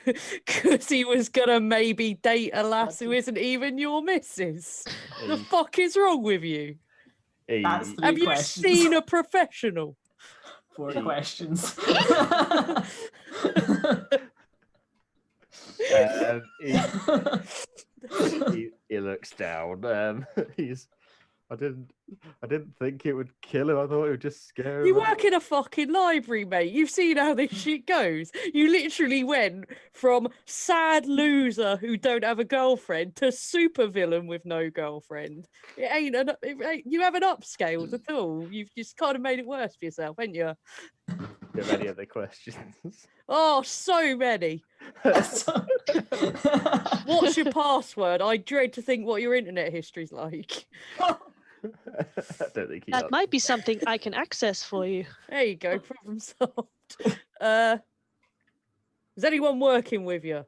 S2: because he was gonna maybe date a lass who isn't even your missus. The
S3: He-
S2: fuck is wrong with you?
S5: That's
S3: he-
S5: three
S2: Have you
S5: questions.
S2: seen a professional?
S5: 4
S3: He-
S5: questions.
S3: he looks down. I didn't think it would kill him. I thought it would just scare him.
S2: You
S3: off.
S2: work in a fucking library, mate. You've seen how this shit goes. You literally went from sad loser who don't have a girlfriend to supervillain with no girlfriend. You haven't upscaled at all. You've just kind of made it worse for yourself, haven't you?
S3: Do you have any other questions?
S2: Oh, so many. What's your password? I dread to think what your internet history's like.
S3: I don't think he
S4: That
S3: does.
S4: might be something I can access for you.
S2: There you go, problem solved. Is anyone working with you?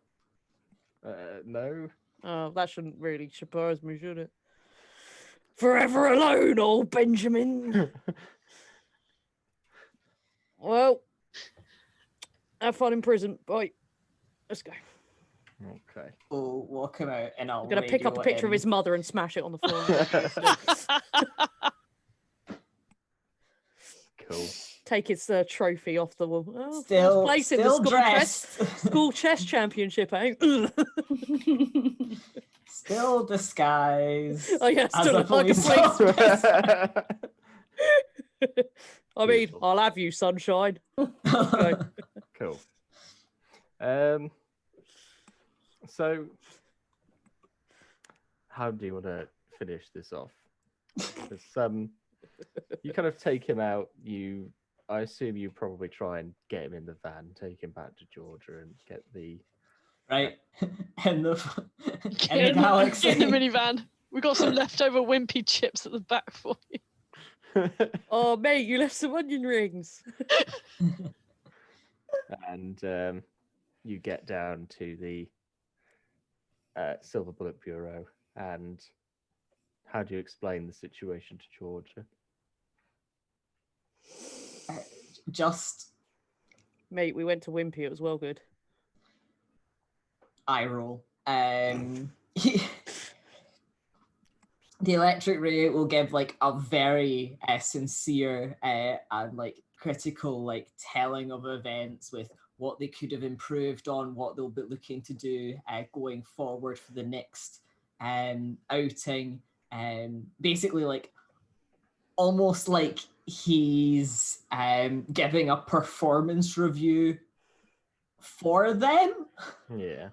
S3: No.
S2: Oh, that shouldn't really surprise me, should it? Forever alone, old Benjamin. Well, have fun in prison. Bye. Let's go.
S3: Okay.
S5: We'll walk him out and I'll
S2: I'm gonna pick up a
S5: radio
S2: picture of
S5: in.
S2: his mother and smash it on the floor.
S3: Cool.
S2: Take his trophy off the wall. Oh, first
S5: Still,
S2: place in the
S5: still
S2: school chess
S5: dressed.
S2: championship, eh?
S5: Still disguised.
S2: Oh yeah,
S5: as
S2: still
S5: a
S2: look like a
S5: police
S2: policeman. I mean,
S3: Beautiful.
S2: I'll have you, sunshine.
S5: officer.
S3: Cool. So, how do you want to finish this off? 'Cause, you kind of take him out. I assume you probably try and get him in the van, take him back to Georgia, and get the.
S5: Right. In the
S4: Get
S5: in the
S4: in
S5: galaxy.
S4: the minivan. We got some leftover wimpy chips at the back for you.
S2: Oh mate, you left some onion rings.
S3: And you get down to the Silver Bullet Bureau. And how do you explain the situation to Georgia?
S5: Just
S2: Mate, we went to Wimpy, it was well good.
S5: eye roll. The electric ray will give like a very sincere and like critical like telling of events with what they could have improved on, what they'll be looking to do going forward for the next outing. Basically like almost like he's giving a performance review for them.
S3: Yeah.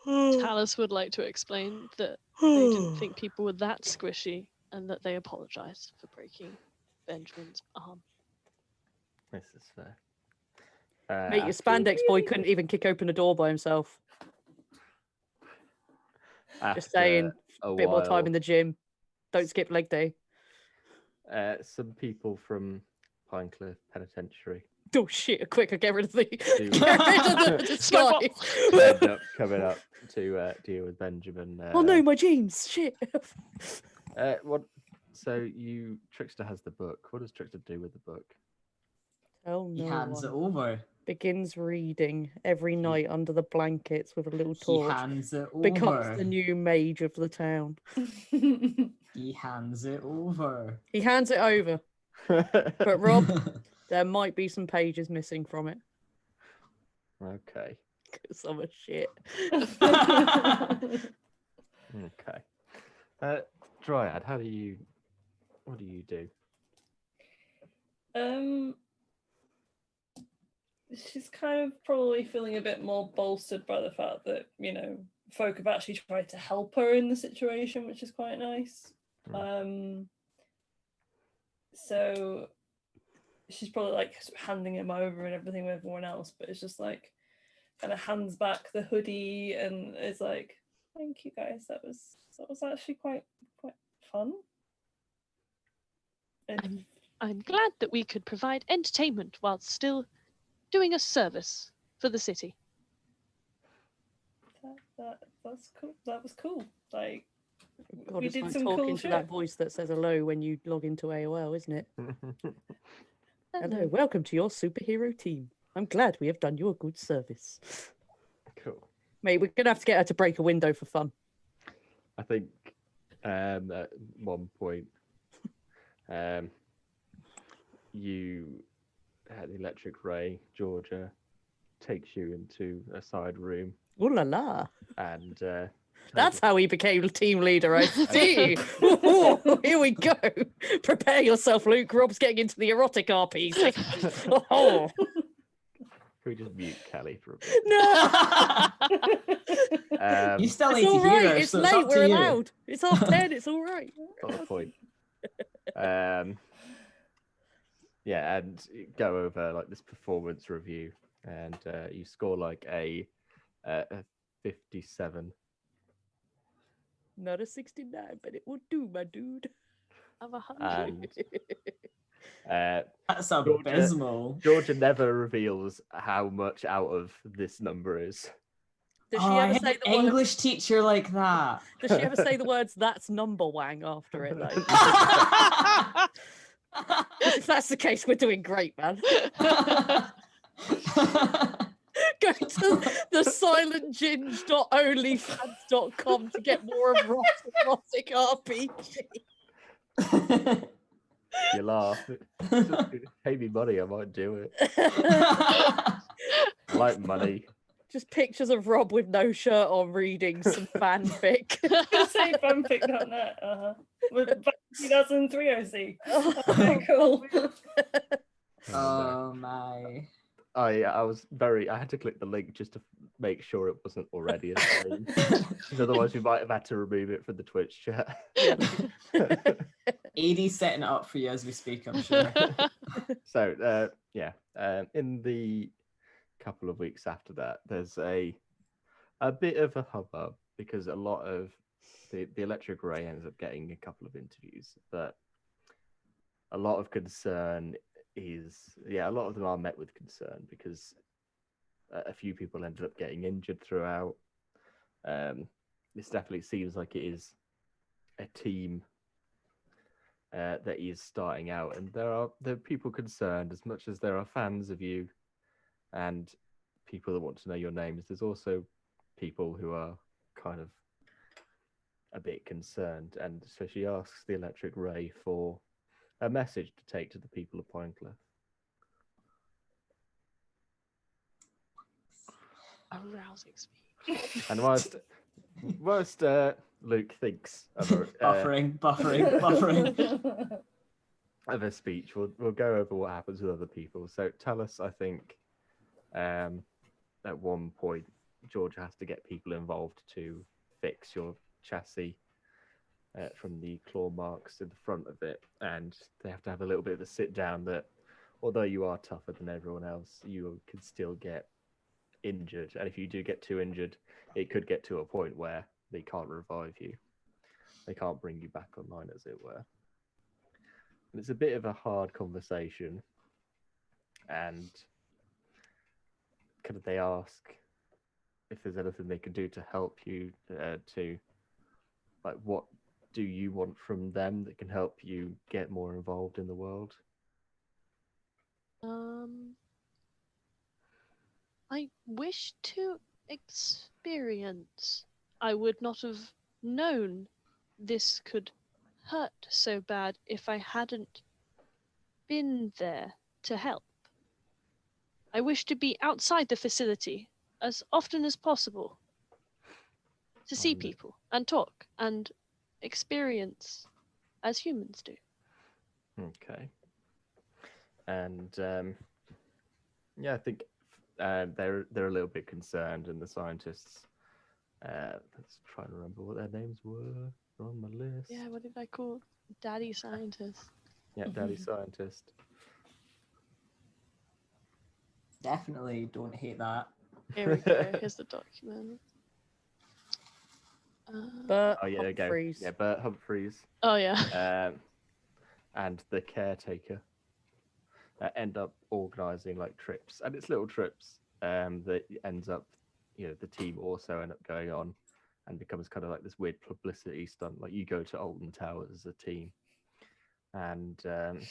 S4: Talus would like to explain that they didn't think people were that squishy and that they apologized for breaking Benjamin's arm.
S3: This is fair.
S2: Mate, your
S3: After-
S2: spandex boy couldn't even kick open a door by himself. Just saying,
S3: a
S2: bit more time
S3: while,
S2: in the gym. Don't skip leg day.
S3: some people from Pinecliff Penitentiary
S2: Oh shit, quick, I get rid of the, get
S3: Do-
S2: rid of the
S4: Smoke
S2: disguise.
S3: end up coming up to deal with Benjamin.
S2: Oh no, my jeans, shit.
S3: What? So Trickster has the book. What does Trickster do with the book?
S2: Oh
S5: He
S2: no.
S5: hands it
S2: one.
S5: over.
S2: Begins reading every night under the blankets with a little
S5: He
S2: torch.
S5: hands it over.
S2: Becomes the new mage of the town.
S5: He hands it over.
S2: He hands it over. But Rob, there might be some pages missing from it.
S3: Okay.
S2: Because I'm a shit.
S3: Okay. Dryad, what do you do?
S1: She's kind of probably feeling a bit more bolstered by the fact that, folk have actually tried to help her in the situation, which is quite nice. So she's probably like handing him over and everything with everyone else, but it's just like kind of hands back the hoodie and is like, thank you guys, that was actually quite fun. And
S4: I'm glad that we could provide entertainment while still doing a service for the city.
S1: That's cool. That was cool. Like,
S2: God,
S1: we
S2: it's
S1: did
S2: like
S1: some
S2: talking
S1: cool
S2: to that
S1: shit.
S2: voice that says hello when you log into AOL, isn't it? Hello, welcome to your superhero team. I'm glad we have done you a good service.
S3: Cool.
S2: Mate, we're going to have to get her to break a window for fun.
S3: I think at one point, you at the electric ray, Georgia takes you into a side room
S2: Ooh la la.
S3: and
S2: That's how he became team leader, I see. Ooh, here we go. Prepare yourself, Luke. Rob's getting into the erotic RP section. Oh.
S3: Can we just mute Kelly for a bit?
S2: No.
S5: You still
S2: It's
S5: need
S2: all
S5: to hear
S2: right.
S5: her,
S2: It's
S5: so
S2: late.
S5: it's up
S2: We're
S5: to you.
S2: allowed. It's 10:30. It's all right.
S3: Not the point. Yeah, and go over like this performance review, and you score like a 57.
S2: Not a 69, but it will do, my dude.
S4: Of 100.
S3: And
S5: That's abysmal.
S3: Georgia never reveals how much out of this number is.
S2: Does she
S5: Oh, I
S2: ever
S5: had
S2: say
S5: an
S2: the words?
S5: English teacher like that.
S2: Does she ever say the words "That's number wang" after it though? If that's the case, we're doing great, man. Go to the silentginge.onlyfans.com to get more erotic RPG.
S3: You laugh. Pay me money, I might do it. I like money.
S2: Just pictures of Rob with no shirt on reading some fanfic.
S1: Say fanfic.net. With 2003 OC. Okay, cool.
S5: Oh my.
S3: I had to click the link just to make sure it wasn't already a thing. Because otherwise we might have had to remove it from the Twitch chat.
S5: AD's setting it up for you as we speak, I'm sure.
S3: So in the couple of weeks after that, there's a bit of a hubbub because a lot of the electric ray ends up getting a couple of interviews, but a lot of concern is a lot of them are met with concern because a few people ended up getting injured throughout. This definitely seems like it is a team that is starting out, and there are people concerned as much as there are fans of you and people that want to know your names. There's also people who are kind of a bit concerned, and so she asks the electric ray for a message to take to the people of Pinecliff.
S4: Arousing speech.
S3: And whilst Luke thinks of
S5: Buffering.
S3: of a speech, we'll go over what happens with other people. So tell us, I think, at one point, Georgia has to get people involved to fix your chassis from the claw marks in the front of it, and they have to have a little bit of a sit down that although you are tougher than everyone else, you can still get injured, and if you do get too injured, it could get to a point where they can't revive you. They can't bring you back online, as it were. And it's a bit of a hard conversation, and kind of they ask if there's anything they can do to help you, to like, what do you want from them that can help you get more involved in the world?
S4: I wish to experience. I would not have known this could hurt so bad if I hadn't been there to help. I wish to be outside the facility as often as possible to see people and talk and experience as humans do.
S3: Okay. And I think they're a little bit concerned, and the scientists. Let's try and remember what their names were. They're on my list.
S4: Yeah, what did I call Daddy Scientist?
S3: Yeah, Daddy Scientist.
S5: Definitely don't hate that.
S4: Here we go. Here's the document.
S2: Bert
S3: Oh yeah, there you go.
S2: Humphreys.
S3: Yeah, Bert Humphreys.
S4: Oh yeah.
S3: And the caretaker. end up organizing like trips, and it's little trips that ends up, the team also end up going on and becomes kind of like this weird publicity stunt. Like you go to Alton Towers as a team, and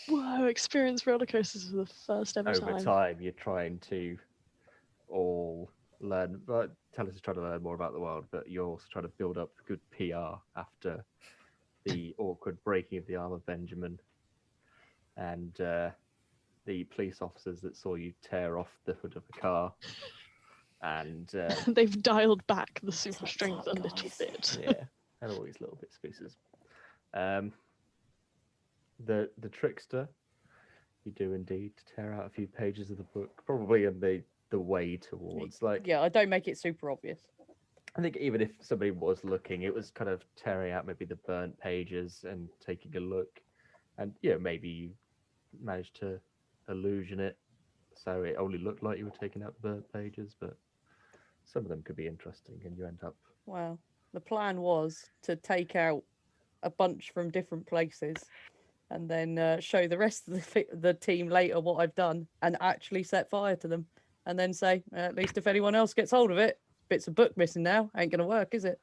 S4: Whoa, experience roller coasters for the first ever
S3: over
S4: time.
S3: time you're trying to all learn, but Tellus is trying to learn more about the world, but you're also trying to build up good PR after the awkward breaking of the arm of Benjamin and the police officers that saw you tear off the hood of a car. And
S4: They've dialed back the super strength a little bit.
S3: yeah, and all these little bits and pieces. The trickster, you do indeed tear out a few pages of the book, probably in the way towards like.
S2: Yeah, I don't make it super obvious.
S3: I think even if somebody was looking, it was kind of tearing out maybe the burnt pages and taking a look, and maybe you managed to illusion it so it only looked like you were taking out the burnt pages, but some of them could be interesting, and you end up.
S2: Well, the plan was to take out a bunch from different places and then show the rest of the team later what I've done and actually set fire to them and then say, at least if anyone else gets hold of it, bits of book missing now, ain't going to work, is it?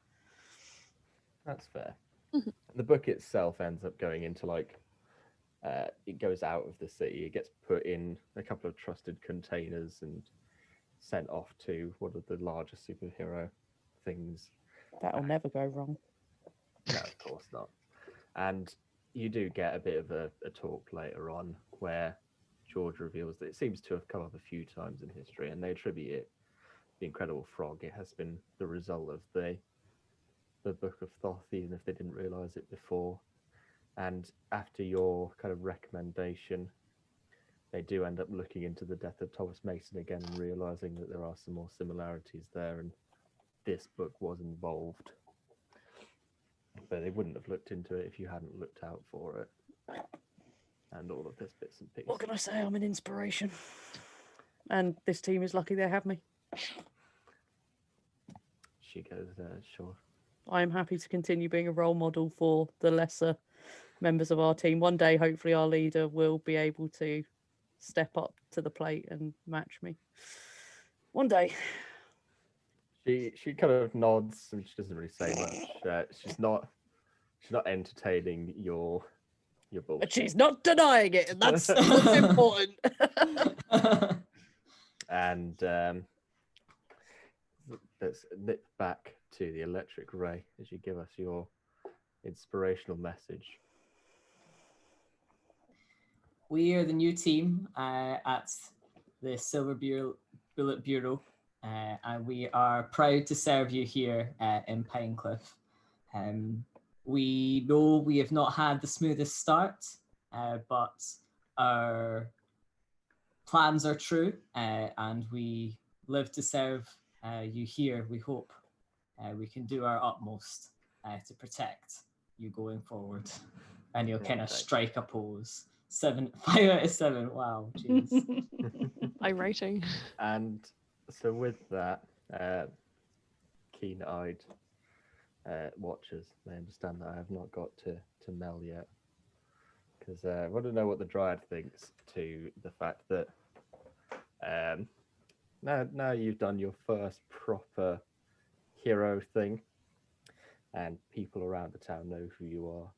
S3: That's fair. The book itself ends up going into like, it goes out of the city, it gets put in a couple of trusted containers and sent off to one of the largest superhero things.
S2: That'll never go wrong.
S3: No, of course not. And you do get a bit of a talk later on where George reveals that it seems to have come up a few times in history, and they attribute it, the Incredible Frog, it has been the result of the Book of Thoth, even if they didn't realize it before. And after your kind of recommendation, they do end up looking into the death of Thomas Mason again and realizing that there are some more similarities there, and this book was involved. But they wouldn't have looked into it if you hadn't looked out for it. And all of this bits and pieces.
S2: What can I say? I'm an inspiration. And this team is lucky they have me.
S3: She goes, sure.
S2: I am happy to continue being a role model for the lesser members of our team. One day, hopefully, our leader will be able to step up to the plate and match me. One day.
S3: She kind of nods and she doesn't really say much. She's not entertaining your bullshit.
S2: But she's not denying it, and that's what's important.
S3: And let's nip back to the electric ray as you give us your inspirational message.
S5: We are the new team at the Silver Bullet Bureau, and we are proud to serve you here in Pinecliff. We know we have not had the smoothest start, but our plans are true, and we live to serve you here. We hope we can do our utmost to protect you going forward. And you'll kind of strike a pose. 5 out of 7. Wow, jeez.
S4: I'm writing.
S3: And so with that, keen-eyed watchers, they understand that I have not got to Mel yet. Because I want to know what the Dryad thinks to the fact that now you've done your first proper hero thing, and people around the town know who you are.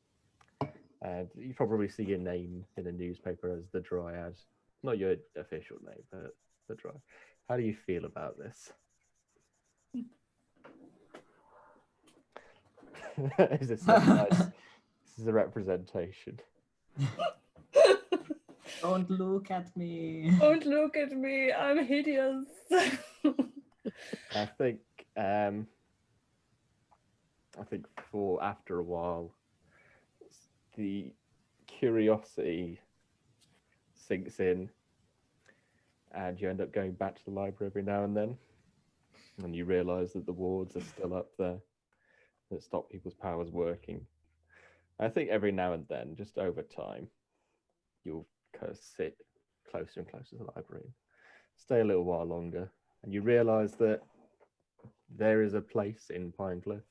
S3: And you probably see your name in a newspaper as the Dryad. Not your official name, but the Dryad. How do you feel about this? Is this nice? This is a representation.
S5: Don't look at me.
S1: Don't look at me. I'm hideous.
S3: I think for after a while, the curiosity sinks in, and you end up going back to the library every now and then, and you realise that the wards are still up there that stop people's powers working. I think every now and then, just over time, you'll kind of sit closer and closer to the library, stay a little while longer, and you realise that there is a place in Pinecliff.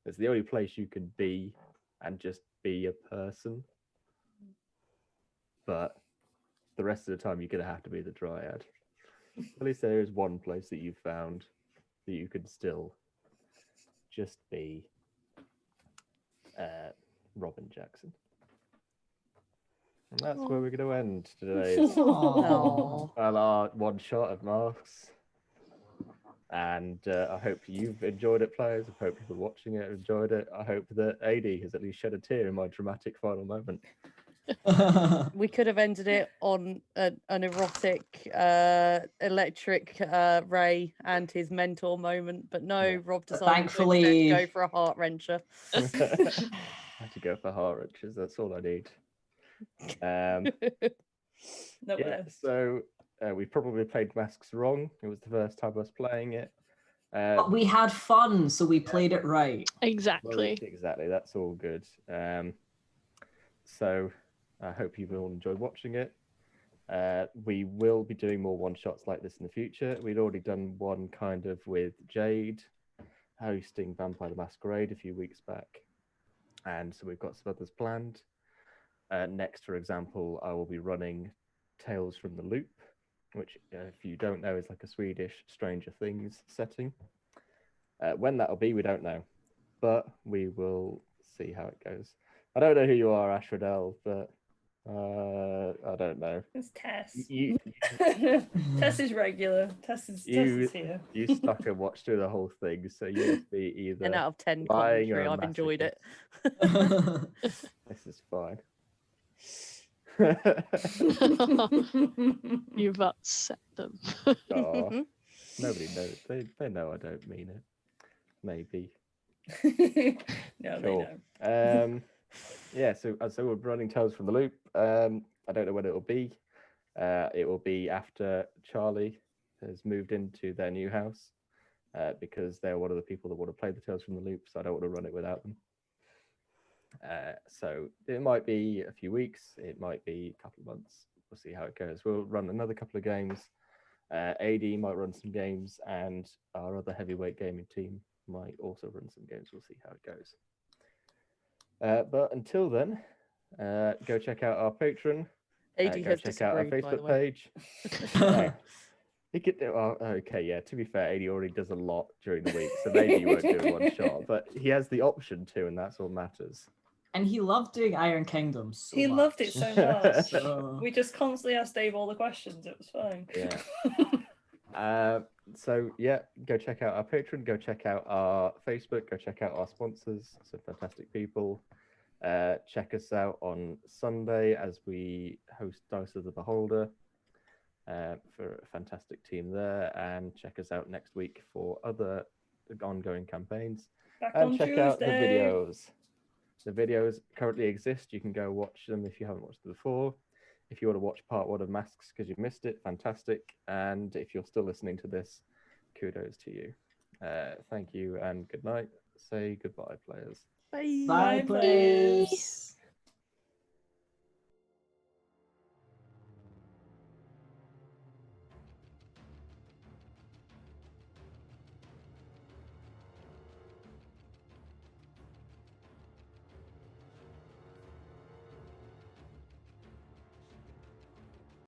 S3: It's the only place you can be and just be a person. But the rest of the time you're going to have to be the Dryad. At least there is one place that you've found that you can still just be Robin Jackson. And that's where we're going to end today's
S2: Aw.
S3: our one shot of masks. And I hope you've enjoyed it, players. I hope people watching it have enjoyed it. I hope that AD has at least shed a tear in my dramatic final moment.
S2: We could have ended it on an erotic electric Ray and his mentor moment, but no,
S3: Yeah.
S2: Rob decided
S5: Thankfully-
S2: to go for a heart wrencher.
S3: I have to go for heart wrenches. That's all I need.
S1: No
S3: Yeah,
S1: worse.
S3: so we probably played Masks wrong. It was the first time us playing it.
S5: But we had fun, so we played it right.
S4: Exactly.
S3: Exactly. That's all good. So I hope you've all enjoyed watching it. We will be doing more one-shots like this in the future. We'd already done one kind of with Jade hosting Vampire the Masquerade a few weeks back. And so we've got some others planned. Next, for example, I will be running Tales from the Loop, which, if you don't know, is like a Swedish Stranger Things setting. When that'll be, we don't know, but we will see how it goes. I don't know who you are, Ashradel, but I don't know.
S1: It's Tess.
S3: You
S1: Tess is regular. Tess is here.
S3: you stuck and watched through the whole thing, so you must be either
S2: 10 out of 10
S3: lying or
S2: commentary.
S3: a
S2: I've enjoyed it.
S3: masochist. This is fine.
S4: You've upset them.
S3: Aw, nobody knows. They know I don't mean it. Maybe.
S1: No,
S3: Cool.
S1: they don't.
S3: Yeah, so we're running Tales from the Loop. I don't know when it will be. It will be after Charlie has moved into their new house, because they're one of the people that want to play the Tales from the Loop, so I don't want to run it without them. So it might be a few weeks, it might be a couple of months. We'll see how it goes. We'll run another couple of games. AD might run some games, and our other heavyweight gaming team might also run some games. We'll see how it goes. But until then, go check out our Patreon.
S2: AD
S3: Go
S2: has
S3: check out our
S2: disagreed, by the
S3: Facebook
S2: way.
S3: page. He could do. Oh, okay, yeah. To be fair, AD already does a lot during the week, so maybe he won't do one shot. But he has the option to, and that's all matters.
S5: And he loved doing Iron Kingdom so
S1: He
S5: much.
S1: loved it so much.
S5: So-
S1: We just constantly asked Dave all the questions. It was fine.
S3: Yeah. So yeah, go check out our Patreon. Go check out our Facebook. Go check out our sponsors. Some fantastic people. Check us out on Sunday as we host Dice of the Beholder. For a fantastic team there, and check us out next week for other ongoing campaigns.
S1: Back
S3: And
S1: on
S3: check
S1: Tuesday.
S3: out the videos. The videos currently exist. You can go watch them if you haven't watched them before. If you want to watch part 1 of Masks because you've missed it, fantastic. And if you're still listening to this, kudos to you. Thank you and good night. Say goodbye, players.
S2: Bye.
S5: Bye,
S1: Bye,
S5: players.